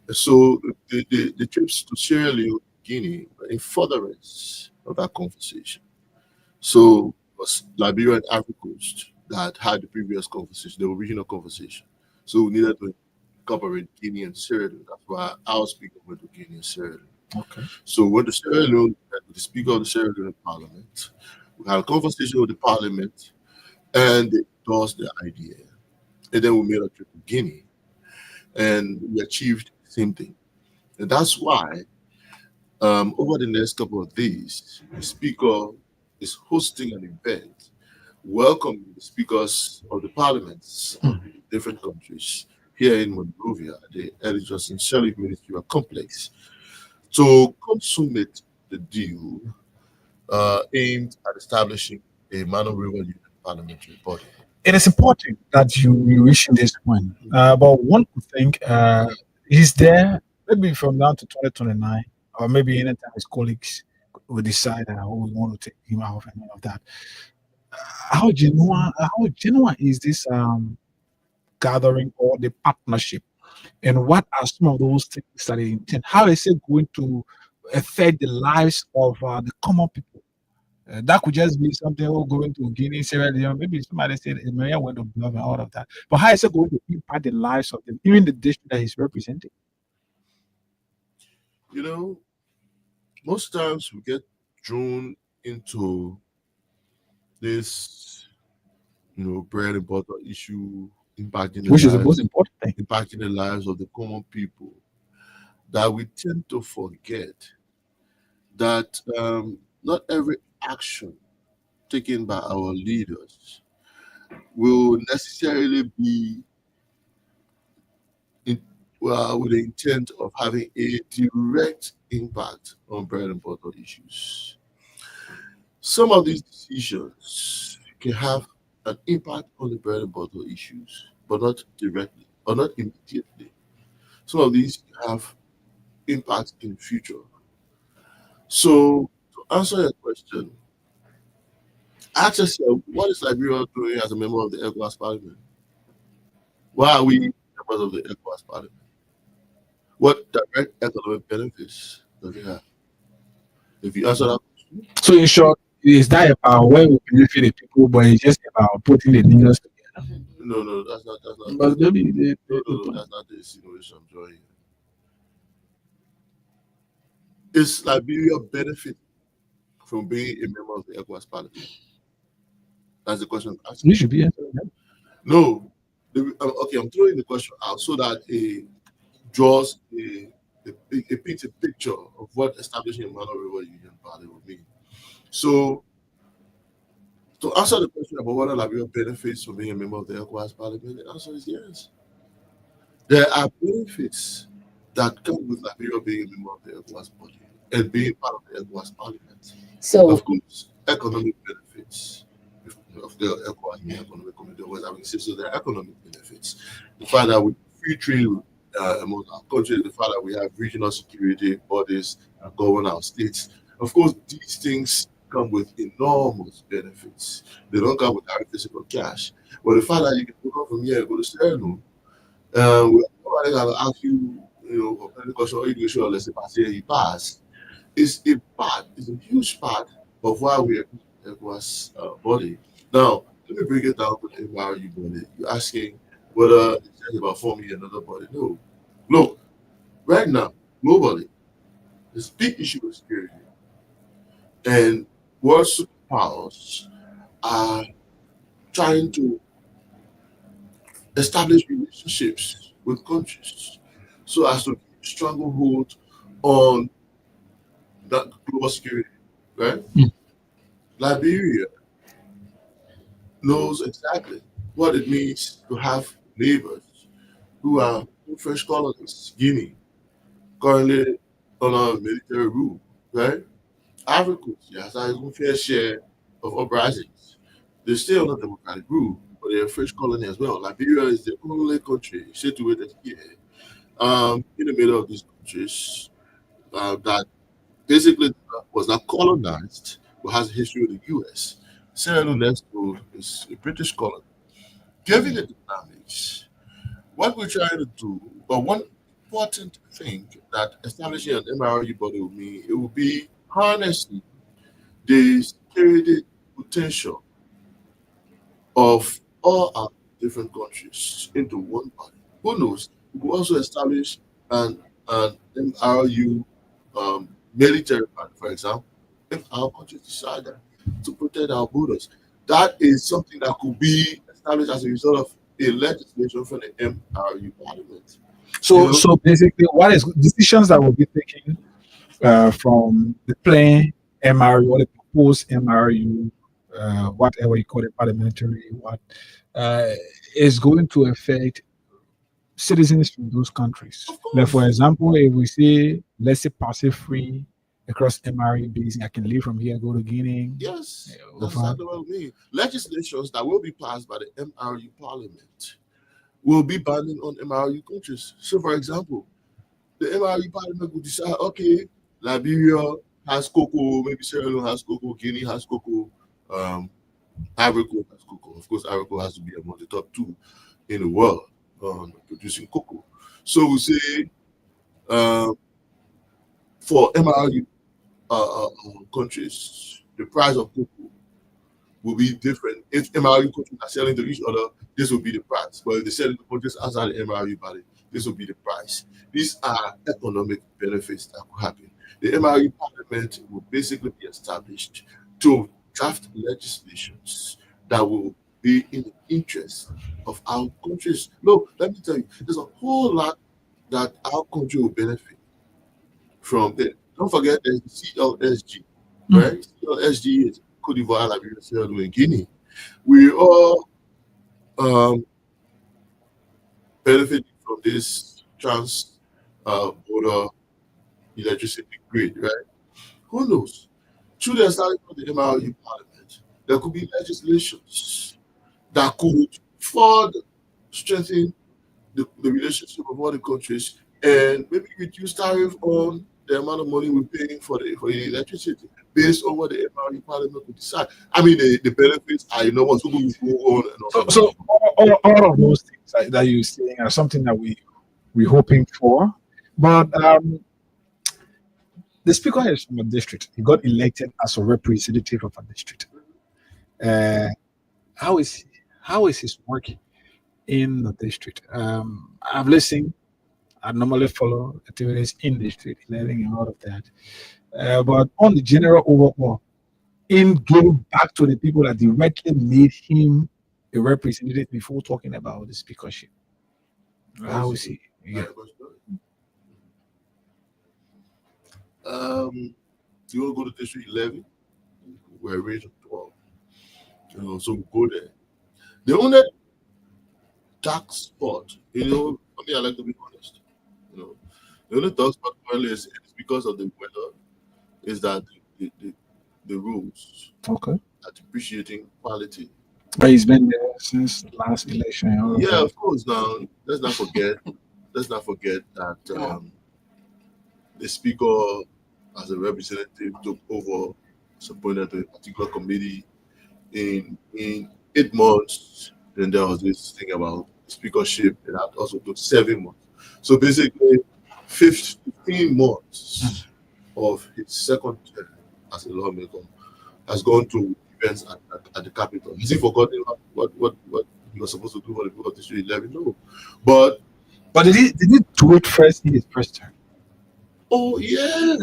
And so the trips to Sierra Leone, Guinea, were in furtherance of that conversation. So it was Liberia and Ivory Coast that had the previous conversation, the original conversation. So we needed to incorporate Guinea and Sierra Leone. That's why our speaker went to Guinea and Sierra Leone. Okay. So we went to Sierra Leone, with the speaker of the Sierra Leone Parliament. We had a conversation with the Parliament, and they endorsed the idea. And then we made a trip to Guinea, and we achieved the same thing. And that's why over the next couple of days, the speaker is hosting an event welcoming the speakers of the parliaments of different countries here in Monrovia, the Ellis Johnson Sirleaf Ministerial Complex, to consummate the deal aimed at establishing a Mano River Union parliamentary body. it is important that you reach this point. But one could think, is there, maybe from now to 2029, or maybe anytime his colleagues will decide who we want to take him out and all of that. How genuine is this gathering or the partnership? And what are some of those things that they intend? How is it going to affect the lives of the common people? That could just be something going to Guinea, Sierra Leone. Maybe somebody said Maria went to Blood and all of that. But how is it going to impact the lives of them, even the district that he's representing? You know, most times we get drawn into this, bread and butter issue impacting the Which is lives, the most important thing. impacting the lives of the common people, that we tend to forget that not every action taken by our leaders will necessarily be with the intent of having a direct impact on bread and butter issues. Some of these decisions can have an impact on the bread and butter issues, but not directly or not immediately. Some of these have impact in the future. So, to answer your question, ask yourself, what is Liberia doing as a member of the ECOWAS Parliament? Why are we members of the ECOWAS Parliament? What direct economic benefits does it have? If you answer that question. So, in short, is that about where we benefit the people, but it's just about putting the leaders together? No, that's not. But maybe that's not the insinuation I'm drawing. Is Liberia benefit from being a member of the ECOWAS Parliament? That's the question I'm asking. You should be answering that. No. Okay, I'm throwing the question out so that it draws it paints a picture of what establishing a Mano River Union Party would mean. So, to answer the question about whether Liberia benefits from being a member of the ECOWAS Parliament, the answer is yes. There are benefits that come with Liberia being a member of the ECOWAS body and being part of the ECOWAS Parliament. So, of course, economic benefits of the ECOWAS Economic Committee was having so there are economic benefits. The fact that we free trade among our countries, the fact that we have regional security bodies that govern our states. Of course, these things come with enormous benefits. They don't come with direct physical cash. But the fact that you can go from here and go to Sierra Leone, nobody can ask you, any question or education unless they pass here, you pass. It's a huge part of why we are ECOWAS body. Now, let me break it down to the MRU body. You're asking whether it's just about forming another body. No. Look, right now, globally, this big issue of security. And world superpowers are trying to establish relationships with countries so as to keep stranglehold on that global security, right? Liberia knows exactly what it means to have neighbors who are French colonists. Guinea, currently on a military rule, right? Ivory Coast has its own fair share of uprisings. They're still on a democratic rule, but they're a French colony as well. Liberia is the only country situated here in the middle of these countries that basically was not colonized, but has a history with the US. Sierra Leone is a British colony. Given the dynamics, what we're trying to do, but one important thing that establishing an MRU body will mean, it will be harnessing the security potential of all our different countries into one body. Who knows? We will also establish an MRU military body, for example, if our countries decide to protect our borders. That is something that could be established as a result of a legislation from the MRU Parliament. So basically, what is decisions that will be taken from the plain MRU or the proposed MRU, whatever you call it, parliamentary, is going to affect citizens from those countries. Like, for example, if we say, let's say, passive free across MRE basin. I can leave from here, go to Guinea. Yes, go that's far. exactly what I mean. Legislations that will be passed by the MRU Parliament will be binding on MRU countries. So, for example, the MRU Parliament will decide, okay, Liberia has cocoa, maybe Sierra Leone has cocoa, Guinea has cocoa, Ivory Coast has cocoa. Of course, Ivory Coast has to be among the top 2 in the world producing cocoa. So we say for MRU countries, the price of cocoa will be different. If MRU countries are selling to each other, this will be the price. But if they sell to countries outside the MRU body, this will be the price. These are economic benefits that could happen. The MRU Parliament will basically be established to draft legislations that will be in the interest of our countries. Look, let me tell you, there's a whole lot that our country will benefit from. Don't forget there's the CLSG, right? CLSG is Cote d'Ivoire, Liberia, Sierra Leone, and Guinea. We all benefiting from this trans-border electricity grid, right? Who knows? Through the establishment of the MRU Parliament, there could be legislations that could further strengthen the relationship of all the countries and maybe reduce tariff on the amount of money we're paying for the electricity based on what the MRU Parliament would decide. I mean, the benefits are enormous. So all of those things that you're saying are something that we're hoping for. But the speaker is from a district. He got elected as a representative of a district. How is his work in the district? I've listened. I normally follow activities in District 11 and all of that. But on the general overall, in giving back to the people that directly made him a representative before talking about the speakership. How is he? Yeah. You want to go to District 11? We're region 12. So we go there. The only dark spot, I like to be honest. The only dark spot is because of the weather, is that the rules are depreciating quality. But he's been there since last election. Yeah, of course. Now let's not forget that the speaker, as a representative, took over, appointed a particular committee in 8 months. Then there was this thing about speakership, and that also took 7 months. So basically, 15 months of his second term as a lawmaker has gone to events at the Capitol. Has he forgotten what he was supposed to do for the people of District 11? No. But did he do it first in his first term? Oh, yeah.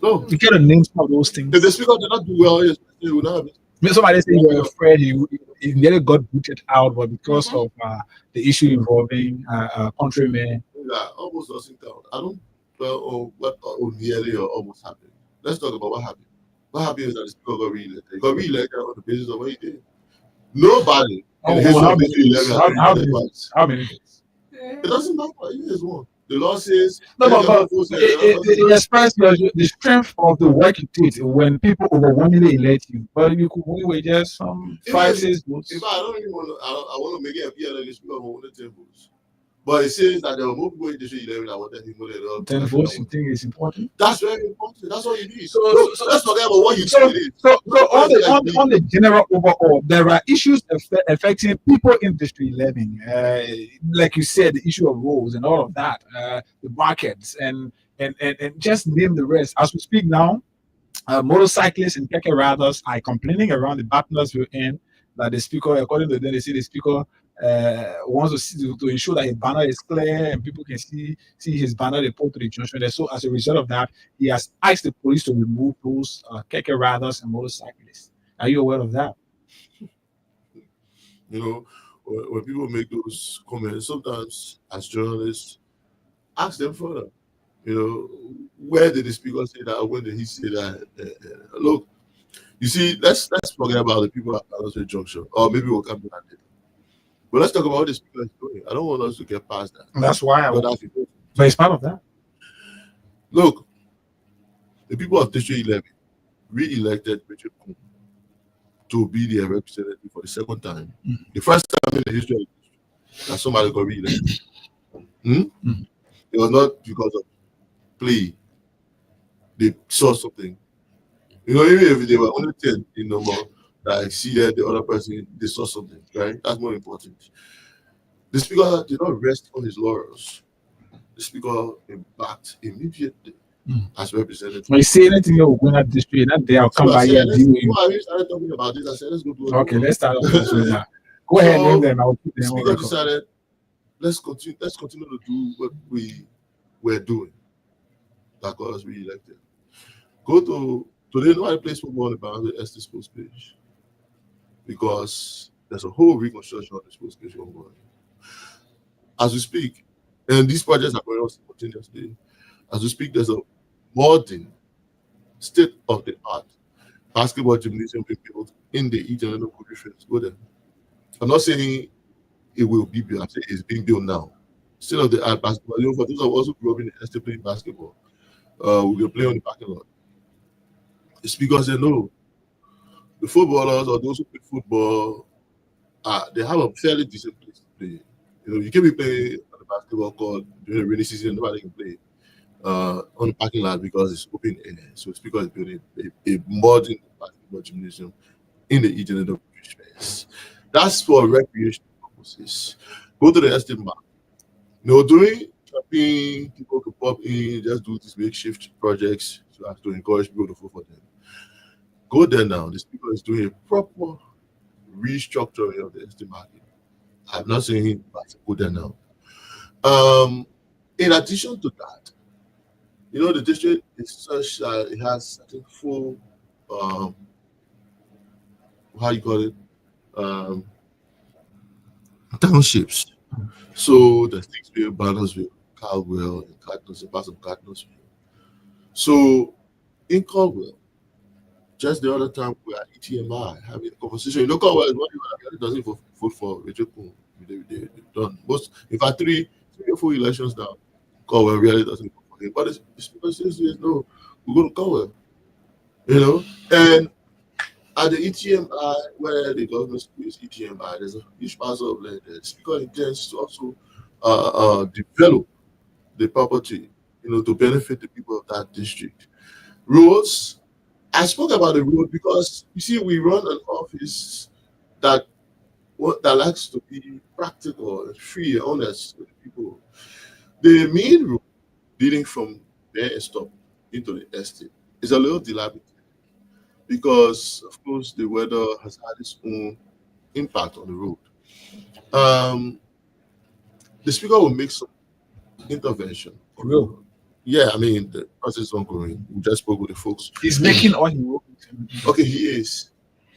No. You gotta name some of those things. If the speaker did not do well, he would not have it. Somebody said he was afraid he nearly got booted out, but because of the issue involving countrymen. Yeah, almost doesn't count. I don't know what nearly or almost happened. Let's talk about what happened. What happened is that the speaker got re-elected. He got re-elected on the basis of what he did. Nobody in the history of District 11 how many days? It doesn't matter. He is one. The law says but it expresses the strength of the work you did when people overwhelmingly elect you. But you could win with just some 5-6 votes. In fact, I don't even want to. I want to make it appear that the speaker wanted 10 votes. But it says that there were more people in District 11 that wanted him more than 10 votes. You think it's important? That's very important. That's all you need. So let's talk about what you did. So on the general overall, there are issues affecting people in District 11. Like you said, the issue of roads and all of that, the markets, and just name the rest. As we speak now, motorcyclists and keke riders are complaining around the partners we're in that the speaker, according to them, they say the speaker wants to ensure that his banner is clear and people can see his banner report to the junction. So as a result of that, he has asked the police to remove those keke riders and motorcyclists. Are you aware of that? When people make those comments, sometimes as journalists, ask them further. Where did the speaker say that? When did he say that? Look, you see, let's forget about the people at Palazzo Junction, or maybe we'll come to that later. But let's talk about what the speaker is doing. I don't want us to get past that. That's why but it's part of that. Look, The people of District 11 re-elected Richard Kuhn to be their representative for the second time. The first time in the history of the district that somebody got re-elected. It was not because of play. They saw something. You know, even if they were only 10 in number, that exceeded the other person, they saw something, right? That's more important. The speaker did not rest on his laurels. The speaker embarked immediately as representative. When you say anything you're going at district, that day I'll come by here and deal with you. I started talking about this. I said, let's go to Okay, let's start off this way now. Go ahead, name them. I'll keep the them. speaker decided, let's continue to do what we were doing that got us re-elected. Go to today, nobody plays football on the Boundary Estate Sports page because there's a whole reconstruction of the sports page ongoing. As we speak, and these projects are going on simultaneously, as we speak, there's a modern, state-of-the-art basketball gymnasium being built in the Eden and Go there. I'm not saying it will be built, I'm saying it's being built now. State-of-the-art basketball. You know, for those of us who grew up in the estate playing basketball, we can play on the parking lot. It's because they know the footballers or those who play football, they have a fairly decent place to play. You know, you can be playing on the basketball court during the rainy season, nobody can play on the parking lot because it's open air. So it's because it's building a modern basketball gymnasium in the Eden and the space. That's for recreational purposes. Go to the estate market. You know, during campaign, people can pop in, just do these makeshift projects so as to encourage people to vote for them. Go there now. The speaker is doing a proper restructuring of the estate market. I'm not saying but go there now. In addition to that, you know, the district is such that it has, I think, full how you call it, townships. So there's Sticksville, Bannersville, Caldwell, and Cardinals, and parts of Cardinalsville. So in Caldwell, just the other time we were at ETMI having a conversation. You know, Caldwell is one that doesn't vote for Richard Kuhn. They've done most, in fact, three or four elections now. Caldwell really doesn't vote for him. But it's because he says, no, we're going to Caldwell. You know, and at the ETMI, where the government school is ETMI, there's a huge parcel of land there. The speaker intends to also develop the property, you know, to benefit the people of that district. Roads, I spoke about the road because, you see, we run an office that likes to be practical and free and honest with the people. The main road leading from there and stop into the estate is a little dilapidated because, of course, the weather has had its own impact on the road. The speaker will make some intervention. Real. Yeah, I mean, the process is ongoing. We just spoke with the folks. He's making all he wrote. Okay, he is.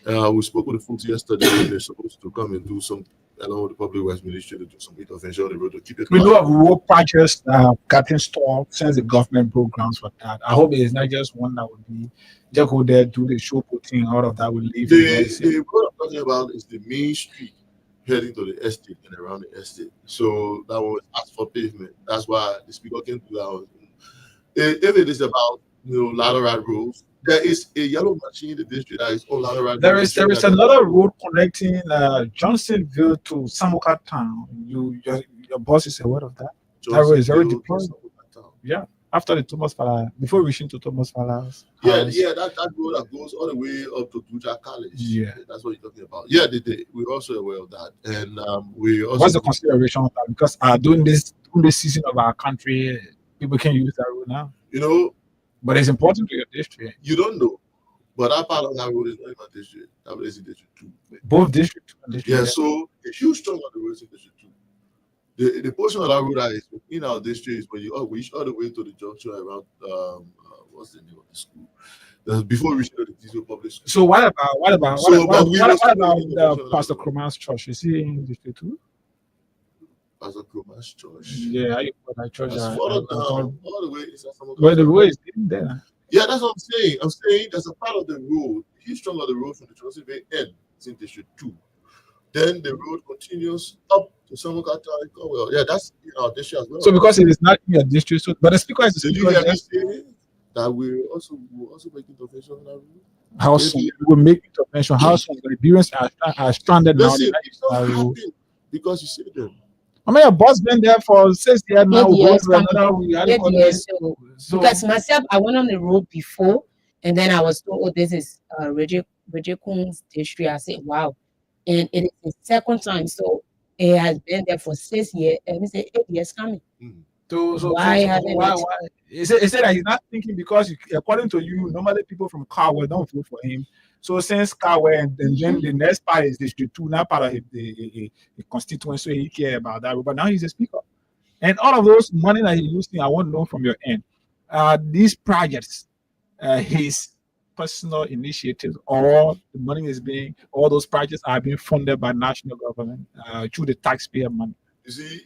We spoke with the folks yesterday. They're supposed to come and do some, along with the public works ministry, to do some intervention on the road to keep it. We know of road projects getting stalled since the government programs for that. I hope it's not just one that would be just go there, do the show putting, all of that will leave. The road I'm talking about is the main street heading to the estate and around the estate. So that was asked for pavement. That's why the speaker can do that. If it is about, you know, lateral roads, there is a yellow machine in the district that is on lateral. There is another road connecting Johnsonville to Samoka Town. Your boss is aware of that. That road is very deployed. Yeah, after the Thomas Fala, before reaching to Thomas Fala's house. Yeah, that road that goes all the way up to Duja College. Yeah, that's what you're talking about. Yeah, we're also aware of that, and we also. What's the consideration of that? Because during this season of our country, people can use that road now. You know, but it's important to your district. You don't know, but that part of that road is not in my district. That is in District 2. Both District 2 and District. Yeah, so a huge chunk of the road is in District 2. The portion of that road that is in our district is when you reach all the way to the junction around what's the name of the school? Before reaching the Diesel Public School. So what about Pastor Kroman's church? Is he in District 2? Pastor Kroman's church. Yeah, I put that church all the way inside where the road is in there. Yeah, that's what I'm saying. I'm saying there's a part of the road, a huge chunk of the road from the Johnsonville end is in District 2. Then the road continues up to Samoka Town and Caldwell. Yeah, that's in our district as well. So because it is not in your district, but the speaker is the speaker. that we also make intervention on that road. How soon we will make intervention? How soon the Liberians are stranded now? Listen, it's not happening because you see them. I mean, your boss been there for 6 years now. 8 years, So because myself, I went on the road before, and then I was told, "Oh, this is Rejekun's district." I said, "Wow," and it is the second time. So it has been there for 6 years, and we say 8 years coming. Why? He said that he's not thinking because according to you, normally people from Kawe don't vote for him. So since Kawe and then the next part is District 2, not part of the constituency, so he care about that. But now he's a speaker. And all of those money that he's using, I want to know from your end. These projects, his personal initiatives, or the money is being, all those projects are being funded by national government through the taxpayer money. You see,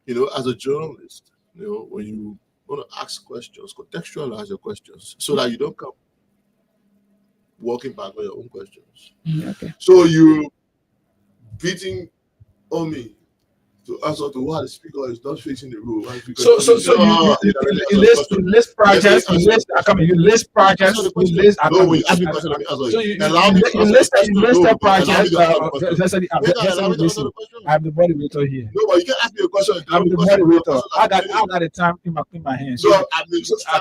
you know, as a journalist, you know, when you want to ask questions, contextualize your questions so that you don't come walking back on your own questions. Okay. So you beating on me to answer to why the speaker is not fixing the rule. So you list projects, you list projects, you list. No, we ask me a question. Let me answer. So you list the projects. I have the moderator here. No, but you can't ask me a question. I'm the moderator. I got the time in my hands. So I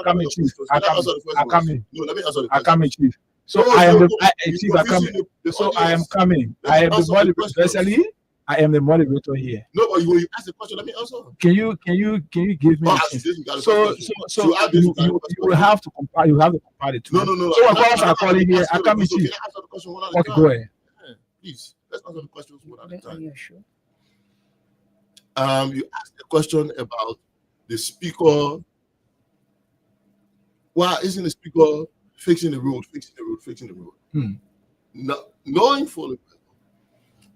come in, chief. I come in. No, let me answer the question. I come in, chief. So I am the chief. I come in. So I am coming. I am the moderator. Especially, I am the moderator here. No, but you ask the question. Let me answer. Can you give me? So you will have to compare. You have to compare the two. No. So of are calling here. I come in, chief. Okay, go ahead. Please, let's answer the questions one at a time. Yeah, sure. You asked a question about the speaker. Why isn't the speaker fixing the road? Knowing fully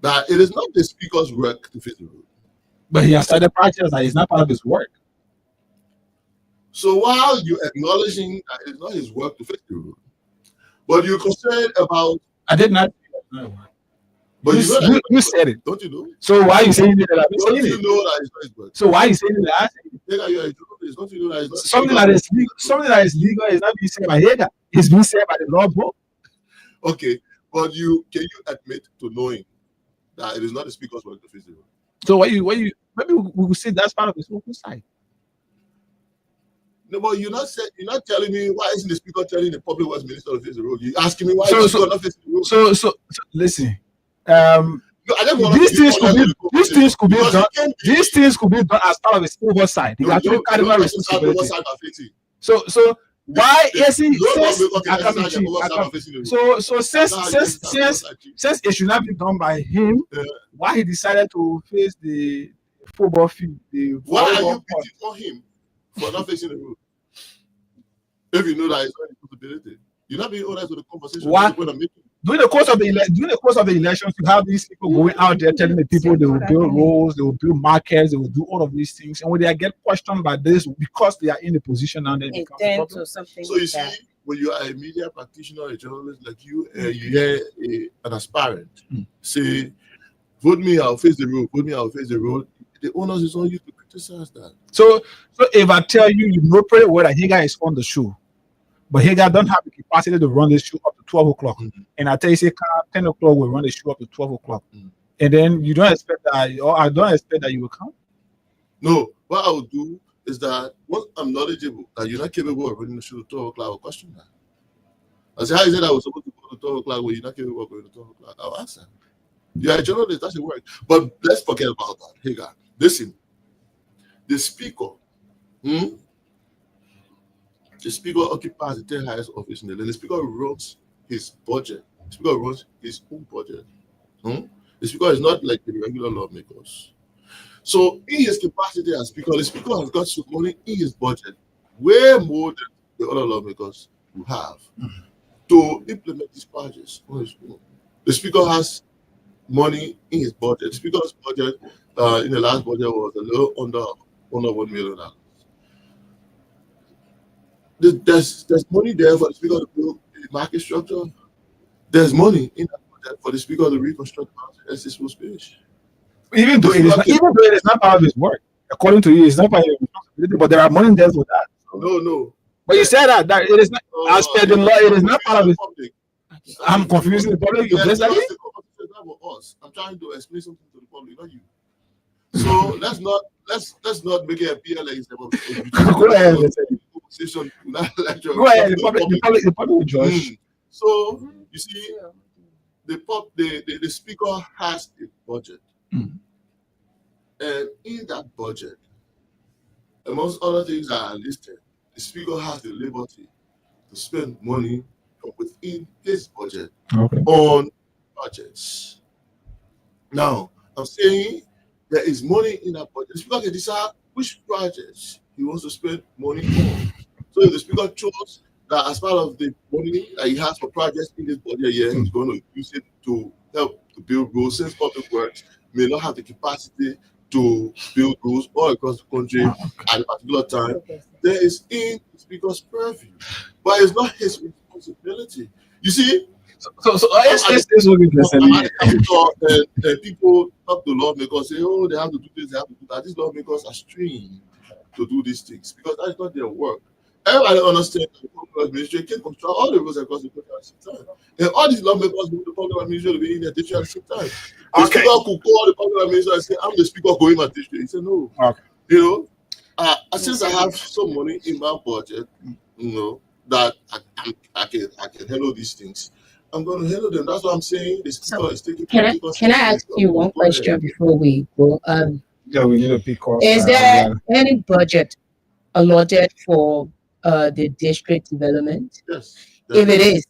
that it is not the speaker's work to fix the road. But he has started practice that it's not part of his work. So while you're acknowledging that it's not his work to fix the road, but you're concerned about. I did not. But you said it. Don't you know? So why are you saying that? Don't you know that it's not his work? So why are you saying that? Don't you know that it's not something that is legal is not being said by Hager. It's being said by the law book. Okay, but can you admit to knowing that it is not the speaker's work to fix the road? So maybe we will say that's part of his local side. No, but you're not telling me why isn't the speaker telling the public works minister to fix the road? You're asking me why is the speaker not fixing the road? So listen. These things could be done as part of his oversight. He actually carry out responsibility. So why is he since it should not be done by him, why he decided to face the football field? Why are you beating on him for not facing the road? If you know that it's not a responsibility, you're not being honest with the conversation. What? During the course of the elections, you have these people going out there telling the people they will build roads, they will build markets, they will do all of these things. And when they get questioned by this, because they are in the position now, they become a problem. So you see, when you are a media practitioner, a journalist like you, you hear an aspirant say, "Vote me, I'll face the road. Vote me, I'll face the road." The onus is on you to criticize that. So if I tell you, you know pretty well that Hager is on the show. But Hager don't have the capacity to run the show up to 12 o'clock. And I tell you, say 10 o'clock will run the show up to 12 o'clock. And then you don't expect that, or I don't expect that you will come. No, what I will do is that once I'm knowledgeable that you're not capable of running the show to 12 o'clock, I will question that. I say, how is it I was supposed to go to 12 o'clock when you're not capable of going to 12 o'clock? I'll answer. You're a journalist, that's your work. But let's forget about that. Hager, listen, the speaker, the speaker occupies the 10th highest office in the land. The speaker runs his budget. The speaker runs his own budget. The speaker is not like the regular lawmakers. So in his capacity as speaker, the speaker has got some money in his budget, way more than the other lawmakers who have, to implement these projects on his own. The speaker has money in his budget. The speaker's budget in the last budget was a little under $1 million. There's money there for the speaker to build the market structure. There's money in that budget for the speaker to reconstruct as this was finished. Even though it is not part of his work, according to you, it's not part of his responsibility, but there are money there for that. No. But you said that it is not as per the law. It is not part of it. I'm confusing the public. You just like it? I'm trying to explain something to the public, not you. So let's not make it appear like it's about Go ahead. Go ahead. The public will judge. So you see, the speaker has a budget, and in that budget, amongst other things that are listed, the speaker has the liberty to spend money from within his budget on projects. Now, I'm saying there is money in that budget. The speaker can decide which projects he wants to spend money on. So if the speaker chose that as part of the money that he has for projects in this budget year, he's going to use it to help to build roads, since public works may not have the capacity to build roads all across the country at a particular time. There is in the speaker's purview, but it's not his responsibility. You see, people talk to lawmakers, say, oh, they have to do this, they have to do that. These lawmakers are trained to do these things because that is not their work. Everybody understands that the public administration can control all the roads across the country at the same time. And all these lawmakers want the public administration to be in their district at the same time. The speaker could call the public administration and say, I'm the speaker going my district. He said, no. You know, since I have some money in my budget, you know, that I can handle these things, I'm going to handle them. That's what I'm saying. The speaker is taking. Can I ask you one question before we go? Yeah, we need a pick off. Is there any budget allotted for the district development? Yes. If it is,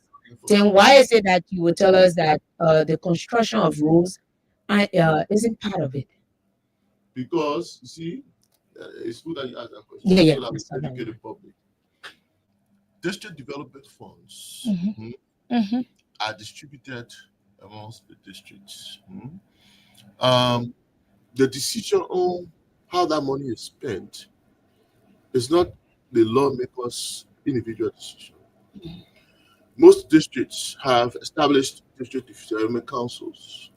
then why is it that you would tell us that the construction of roads isn't part of it? Because you see, it's good that you ask that question. Yeah. So that we educate the public. District development funds are distributed amongst the districts. The decision on how that money is spent is not the lawmakers' individual decision. Most districts have established district development councils,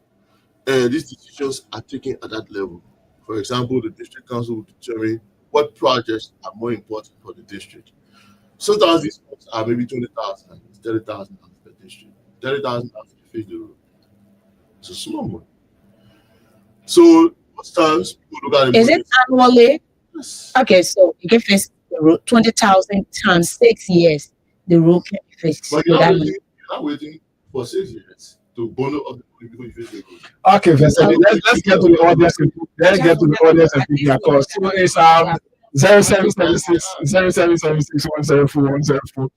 and these decisions are taken at that level. For example, the district council will determine what projects are more important for the district. Sometimes these funds are maybe 20,000, 30,000 per district, 30,000 to fix the road. It's a small money. So most times people look at it. Is it annually? Yes. Okay, so you can fix the road 20,000 times 6 years. The road can be fixed. But you're not waiting for 6 years to bundle up the money before you fix the road. Okay, Vesely, let's get to the audience. Let's get to the audience and pick their calls. So it's 0776 0776 104 104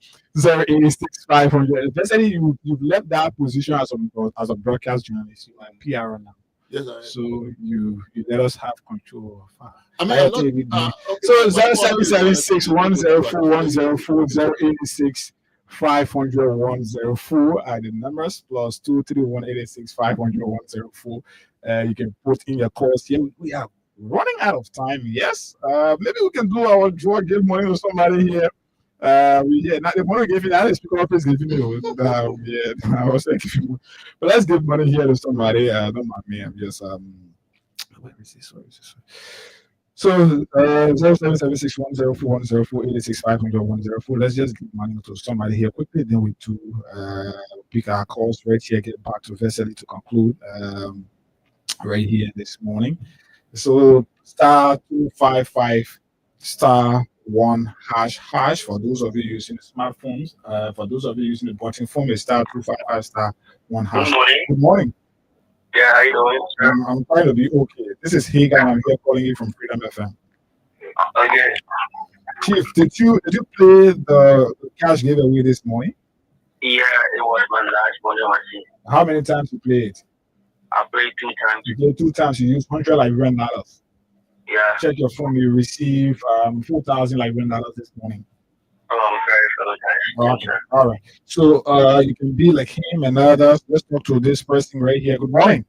086 500. Vesely, you've left that position as a broadcast journalist. You are a PR now. Yes, I am. So you let us have control of. I mean, so 0776 104 104 086 500 104 are the numbers, plus 231 886 500 104. You can put in your calls here. We are running out of time. Yes, maybe we can do our draw, give money to somebody here. Not the money we gave you, that is because is giving me. I was like, but let's give money here to somebody. Don't mind me. I'm just let me see. Sorry. So 0776 104 104 886 500 104. Let's just give money to somebody here quickly. Then we do pick our calls right here. Get back to Vesely to conclude right here this morning. So *255 *1# for those of you using the smartphones. For those of you using the button phone, it's *255 *1#. Good morning. Yeah, how you doing? I'm trying to be okay. This is Hagar. I'm here calling you from Freedom FM. Okay. Chief, did you play the cash giveaway this morning? Yeah, it was my last money machine. How many times you played? I played 2 times. You played 2 times. You used $100 Liberian dollars. Yeah. Check your phone. You receive 4,000 Liberian dollars this morning. Oh, okay. Okay. All right. So you can be like him and others. Let's talk to this person right here. Good morning.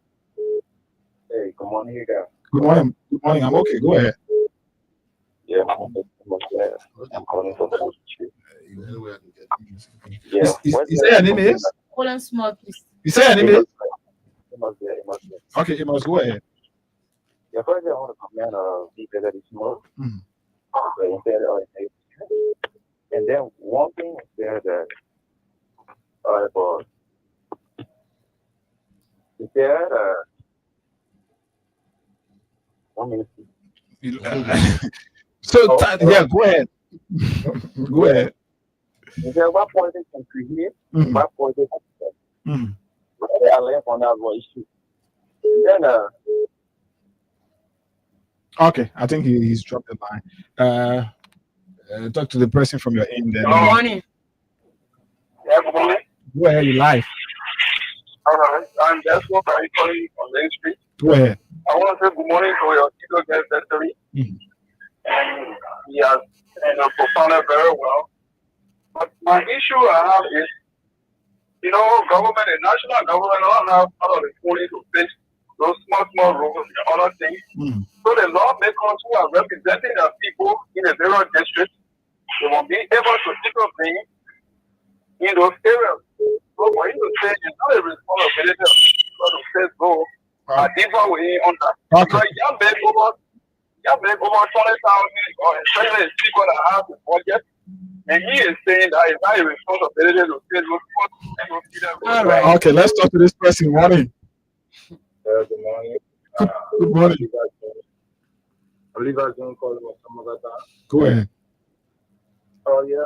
Hey, good morning, you guys. Good morning. Good morning. I'm okay. Go ahead. Yeah, I'm calling from the street. Yeah. You say your name is? Hold on, small, please. You say your name is? It must be. Okay, it must go ahead. Yeah, first I want to comment on deep this morning. And then one thing is there that about is there 1 minute. So yeah, go ahead. Go ahead. Is there what politics can create? Mhm. What politics Mhm. I learned on that one issue. And then Okay, I think he's dropped the line. Talk to the person from your end. Then Good morning. Good morning. go ahead, you live. All right. I'm Desmond. I'm calling on Main Street. Go ahead. I want to say good morning to your leader, guest secretary. Mhm. And he has performed very well. But my issue I have is, government, the national government don't have all of the money to fix those small roads and other things. Mhm. So the lawmakers who are representing the people in the various districts, they will be able to intervene in those areas. So for you to say it's not a responsibility of people to say go a different way on that. Because you make over 20,000 or especially the people that have the budget. And he is saying that it's not a responsibility to say those All right. Okay, let's talk to this person. Morning. good morning. Good morning. Oliver John calling from Samagata. Go ahead. Oh yeah,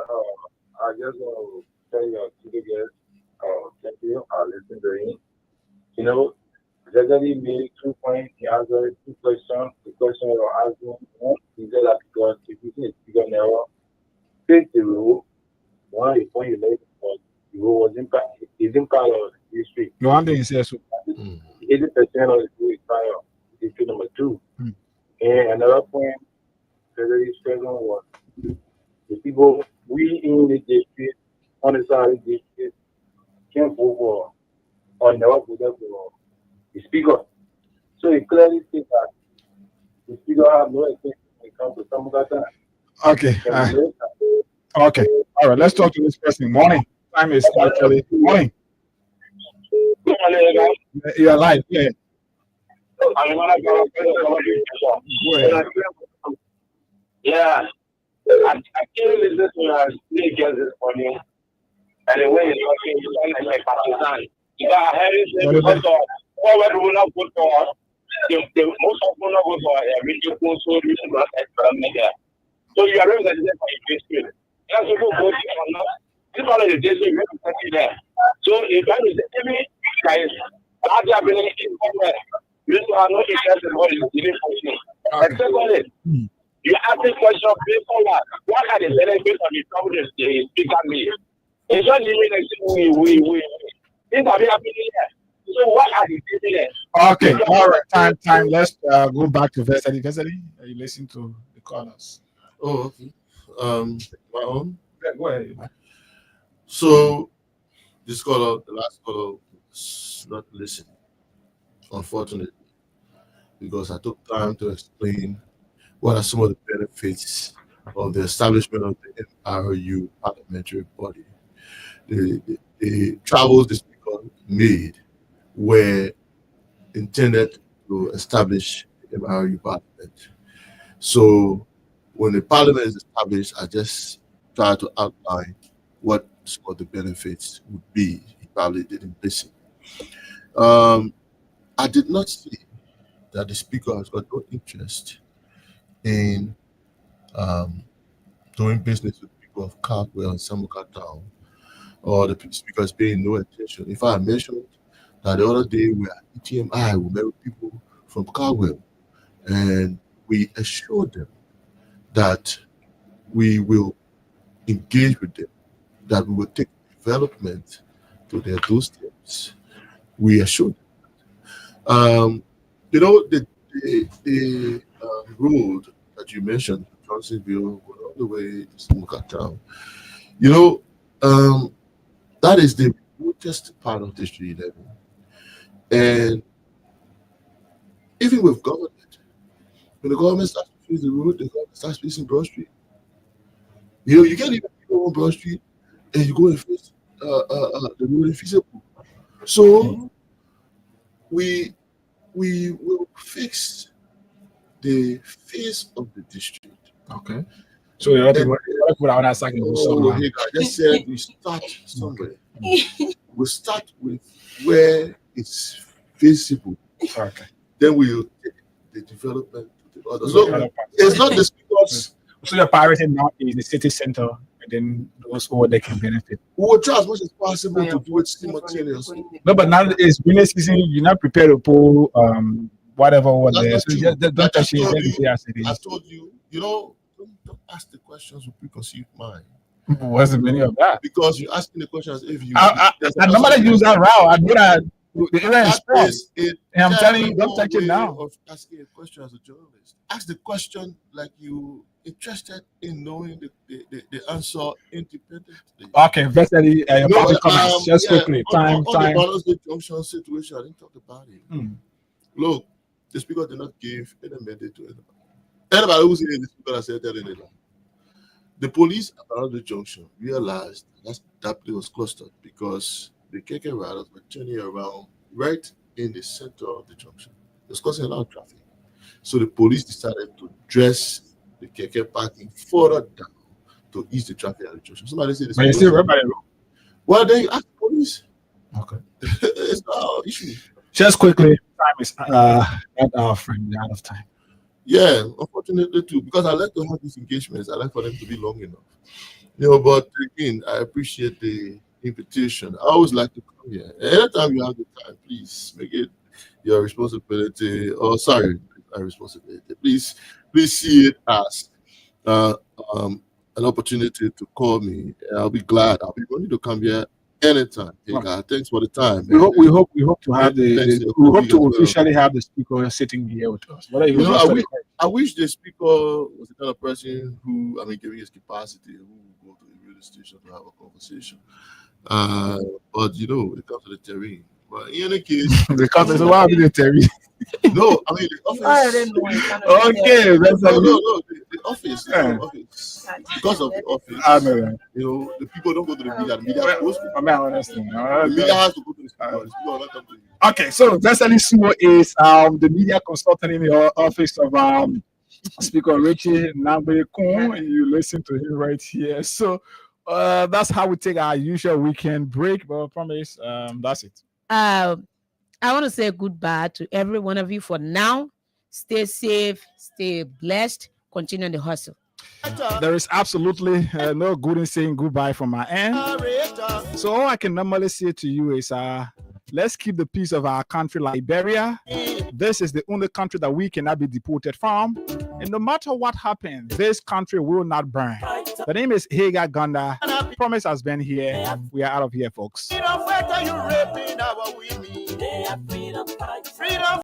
I just want to tell you to the guests, thank you. I listened to him. Gregory made 2 points. He answered 2 questions. The question you were asking, he said that because if you see a speaker never take the rule, one is when you make it, but the rule was isn't part of the history. No one thing he says. 80% of the rule is part of history number 2. And another point, Gregory's question was the people we in the district, on the side of the district, can't vote for or never voted for the speaker. So it clearly states that the speaker have no experience when it comes to Samagata. Okay. Okay. All right. Let's talk to this person. Morning. Time is actually morning. You're live. Yeah. Yeah. I can't listen to our speakers this morning. And the way you're talking, you sound like a partisan. You got Harris and forward will not go for the most of them not go for a regional so you not media. So you are represented by a district. That's what go or not. This one of the district represented there. So if I was any guys, large ability in somewhere, you are not interested in what is dealing for you. And secondly, you ask this question based on what are the benefits of the trouble the speaker made? It's not even like we. Things are happening here. So what are the benefits? Okay. All right. Time. Let's go back to Vesely. Vesely, are you listening to the callers? Oh, okay. My own. Yeah, go ahead. So this caller, the last caller, was not listening, unfortunately, because I took time to explain what are some of the benefits of the establishment of the NRU parliamentary body. The travels the speaker made were intended to establish the NRU parliament. So when the parliament is established, I just try to outline what some of the benefits would be. He probably didn't listen. I did not see that the speaker has got no interest in doing business with people of Caldwell and Samuka Town, or the speaker is paying no attention. In fact, I mentioned that the other day we at ETMI, we met with people from Caldwell, and we assured them that we will engage with them, that we will take development to their doorsteps. We assured them. The road that you mentioned, Johnsonville, all the way to Samuka Town, that is the remotest part of District 11. And even with government, when the government starts to fix the road, the government starts fixing Broad Street. You can't even go on Broad Street and you go and fix the road infeasible. So we will fix the face of the district. Okay. So the other people are not saying I just said we start somewhere. We start with where it's visible. Okay. Then we'll take the development to the others. So it's not the speakers. So your priority now is the city center, and then those over there can benefit. We will try as much as possible to do it simultaneously. No, but now it's winter season. You're not prepared to pull whatever over there. So just don't touch it. I told you, don't ask the questions with preconceived mind. What's the meaning of that? Because you're asking the questions if you. I normally use that route. I do that. The area is strong. And I'm telling you, don't touch it now. Of asking a question as a journalist, ask the question like you interested in knowing the answer independently. Okay, basically, your public comments just quickly. Time. On the junction situation, I didn't talk about it. Look, the speaker did not give any mandate to anybody. Anybody who's in the speaker said that in it. The police around the junction realized that place was clustered because the KK riders were turning around right in the center of the junction. It was causing a lot of traffic. So the police decided to dress the KK parking further down to ease the traffic at the junction. Somebody said this. But you still remember it. Well, then you ask the police. Okay. It's not our issue. Just quickly, time is at our friend, out of time. Yeah, unfortunately too, because I like to have these engagements. I like for them to be long enough. But again, I appreciate the invitation. I always like to come here. Anytime you have the time, please make it your responsibility. Our responsibility. Please see it as an opportunity to call me. I'll be glad. I'll be willing to come here anytime. Hey, God, thanks for the time. We hope to have to officially have the speaker sitting here with us. I wish the speaker was the kind of person who, given his capacity, who would go to the radio station to have a conversation. But it comes to the terrain. But in any case, because why the terrain? No, the office. Okay, that's the office. The office. Because of the office. I know that. The people don't go to the media. The media goes to the media has to go to the speaker. The speaker will not come to you. Okay, so Vesely Sumo is the media consultant in the office of Speaker Richie Nambekun. You listen to him right here. So that's how we take our usual weekend break. But I promise, that's it. I want to say goodbye to every one of you for now. Stay safe, stay blessed, continue the hustle. There is absolutely no good in saying goodbye from my end. So all I can normally say to you is let's keep the peace of our country, Liberia. This is the only country that we cannot be deported from. And no matter what happens, this country will not burn. The name is Hagar Ganda. Promise has been here. We are out of here, folks. Freedom.